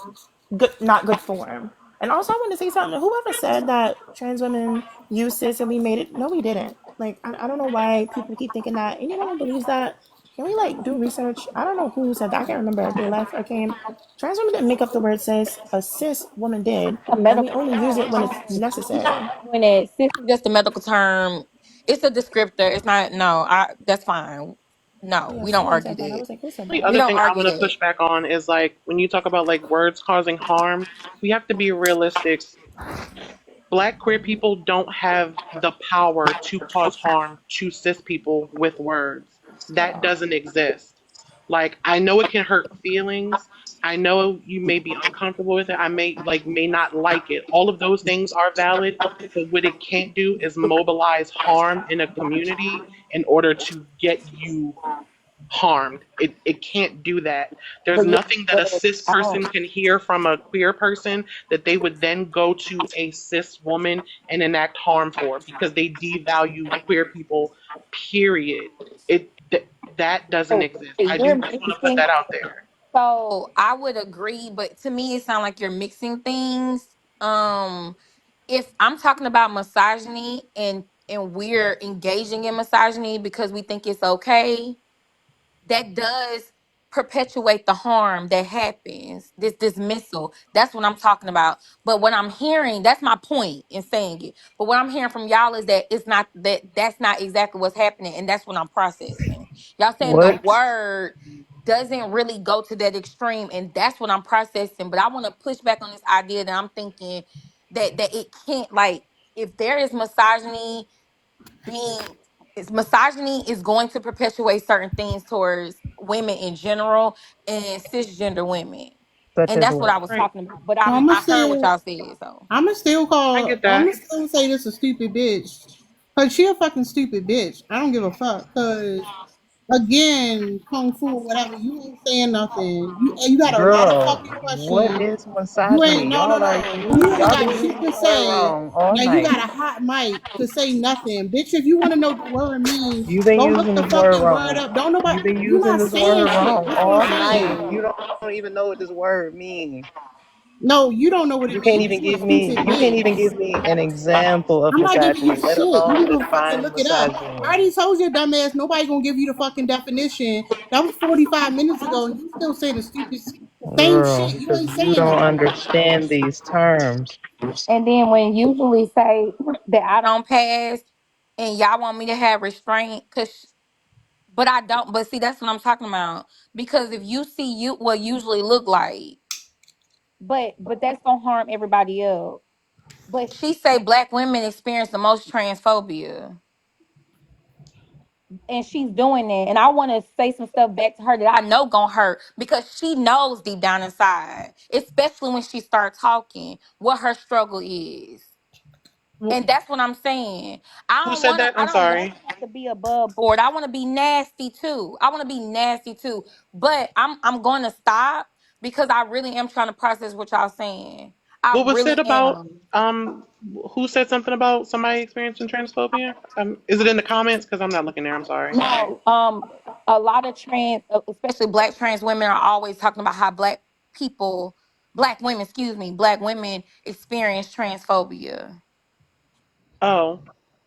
good, not good form. And also, I want to say something. Whoever said that trans women use cis and we made it? No, we didn't. Like, I don't know why people keep thinking that. Anyone who believes that, can we like do research? I don't know who said that. I can't remember if they left or came. Trans women didn't make up the word cis. A cis woman did, a and we medical only use it when it's term. We're necessary. not doing it. Cis is just a medical term. It's a descriptor. It's not. No, that's fine. No, Yeah, we don't someone argue said that. I that. was like, who said The that? We other don't thing I argue want to that. push back on is like when you talk about like words causing harm, we have to be realistic. Black queer people don't have the power to cause harm to cis people with words. That Yeah. doesn't exist. Like I know it can hurt feelings. I know you may be uncomfortable with it. I may not like it. All of those things are valid, but what it can't do is mobilize harm in a community in order to get you harmed. It can't do that. There's But yeah, nothing that a but cis I don't. person can hear from a queer person that they would then go to a cis woman and enact harm for because they devalue queer people, period. That doesn't exist. I do You're just want to put mixing. that out there. So I would agree, but to me, it sounds like you're mixing things. If I'm talking about misogyny and we're engaging in misogyny because we think it's okay, that does perpetuate the harm that happens. This dismissal. That's what I'm talking about. But what I'm hearing, that's my point in saying it. But what I'm hearing from y'all is that it's not that's not exactly what's happening, and that's what I'm processing. Y'all saying the What? word doesn't really go to that extreme, and that's what I'm processing. But I want to push back on this idea that I'm thinking that it can't, like, if there is misogyny being is misogyny is going to perpetuate certain things towards women in general and cisgender women. Such And as that's what what? I was Right. talking about. But So I'm gonna I heard what still, y'all said, so I'm gonna still I call, get I'm that. gonna still say this a stupid bitch, cause she a fucking stupid bitch. I don't give a fuck, cause again, kung fu or whatever, you ain't saying nothing. You got a lot of Girl, fucking what questions. is You ain't misogyny? no Y'all are no. using, You ain't y'all been got shit using to the word say. wrong all Now you night. got a hot mic to say nothing, bitch. If you want to know what the word means, You've been go look using the this word fucking word wrong. up. Don't nobody. You've been You using not this word saying shit. wrong That's what I'm all night, saying. and you don't even know what this word means. No, you don't know what it You can't means because even you a give me, stupid you can't even bitch. give me an example of I'm not giving you misogyny, let shit. You alone need to fucking define look it up. I misogyny. already told your dumb ass nobody gonna give you the fucking definition. That was 45 minutes ago, and you still say the stupid same Girl, shit. You because ain't you saying don't nothing. understand these terms. and then when you usually say that I don't pass and y'all want me to have restraint, cause but I don't. But see, that's what I'm talking about. Because if you see you what usually look like, but that's gonna harm everybody else. But she say black women experience the most transphobia, and she's doing that. And I want to say some stuff back to her that I know gonna hurt because she knows deep down inside, especially when she starts talking, what her struggle is. Wh- And that's what I'm saying. Who said that? I I'm don't want sorry. that to be above board. I want to be nasty too. I want to be nasty too. But I'm going to stop because I really am trying to process what y'all saying. I What was said really about am. who said something about somebody experiencing transphobia? Is it in the comments? Because I'm not looking there. I'm sorry. No, a lot of trans, especially black trans women, are always talking about how black women, excuse me, black women experience transphobia. Oh.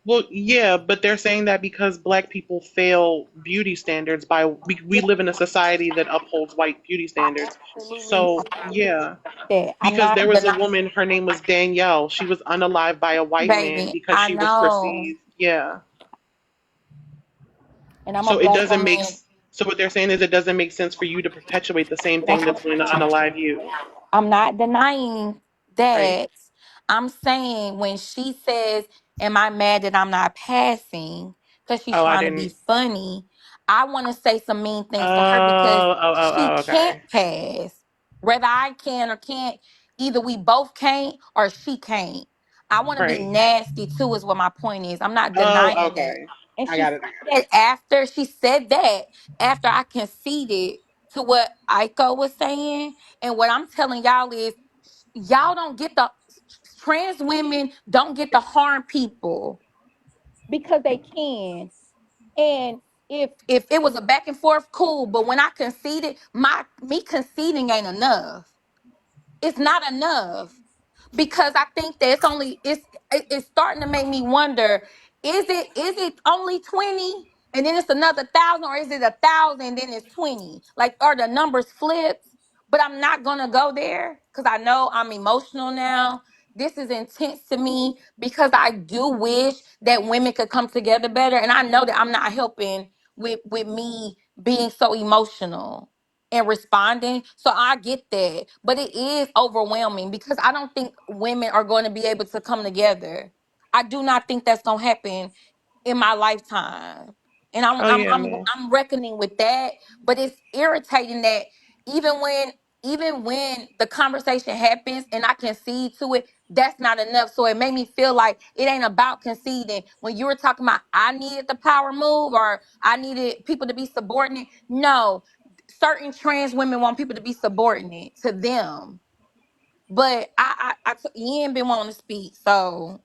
Well, yeah, but they're saying that because black people fail beauty standards by we live in a society that upholds white beauty I standards. So, absolutely yeah, that. I'm because there not was a denying, woman, her name was Danielle. She was unalived by a white man baby. because I she was know, perceived, yeah. and I'm a So it black doesn't make woman. so what they're saying is it doesn't make sense for you to perpetuate the same thing that's going to unalive you. I'm not denying Right. that. I'm saying when she says, "Am I mad that I'm not passing?" Because she's Oh, I trying to be didn't. funny. I want to say some mean things to her because she can't Okay. pass. Whether I can or can't, either we both can't or she can't. I want to be Right. nasty too, is what my point is. I'm not Oh, denying that. okay. And I got it. she said that after I conceded to what Aiko was saying. And what I'm telling y'all is y'all don't get the trans women don't get to harm people because they can. And if it was a back and forth, cool. But when I conceded, me conceding ain't enough. It's not enough because I think that it's starting to make me wonder: is it only 20, and then it's another 1,000, or is it 1,000 and then it's 20? Like, are the numbers flipped? But I'm not gonna go there because I know I'm emotional now. This is intense to me because I do wish that women could come together better, and I know that I'm not helping with me being so emotional and responding. So I get that. But it is overwhelming because I don't think women are going to be able to come together. I do not think that's going to happen in my lifetime. And Oh yeah, no. I'm reckoning with that, but it's irritating that even when even when the conversation happens and I concede to it, that's not enough. So it made me feel like it ain't about conceding. When you were talking about I needed the power move or I needed people to be subordinate, no, certain trans women want people to be subordinate to them. But Ian been wanting to speak, so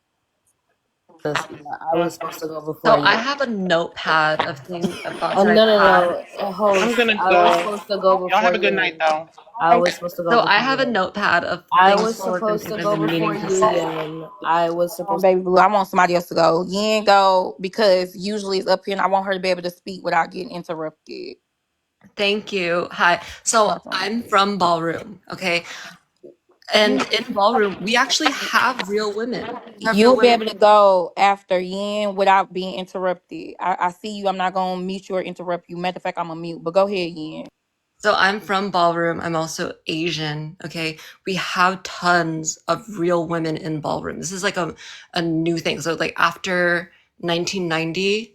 I was supposed to go before So I you. have a notepad of things of thoughts Oh that no I've no had. no, I'm host. gonna I was go. supposed to go Y'all before have a good night you. though. I was supposed to go So I before have a you. notepad of I things was forwards and supposed things to I've go been before meaning to you, say. Yen. I was on, supposed. baby blue. I want somebody else to go. Yin go because usually it's up here, and I want her to be able to speak without getting interrupted. Thank you. Hi. So Welcome. I'm from Ballroom, okay? And You in Ballroom, we actually have real women. We have real you'll be women. able to go after Yin without being interrupted. I see you. I'm not gonna mute you or interrupt you. Matter of fact, I'm gonna mute. But go ahead, Yin. So I'm from Ballroom. I'm also Asian, okay? We have tons of real women in Ballroom. This is like a new thing. So like after 1990,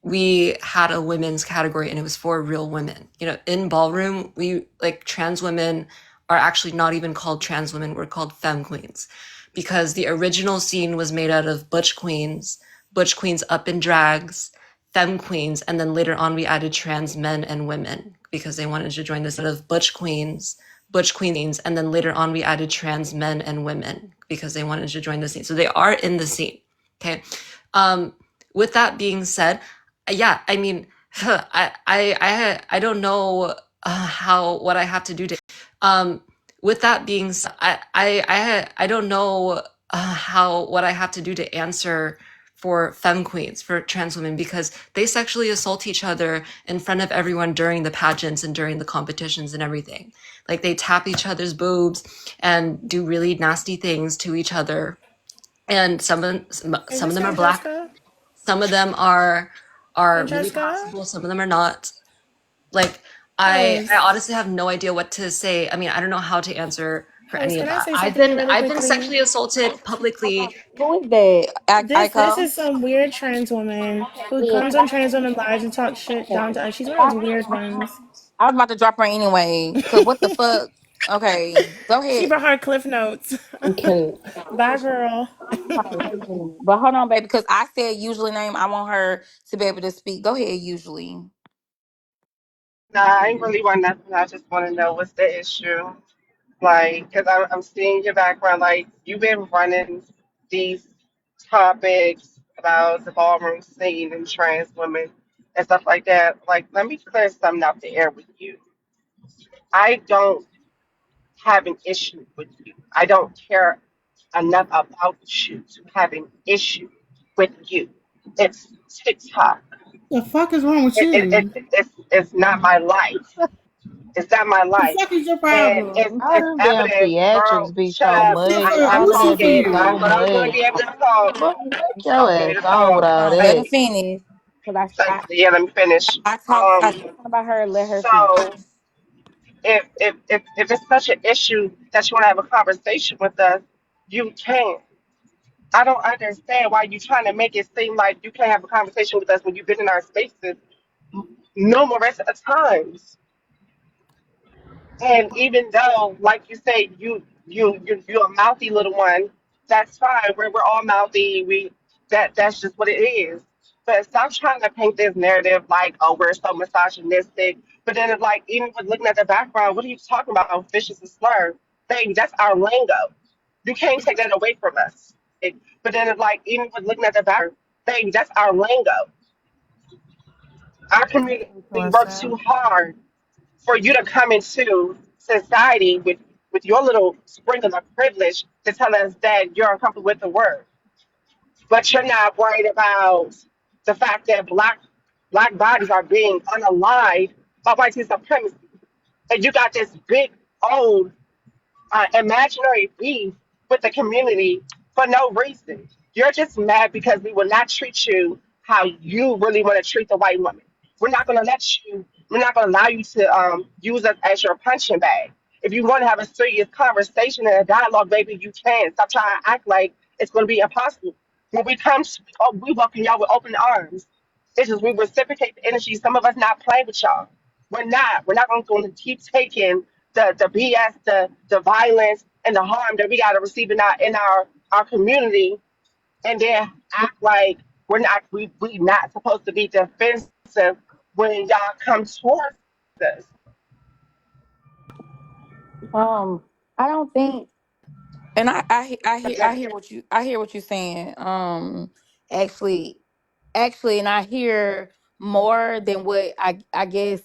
we had a women's category and it was for real women. You know, in Ballroom, we like trans women are actually not even called trans women, we're called femme queens because the original scene was made out of butch queens up in drags, femme queens, and then later on we added trans men and women because they wanted to join this out of butch queens, and then later on we added trans men and women because they wanted to join the scene. So they are in the scene. Okay. With that being said, yeah, I mean, I don't know how what I have to do to. With that being said, I don't know how what I have to do to answer for femme queens, for trans women, because they sexually assault each other in front of everyone during the pageants and during the competitions and everything. Like they tap each other's boobs and do really nasty things to each other. And Is some of this them are black, Francesca? some of them are really Francesca? passable, some of them are not. Like I Host. honestly have no idea what to say. I mean, I don't know how to answer for Host, any of can I that. say something really I've been quickly? sexually assaulted publicly. Who is that? This Aiko? is some weird trans woman Okay, who good. comes on trans women lives and talks shit down to us. She's one of those weird ones. I was about to drop her anyway. Cause what the fuck? Okay, go She ahead. brought her cliff notes. Can Bye, girl. But hold on, baby, because I said usually name. I want her to be able to speak. Go ahead, usually. Nah, I ain't really want nothing. I just want to know what's the issue. Like, because I'm seeing your background. Like, you've been running these topics about the ballroom scene and trans women and stuff like that. Like, let me clear something out the air with you. I don't have an issue with you. I don't care enough about you to have an issue with you. It's TikTok. The fuck is wrong with you? It's not my life. It's not my The life. fuck is your And problem? All it's them damn evident, girl, theatrics be shut so up. The much. fuck? I'm All of What's up that for be talking. I so you? thought I was going to much. be able to talk. Boy, take I your was ass able to on with talk. all Let that. her finish. Cause So, yeah, let me finish. I Um, talking about her. Let her finish. so if it's such an issue that you want to have a conversation with us, you can. I don't understand why you trying to make it seem like you can't have a conversation with us when you've been in our spaces numerous of times. And even though, like you say, you're a mouthy little one, that's fine. We're all mouthy. That's just what it is. But stop trying to paint this narrative like, oh, we're so misogynistic. But then it's like, even with looking at the background, what are you talking about? Oh, fish is a slur. Baby, that's our lingo. You can't take that away from us. But then it's like, even with looking at the background, baby, that's our lingo. Our community works too hard for you to come into society with your little sprinkle of privilege to tell us that you're uncomfortable with the word, but you're not worried about the fact that black bodies are being unalive by white supremacy, and you got this big old imaginary beef with the community for no reason. You're just mad because we will not treat you how you really want to treat the white woman. We're not going to let you. We're not going to allow you to use us as your punching bag. If you want to have a serious conversation and a dialogue, baby, you can. Stop trying to act like it's going to be impossible. When we come, we welcome y'all with open arms. It's just we reciprocate the energy. Some of us not playing with y'all. We're not. We're not going to keep taking the BS, the violence, and the harm that we got to receive in our community, and then act like we not supposed to be defensive when y'all come towards us. I don't think, and I hear what you're saying. Actually, and I hear more than what I guess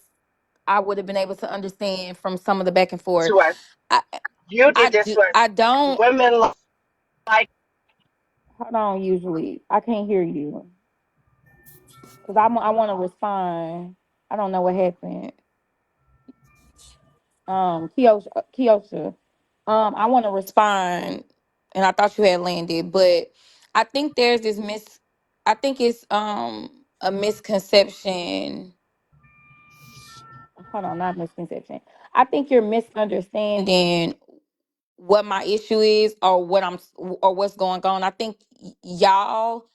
I would have been able to understand from some of the back and forth. To us, I you did this to us. I don't. Women like Hold on. Usually, I can't hear you because I want to respond. I don't know what happened. Kiosha, I want to respond, and I thought you had landed, but I think there's this I think it's a misconception. Hold on, not misconception. I think you're misunderstanding what my issue is, or what's going on. I think y'all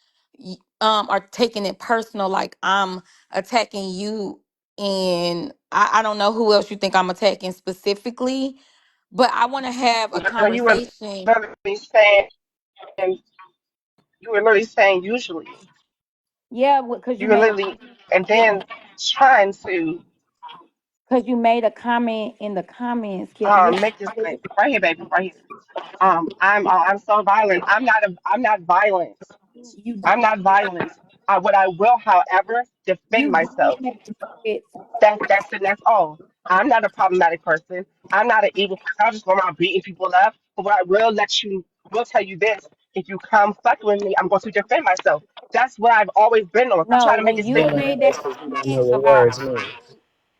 are taking it personal, like I'm attacking you, and I don't know who else you think I'm attacking specifically, but I want to have a no, you were conversation. literally saying you were literally saying usually. Yeah, because You were literally and then trying to you made a comment in the comments. Yeah, make this thing right here, baby, right here. I'm so violent. I'm not violent. you I'm not violent. What I will, however, defend you myself. did make it. That's it. That's all. I'm not a problematic person. I'm not an evil person. I just go around beating people up. But what I will tell you this: if you come fucking with me, I'm going to defend myself. That's what I've always been on. Stop No, trying to make when it you seem. made that comment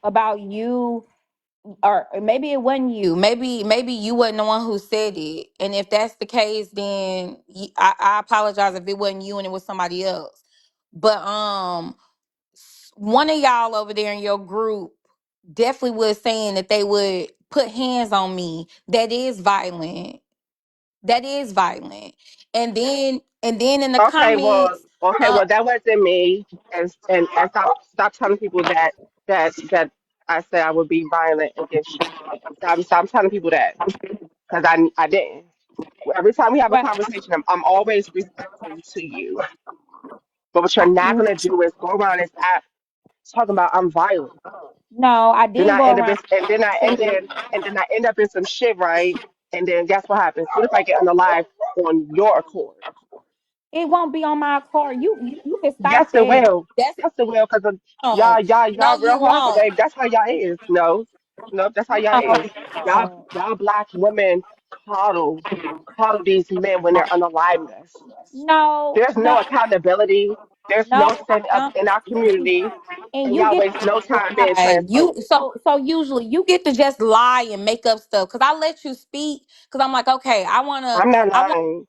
about you, or maybe it wasn't you, maybe you wasn't the one who said it, and if that's the case, then I apologize if it wasn't you and it was somebody else. But one of y'all over there in your group definitely was saying that they would put hands on me. That is violent. And then in the comments, Okay, uh well, that wasn't me. And stop telling people that I said I would be violent against you. So I'm telling people that because I didn't. Every time we have a Right. conversation, I'm always respectful to you. But what you're not gonna do is go around this app talking about I'm violent. No, I Then didn't I go end up around. in, and then I end up in some shit, right? And then guess what happens? What if I get on the live on your accord? It won't be on my card. You can stop Yes, it that. will. That's Yes, it will, because wrong. y'all No, you real horrible, won't. babe. That's how y'all is. No, no, that's how y'all No, is. you Y'all, won't. y'all black women coddle, coddle these men when they're unalive us. No, There's no no, accountability. There's no. no sense of No. in our community, And and you y'all get waste no to time being lie. You transparent. so usually you get to just lie and make up stuff. Cause I let you speak. Cause I'm like, okay, I'm not I want. lying.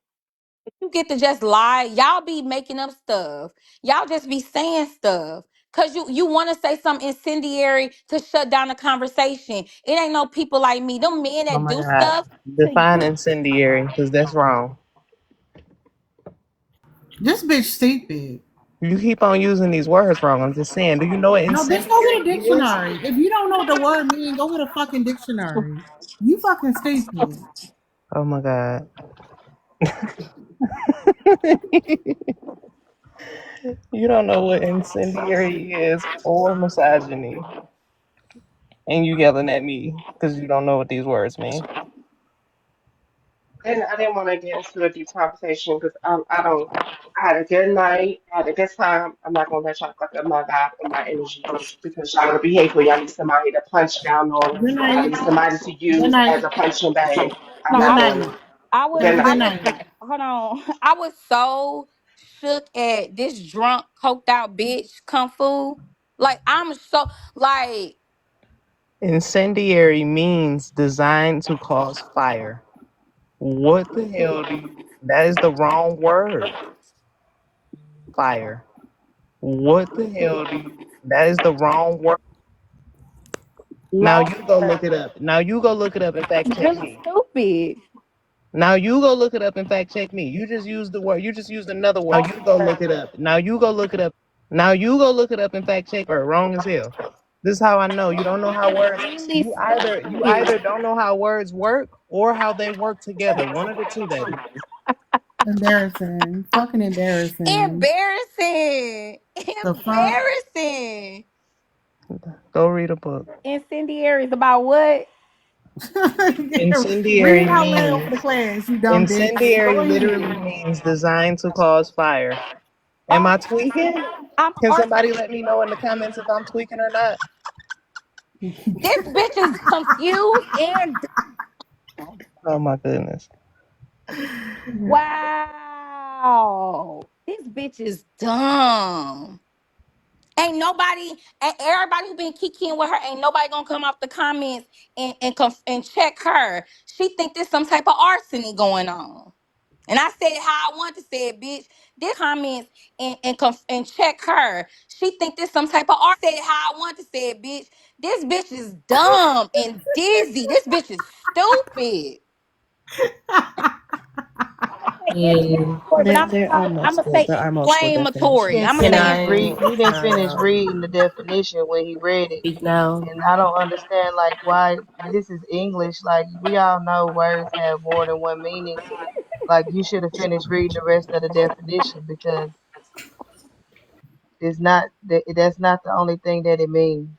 You get to just lie. Y'all be making up stuff. Y'all just be saying stuff. Cause you want to say something incendiary to shut down the conversation. It ain't no people like me. Them men Oh that my do God. stuff to Define you. incendiary, because that's wrong. This bitch stupid. You keep on using these words wrong. I'm just saying. Do you know what No, bitch, go get incendiary a is? dictionary. If you don't know what the word means, go get a fucking dictionary. You fucking stupid. Oh my God. You don't know what incendiary is or misogyny, and you yelling at me because you don't know what these words mean. And I didn't want to get into a deep conversation because I don't. I had a good night. I had a good time. I'm not gonna let y'all fuck up my vibe and my energy because y'all want to be hateful. Y'all need somebody to punch down on. Good Y'all night. need somebody to Good use as night. a punching bag. I'm No, Good not I doing night. it. was Good Have a I good night. was night. hold on. I was so shook at this drunk, coked out bitch kung fu. Like I'm so like Incendiary means designed to cause fire. What the hell do you? That is the wrong word. Fire. What the hell do you? That is the wrong word. Now Lord, you go look it up. Now you go look it up and fact it's check really me. stupid. Now you go look it up and fact check me. You just used the word. You just used another word. Now you go look it up. Now you go look it up. Now you go look it up and fact check her. Wrong as hell. This is how I know you don't know how words. Really You either stupid. don't know how words work or how they work together. One of the two, baby. Embarrassing. Fucking embarrassing. Embarrassing. The fuck? Embarrassing. Go read a book. Incendiaries about what? Read Incendiary it out loud for the means class, you dumb bitch. incendiary Go literally ahead. means designed to cause fire. Am Oh, I tweaking? I'm Can or somebody let me know in the comments if I'm tweaking or not? this bitch is confused and Oh my goodness. wow. This bitch is dumb. Ain't nobody, and everybody who been kicking with her, ain't nobody gonna come off the comments and check her. She think there's some type of arsony going on. And I said it how I want to say it, bitch. This comments and check her. She think this some type of art. Said it how I want to say it, bitch. This bitch is dumb and dizzy. This bitch is stupid. I'm gonna say Yeah, inflammatory, but there are I'm gonna multiple. say There are multiple inflammatory. Didn't I'm gonna definitions. say finish inflammatory. read. I He didn't finish uh, reading the definition when he read it, speak now. and I don't understand like why this is English. Like we all know words have more than one meaning. Like you should have finished reading the rest of the definition because it's not that's not the only thing that it means,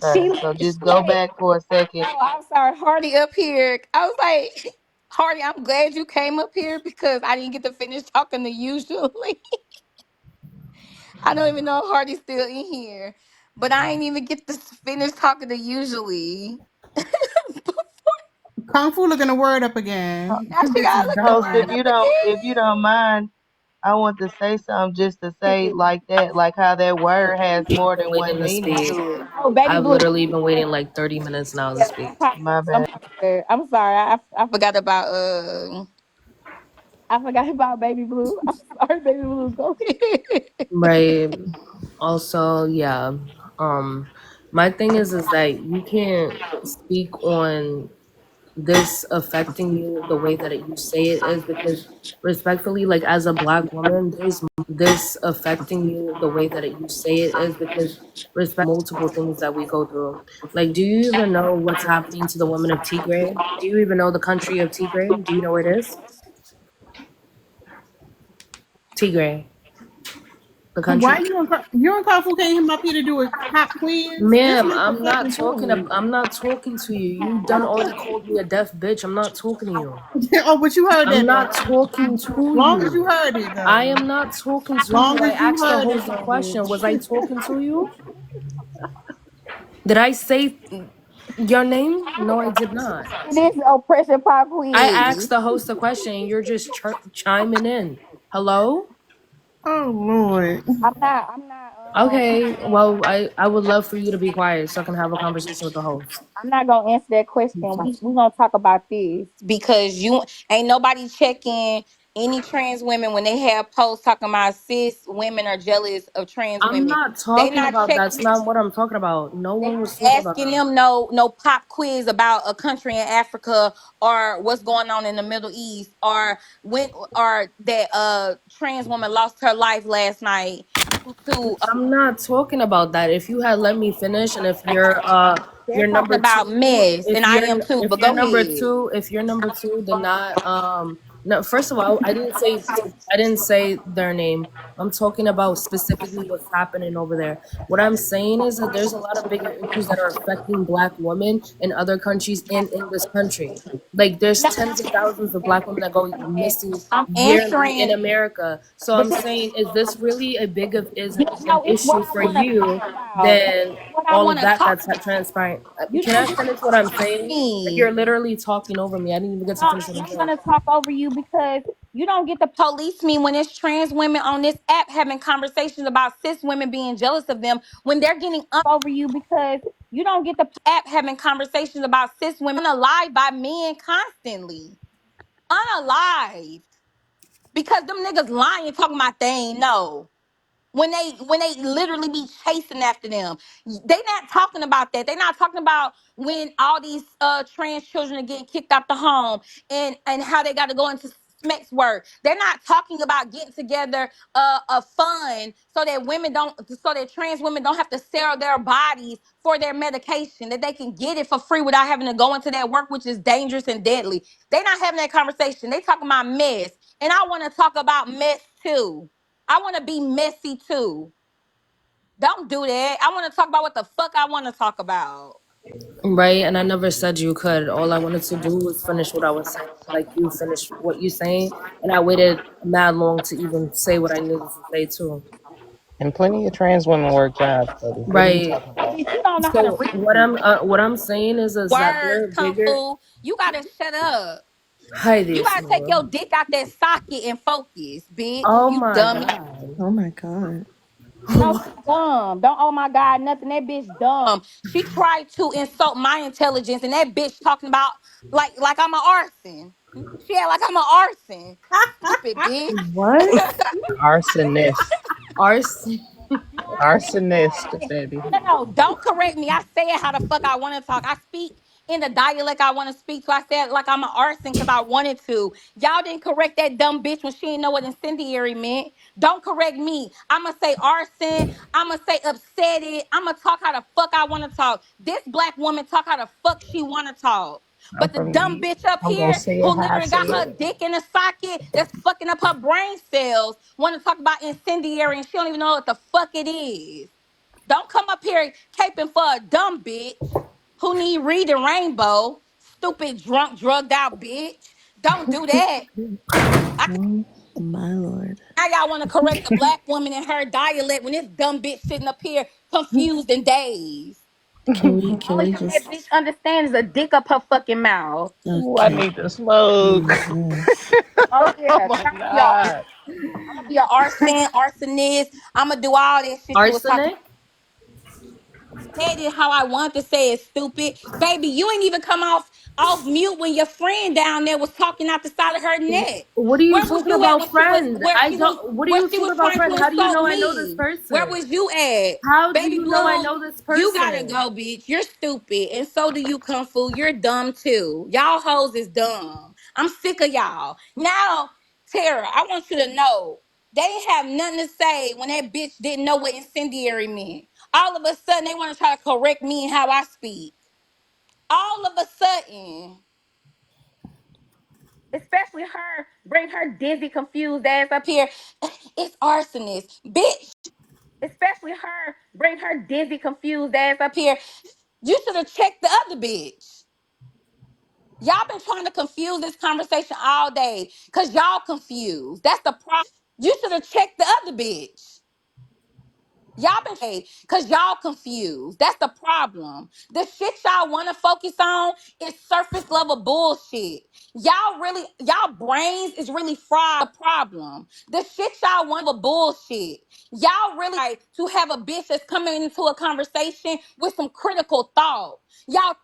She sir. So just go wait. back for a second. Oh, I'm sorry, Hardy up here. I was like, Hardy, I'm glad you came up here because I didn't get to finish talking to you. Usually, I don't even know if Hardy's still in here, but I ain't even get to finish talking to usually. Kung Fu looking the word up Ho- again. Now That she bitch is gotta look the Host, word dumb. up if you don't mind, I want to say something just to say again. like that, like how that word has more than one Waiting to meaning speak. to it. Oh, baby I've blue. literally been waiting like 30 minutes now to Yeah, speak. My I'm bad. sorry. I'm sorry. I forgot about I forgot about baby blue. I'm sorry, baby blue. Go ahead. Right. Also, yeah. Um, my thing is that you can't speak on this affecting you the way that you say it is, because respectfully, like as a black woman, this affecting you the way that you say it is because multiple things that we go through. Like, do you even know what's happening to the women of Tigray? Do you even know the country of Tigray? Do you know where it is? Tigray, the Why country. you and Carl came up here to do a pop quiz? This Ma'am, is the fucking point. I'm not talking to you. You done already called me a deaf bitch. I'm not talking to you. Oh, but you heard I'm that though. not talking to Long as you. you heard it I though. am not talking to you. Long I as you asked the heard it host a though, question. Was I bitch. talking to you? Did I say your name? No, I did not. I asked the host a question and you're just chiming in. Hello? Oh Lord. Okay, well, I would love for you to be quiet so I can have a conversation with the host. because you ain't nobody checking any trans women when they have posts talking about cis women are jealous of trans I'm women. not They talking not about that's checking. not what I'm talking about. No They one not was talking about asking that. them no pop quiz about a country in Africa or what's going on in the Middle East or when or that trans woman lost her life last night due to I'm not talking about that. If you had let me finish, and if they're you're talking number about two, mess and I am too. But go ahead. if you're number two, then not no. First of all, I didn't say their name. I'm talking about specifically what's happening over there. What I'm saying is that there's a lot of bigger issues that are affecting Black women in other countries and in this country. Like there's tens of thousands of Black women that go missing I'm yearly in answering, America. So but I'm saying, is this really a big of is an it's what issue I for want to you talk about. than What I all want of to that talk that's about. transpiring? You Can don't I get to finish what talk I'm over saying? Like me. you're literally talking over me. I didn't even get to No, finish what I I'm am saying. gonna talk over you because you don't get to police me when it's trans women on this app having conversations about cis women being jealous of them when they're getting unalived by men constantly. Unalived. Because them niggas lying talking about they ain't know. When they literally be chasing after them. They not talking about that. They not talking about when all these trans children are getting kicked out the home and how they got to go into sex work. They're not talking about getting together a fund so that trans women don't have to sell their bodies for their medication, that they can get it for free without having to go into that work, which is dangerous and deadly. They not having that conversation. They talking about mess. And I want to talk about mess too. I want to be messy too. Don't do that. I want to talk about what the fuck I want to talk about. Right, and I never said you could. All I wanted to do was finish what I was saying, like you finished what you saying, and I waited mad long to even say what I needed to say too. And plenty of trans women work jobs, buddy. What are you Right. talking about? Bitch, you don't know how to So read. what I'm saying is that Words, they're kung bigger. fu. You gotta shut up. Hi You there, gotta take Flora. your dick out that socket and focus, bitch. Oh You my dummy. god. Oh my God. No, she dumb. Don't oh my god, nothing. That bitch dumb. She tried to insult my intelligence, and that bitch talking about like I'm an arson. She act like I'm an arson. Stupid bitch. What? Arsonist. Arson. Arsonist, baby. No, don't correct me. I say it how the fuck I want to talk. I speak in the dialect I want to speak to. I said like I'm an arson because I wanted to. Y'all didn't correct that dumb bitch when she didn't know what incendiary meant. Don't correct me. I'ma say arson. I'ma say upset. I'ma talk how the fuck I want to talk. This black woman talk how the fuck she want to talk. I'm But the from dumb bitch up I'm gonna here say it who how I literally say got her it. dick in a socket that's fucking up her brain cells want to talk about incendiary and she don't even know what the fuck it is. Don't come up here caping for a dumb bitch who need reading rainbow. Stupid, drunk, drugged out bitch. Don't do that. I can, Oh my Lord. now y'all want to correct a black woman in her dialect when this dumb bitch sitting up here confused and dazed. Can Only we thing that just bitch understands is a dick up her fucking mouth. Ooh, I okay. need to smoke. Jesus. Oh Oh yeah, 'cause my I'm gonna be a, god. I'm gonna be an arsonist. I'm gonna do all that shit you was talking. Arsenic? Said it how I want to say it, stupid. Baby, you ain't even come off. off mute when your friend down there was talking out the side of her neck? What are you Where was talking you at about, when she was friend? where I she was don't. What are where you she talking was about, trying friend? to How do you insult know I know this me? Where person? was you at? How do Baby you know I blue, know this you gotta person? go, bitch. You're stupid. And so do you, Kung Fu. You're dumb too. Y'all hoes is dumb. I'm sick of y'all. Now, Tara, I want you to know they ain't have nothing to say when that bitch didn't know what incendiary meant. All of a sudden, they want to try to correct me and how I speak. All of a sudden, especially her, bring her dizzy, confused ass up here. It's arsonist, bitch. Especially her, bring her dizzy, confused ass up here. You should have checked the other bitch. Y'all been trying to confuse this conversation all day because y'all confused. That's the problem. You should have checked the other bitch. Because y'all confused. That's the problem. The shit y'all want to focus on is surface level bullshit. Y'all brains is really fried. The problem. The shit y'all want with bullshit. Y'all really like to have a bitch that's coming into a conversation with some critical thought. Y'all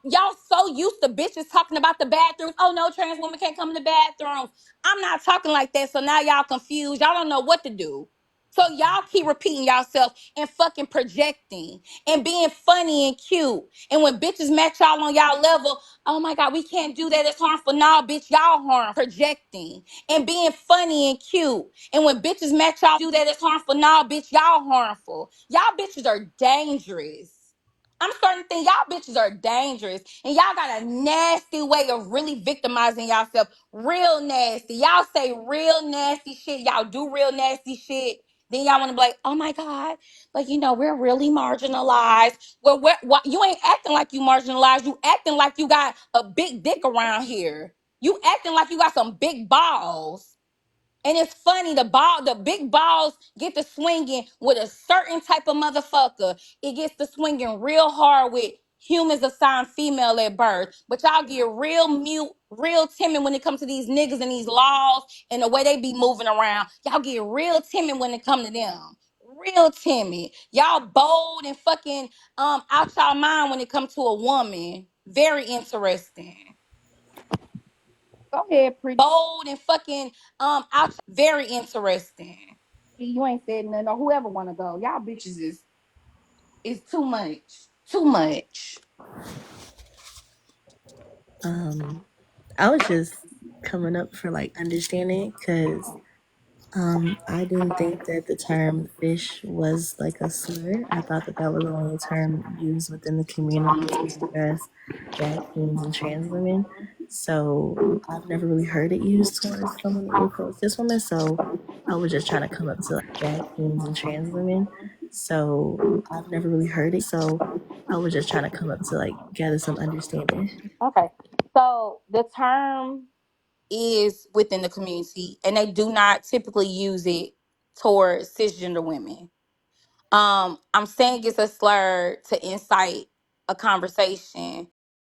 so used to bitches talking about the bathrooms. Oh no, trans women can't come in the bathrooms. I'm not talking like that. So now y'all confused. Y'all don't know what to do. So y'all keep repeating yourself and fucking projecting and being funny and cute. And when bitches match y'all on y'all level, oh my God, we can't do that. It's harmful. Nah, bitch, y'all harm. Projecting and being funny and cute. And when bitches match y'all do that, it's harmful. Nah, bitch, y'all harmful. Y'all bitches are dangerous. I'm starting to think y'all bitches are dangerous. And y'all got a nasty way of really victimizing yourself. Real nasty. Y'all say real nasty shit. Y'all do real nasty shit. Then y'all want to be like, oh my God, but you know, we're really marginalized. Well, you ain't acting like you marginalized. You acting like you got a big dick around here. You acting like you got some big balls. And it's funny, the big balls get to swinging with a certain type of motherfucker. It gets to swinging real hard with humans assigned female at birth. But y'all get real mute, real timid when it comes to these niggas and these laws and the way they be moving around. Y'all get real timid when it come to them. Real timid. Y'all bold and fucking out y'all mind when it comes to a woman. Very interesting. Go ahead, pretty. Bold and fucking out. Very interesting. You ain't said nothing or whoever wanna go. Y'all bitches is too much. Too much. I was just coming up for like understanding because I didn't think that the term fish was like a slur. I thought that that was only a term used within the community to address drag queens and trans women. So I've never really heard it used towards someone that would quote cis women. So I was just trying to come up to like drag queens and trans women. So I've never really heard it. So I was just trying to come up to like gather some understanding. Okay. So the term is within the community and they do not typically use it towards cisgender women. I'm saying it's a slur to incite a conversation